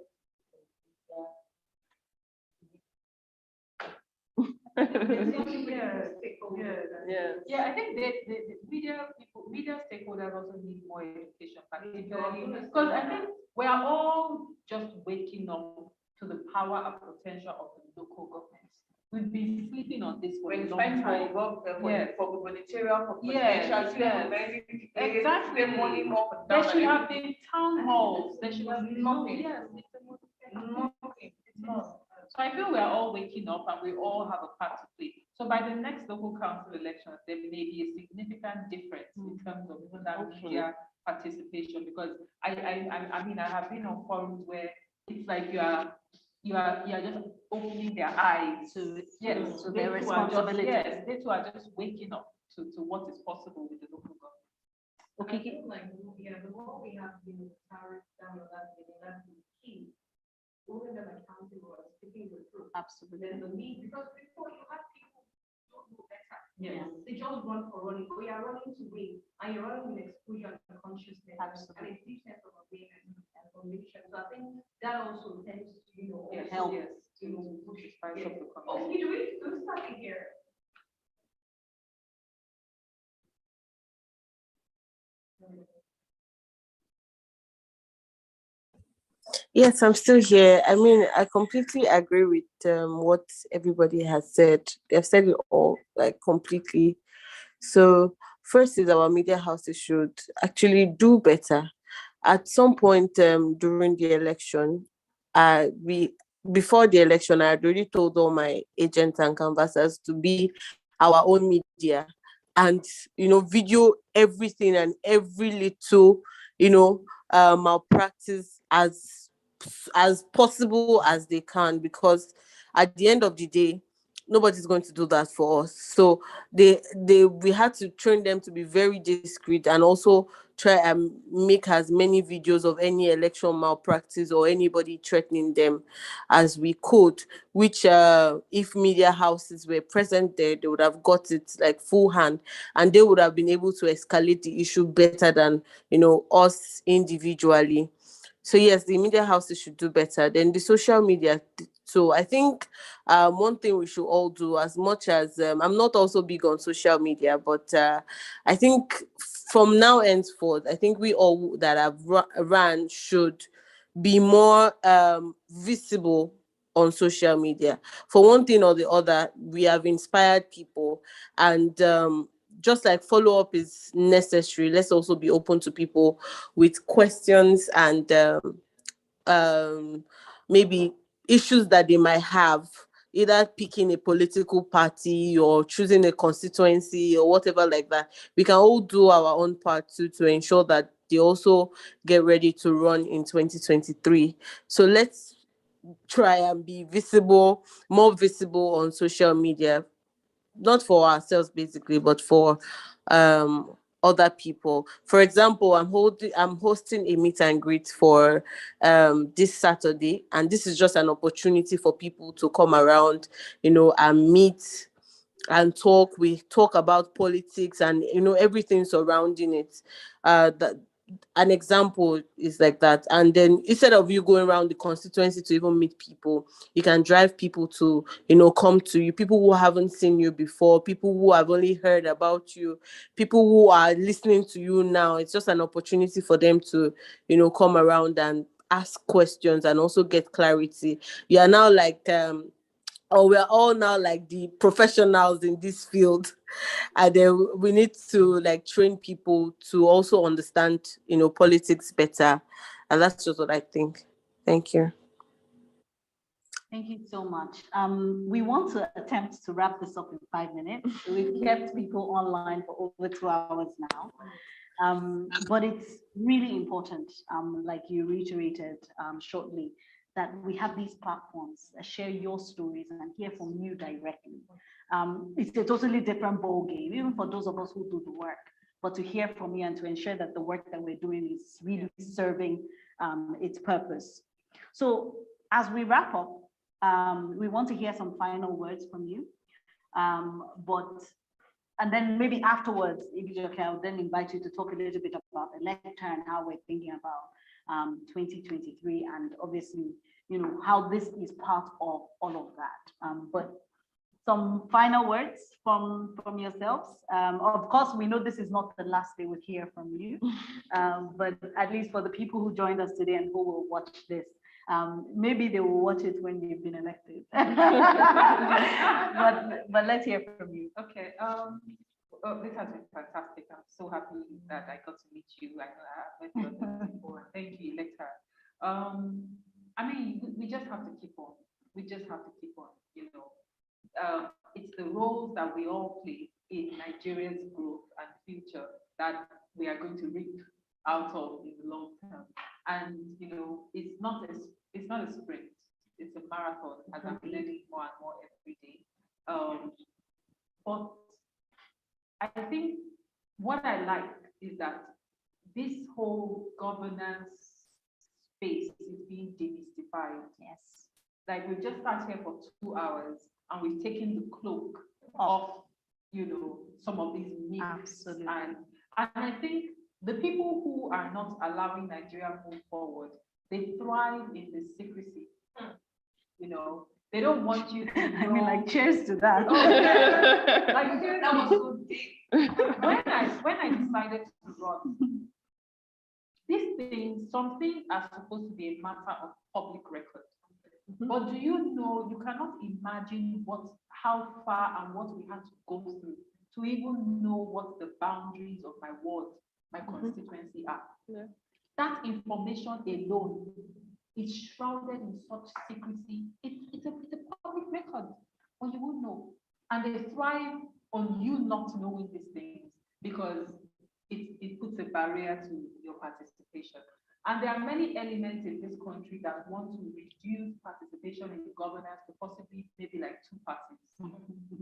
Yeah, I think the media stakeholders also need more education, particularly because I think we are all just waking up to the power and potential of the local governments. We've been sleeping on this for a long time. For gubernatorial, for Yes, presidential, yes. exactly. Money more for There down should and have been town halls. There should have been Nothing. Yes, nothing. It's not. so I feel we're all waking up and we all have a part to play. So by the next local council elections, there may be a significant difference in terms of even that media participation, because I mean, I have been on forums where it's like you are just opening their eyes. Yes, So they their too are just, responsibility. yes, they too are just waking up to what is possible with the local government. I feel like, the more we have been encouraged down on that, that's the key. Holding them accountable and speaking the truth. Absolutely. Then the need, because before you have people who don't know better. Yes. They just run for running, but you are running to win, and you're running with exposure and consciousness. Absolutely. And a deep sense of awareness and conviction. So I think that also tends to, Help. yes, Push the spice of the Oh, conversation. we start here. Yes, I'm still here. I mean, I completely agree with what everybody has said. They've said it all, like completely. So, first is our media houses should actually do better. At some point during the election, we before the election, I had already told all my agents and canvassers to be our own media and video everything and every little malpractice as possible as they can, because at the end of the day, nobody's going to do that for us. So we had to train them to be very discreet and also try and make as many videos of any election malpractice or anybody threatening them as we could, which if media houses were present there, they would have got it like full hand and they would have been able to escalate the issue better than us individually. So yes, the media houses should do better. Then the social media. So I think one thing we should all do, as much as I'm not also big on social media, but I think from now henceforth, I think we all that have ran should be more visible on social media. For one thing or the other, we have inspired people, and just like follow up is necessary, let's also be open to people with questions and maybe issues that they might have, either picking a political party or choosing a constituency or whatever like that. We can all do our own part to ensure that they also get ready to run in 2023. So let's try and be visible, more visible on social media, not for ourselves basically, but for other people. For example, I'm hosting a meet and greet for this Saturday, and this is just an opportunity for people to come around, and meet and talk. We talk about politics and everything surrounding it. That an example is like that. And then instead of you going around the constituency to even meet people, you can drive people to come to you, people who haven't seen you before, people who have only heard about you, people who are listening to you now. It's just an opportunity for them to come around and ask questions and also get clarity. You are now like or we're all now like the professionals in this field, and then we need to like train people to also understand politics better. And that's just what I think. Thank you. Thank you so much. We want to attempt to wrap this up in 5 minutes. We've kept people online for over 2 hours now. But it's really important, like you reiterated shortly, that we have these platforms, share your stories and hear from you directly. It's a totally different ball game, even for those of us who do the work, but to hear from you and to ensure that the work that we're doing is really serving its purpose. So as we wrap up, we want to hear some final words from you. And then maybe afterwards, if it's okay, I'll then invite you to talk a little bit about the lecture and how we're thinking about 2023, and obviously, you know, how this is part of all of that. But some final words from yourselves. Of course, we know this is not the last day we'll hear from you, but at least for the people who joined us today and who will watch this, maybe they will watch it when you've been elected. but let's hear from you. Okay. This has been fantastic. I'm so happy that I got to meet you. I know I have met you before. Thank you, Electra. I mean, we just have to keep on. We just have to keep on. You know, it's the roles that we all play in Nigeria's growth and future that we are going to reap out of in the long term. And you know, it's not a sprint. It's a marathon, as I'm learning more and more every day. But I think what I like is that this whole governance space is being demystified. Yes. Like we've just sat here for 2 hours and we've taken the cloak off, you know, some of these myths. Absolutely. And I think the people who are not allowing Nigeria move forward, they thrive in the secrecy. You know, they don't want you to know. I mean, like, cheers to that. Oh, yeah. Like, that was so deep. When I decided to run, these things, some things are supposed to be a matter of public record. But do you know, you cannot imagine how far and what we had to go through to even know what the boundaries of my ward, my constituency are. Yeah. That information alone is shrouded in such secrecy. It's a public record, but you won't know. And they thrive on you not knowing these things because it puts a barrier to your participation. And there are many elements in this country that want to reduce participation in governance to possibly maybe like 2 parties.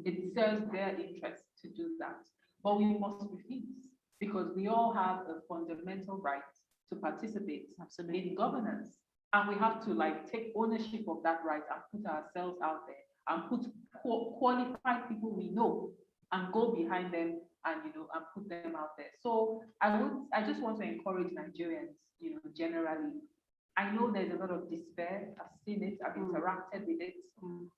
It serves their interest to do that. But we must refuse because we all have a fundamental right to participate in governance. And we have to like take ownership of that right and put ourselves out there and put qualified people we know and go behind them and and put them out there. So I just want to encourage Nigerians, generally. I know there's a lot of despair. I've seen it, I've interacted with it.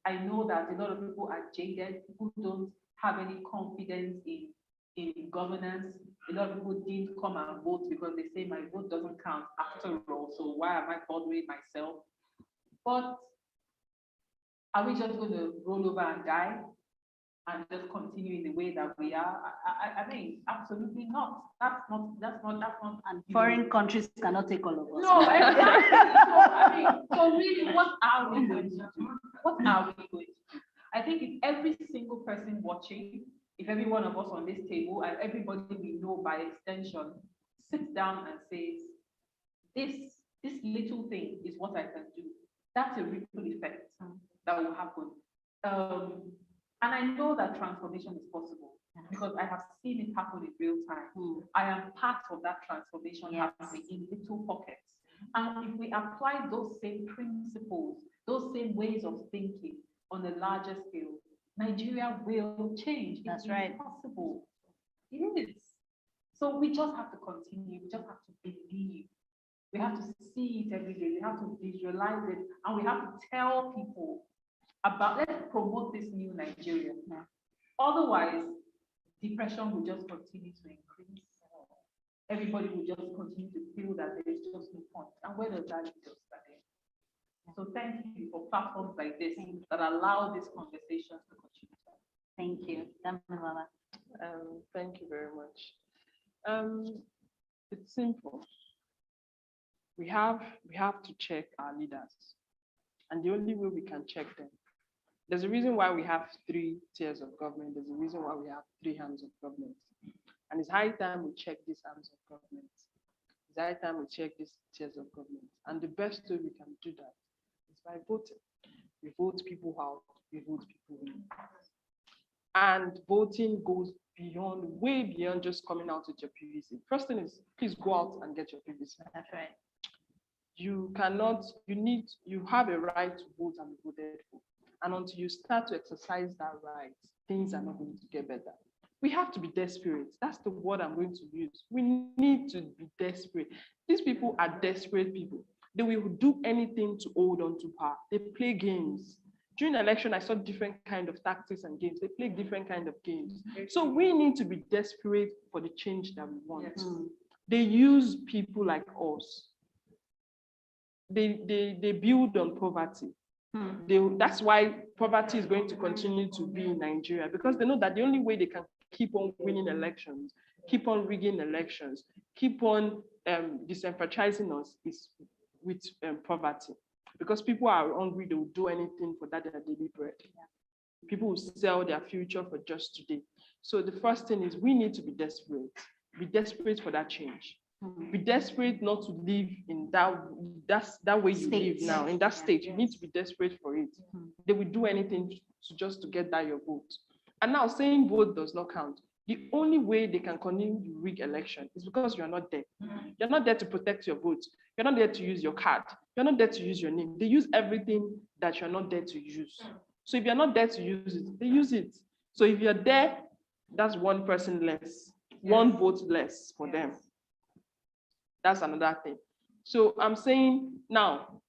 I know that a lot of people are jaded, people don't have any confidence in governance. A lot of people didn't come and vote because they say my vote doesn't count after all. So why am I bothering myself? But are we just going to roll over and die and just continue in the way that we are? I mean, absolutely not. That's not. And foreign countries cannot take all of us. No, exactly. So really, what are we going to do? What are we going to do? I think if every single person watching, if every one of us on this table and everybody we know by extension sits down and says, this little thing is what I can do, that's a ripple effect that will happen. And I know that transformation is possible because I have seen it happen in real time. I am part of that transformation happening in little pockets. And if we apply those same principles, those same ways of thinking on a larger scale, Nigeria will change. That's right. It's possible. It is. So we just have to continue. We just have to believe. We have to see it every day. We have to visualize it. And we have to tell people about, let's promote this new Nigeria. Otherwise, depression will just continue to increase. Everybody will just continue to feel that there's just no point. And where does that lead us? So thank you for platforms like this that allow this conversation to continue. Thank you. Thank you very much. It's simple. We have to check our leaders. And the only way we can check them, there's a reason why we have 3 tiers of government. There's a reason why we have 3 arms of government. And it's high time we check these arms of government. It's high time we check these tiers of government. And the best way we can do that is by voting. We vote people out, we vote people in. And voting goes beyond, way beyond just coming out with your PVC. First thing is, please go out and get your PVC. That's right. You have a right to vote and be voted for. And until you start to exercise that right, things are not going to get better. We have to be desperate. That's the word I'm going to use. We need to be desperate. These people are desperate people. They will do anything to hold on to power. They play games. During the election, I saw different kind of tactics and games. They play different kind of games. So we need to be desperate for the change that we want. Yes. They use people like us. They build on poverty. That's why poverty is going to continue to be in Nigeria, because they know that the only way they can keep on winning elections, keep on rigging elections, keep on disenfranchising us is with poverty. Because people are hungry, they will do anything for that their daily bread. People will sell their future for just today. So the first thing is we need to be desperate for that change. Be desperate not to live in that way you live now, in that state. You need to be desperate for it. They will do anything to get that your vote. And now saying vote does not count. The only way they can continue to rig election is because you are not there. You're not there to protect your vote. You're not there to use your card. You're not there to use your name. They use everything that you're not there to use. So if you're not there to use it, they use it. So if you're there, that's one person less, one vote less for them. That's another thing. So I'm saying now,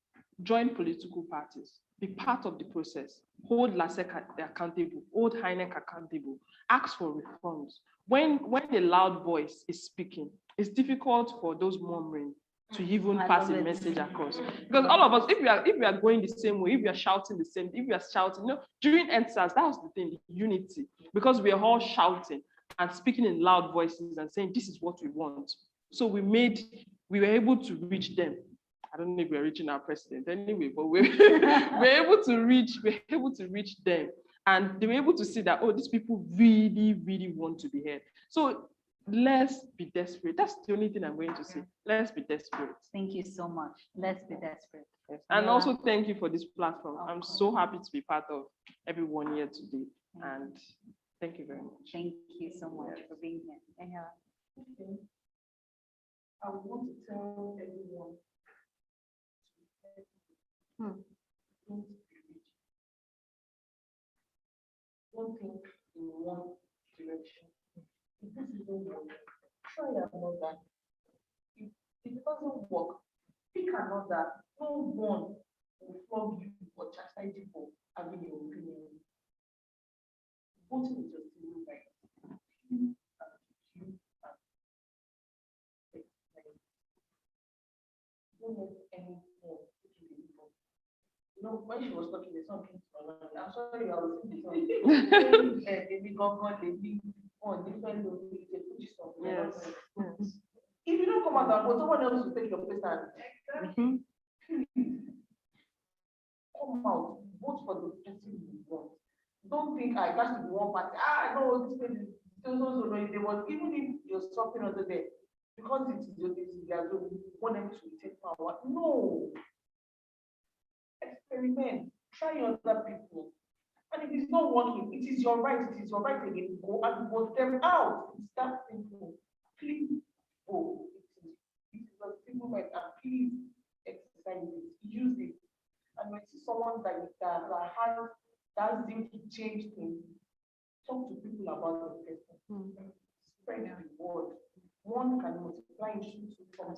join political parties, be part of the process, hold LASEC accountable, hold HINEC accountable, ask for reforms. When a loud voice is speaking, it's difficult for those murmuring to even pass a message across. Because all of us, if we are going the same way, if we are shouting the same, if we are shouting, during EndSARS, that was the thing, unity, because we are all shouting and speaking in loud voices and saying, this is what we want. So we were able to reach them. I don't know if we're reaching our president anyway, but we're able to reach them. And they were able to see that, oh, these people really, really want to be heard. So let's be desperate. That's the only thing I'm going to say. Let's be desperate. Thank you so much. Let's be desperate. Yes. And also thank you for this platform. I'm so happy to be part of everyone here today. And thank you very much. Thank you so much for being here. I want to tell everyone don't be rigid. Don't think in one direction. If this isn't working, try another. If it doesn't work, pick another. No one will flog you or chastise you for having your opinion. Voting is just a right. Don't let anyone put you in front. When she was talking, the song came to my mind. I'm sorry, I was singing the song. They different Yes. If you don't come out and vote, someone else will take your place and come out, vote for the person you want. Don't think I got to be one party. No, this person is so. They want, even if you're suffering under there, because it's their zone, you want them to take power. No. Experiment. Try other people. And if it's not working, it is your right. It is your right again. Go and vote them out. It's that simple. Please vote. It is a simple right. And please exercise it. Use it. And when you see someone that has zeal to change things, talk to people about the person. Spread the word. One can multiply into two from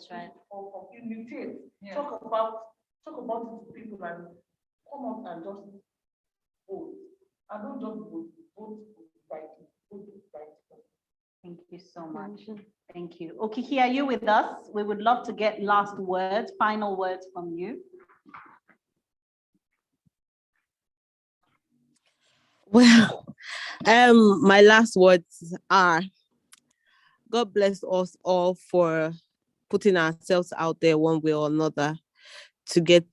imitate. Yeah. Talk about it to people and come out and just vote. And don't just vote right. Vote right. Thank you so much. Thank you. Okiki, are you with us? We would love to get last words, final words from you. Well, my last words are, God bless us all for putting ourselves out there one way or another to get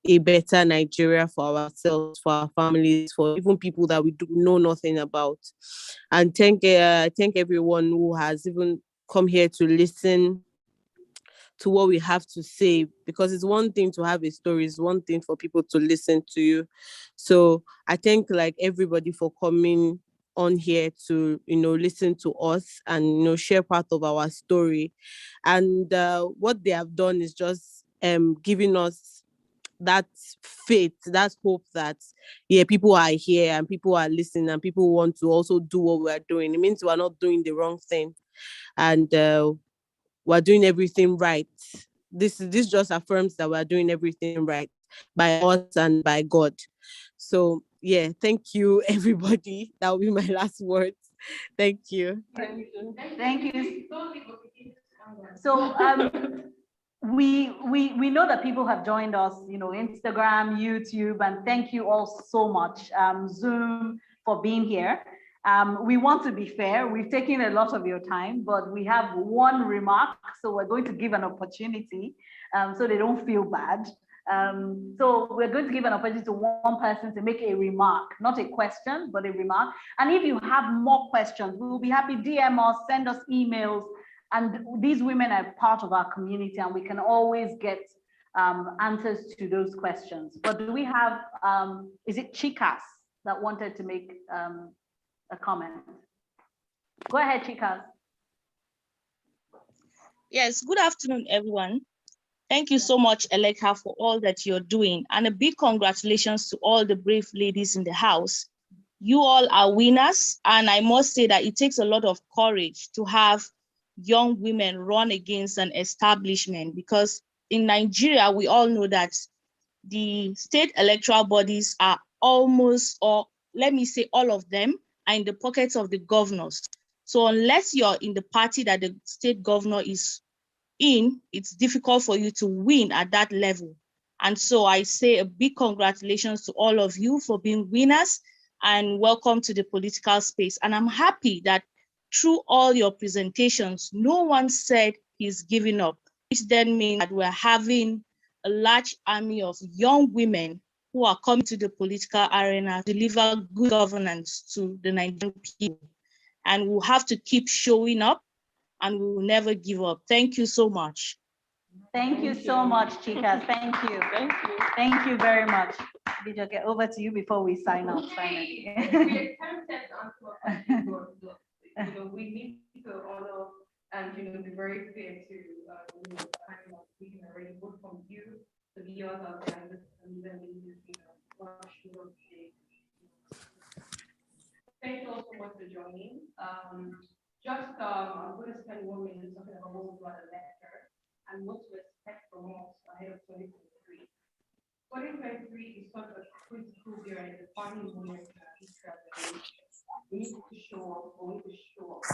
a better Nigeria for ourselves, for our families, for even people that we do know nothing about. And thank everyone who has even come here to listen to what we have to say, because it's one thing to have a story, it's one thing for people to listen to you. So I thank like everybody for coming on here to listen to us and share part of our story. And what they have done is just giving us that faith, that hope that people are here and people are listening and people want to also do what we are doing. It means we are not doing the wrong thing, and we're doing everything right. This just affirms that we're doing everything right by us and by God. So yeah, thank you everybody. That will be my last words. Thank you. Thank you. So we know that people have joined us, Instagram, YouTube, and thank you all so much, Zoom, for being here. We want to be fair. We've taken a lot of your time, but we have one remark, so we're going to give an opportunity so they don't feel bad. So we're going to give an opportunity to one person to make a remark, not a question, but a remark. And if you have more questions, we will be happy. DM us, send us emails. And these women are part of our community, and we can always get answers to those questions. But do we have, is it Chicas that wanted to make a comment? Go ahead, Chicas. Yes, good afternoon, everyone. Thank you so much, Eleka, for all that you're doing. And a big congratulations to all the brave ladies in the house. You all are winners. And I must say that it takes a lot of courage to have young women run against an establishment, because in Nigeria, we all know that the state electoral bodies are almost, or let me say all of them, are in the pockets of the governors. So unless you're in the party that the state governor is in, it's difficult for you to win at that level. And so I say a big congratulations to all of you for being winners, and welcome to the political space. And I'm happy that through all your presentations, no one said he's giving up, which then means that we're having a large army of young women who are coming to the political arena to deliver good governance to the Nigerian people. And we'll have to keep showing up, and we will never give up. Thank you so much. Thank you so much, Chicas. Thank you. Thank you. Thank you very much. Bijoke, over to you before we sign off. We attempted to answer we need to honor and be very fair to kind of speaking already, both from you, the viewers out there, and then thank you all so much for joining. I'm going to spend 1 minute talking about what we got a lecture and what to expect from us ahead of 2023. 2023 is such a critical year and a defining moment in our history as a nation. We need to show up, we need to show up.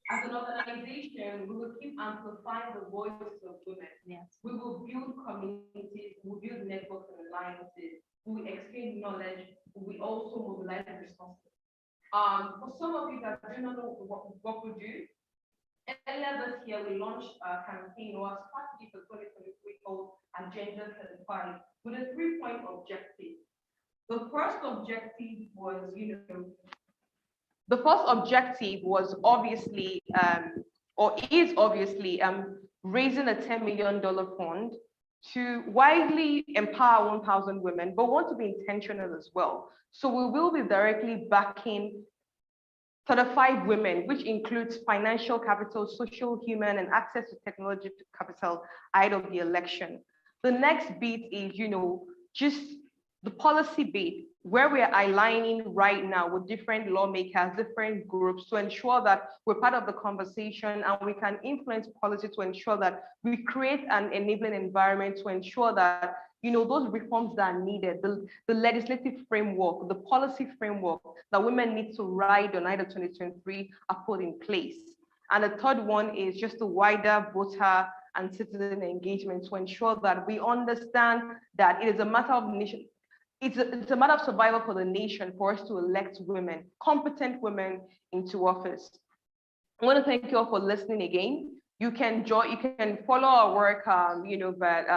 As an organization, we will keep amplifying the voices of women. Yes. We will build communities, we will build networks and alliances, we will exchange knowledge, we also mobilize resources. For some of you that do not know what we do, earlier this year we launched a campaign or a strategy for 2023 called Agenda 35 with a 3-point objective. The first objective was obviously raising a $10 million fund to widely empower 1,000 women, but want to be intentional as well. So we will be directly backing 35 women, which includes financial capital, social, human, and access to technology capital ahead of the election. The next bit is, just the policy bit, where we are aligning right now with different lawmakers, different groups to ensure that we're part of the conversation and we can influence policy to ensure that we create an enabling environment to ensure that those reforms that are needed, the legislative framework, the policy framework that women need to ride on either 2023 are put in place. And the third one is just a wider voter and citizen engagement to ensure that we understand that it is a matter of nation. It's a matter of survival for the nation for us to elect women, competent women, into office. I want to thank you all for listening again. You can join, you can follow our work, but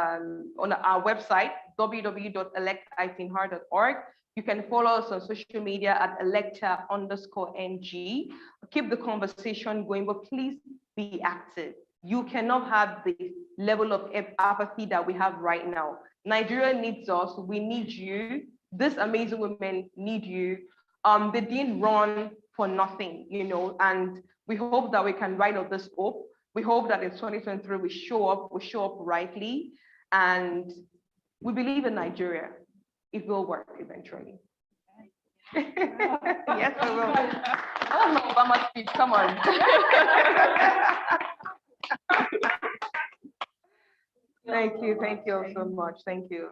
on our website, www.elect-heart.org. You can follow us on social media at electa_NG. Keep the conversation going, but please be active. You cannot have the level of apathy that we have right now. Nigeria needs us. We need you. These amazing women need you. They didn't run for nothing, and we hope that we can ride on this hope. We hope that in 2023 we show up rightly, and we believe in Nigeria. It will work eventually. Yes, it will. Oh, no, Obama speech, come on. Thank you so much. Thank you.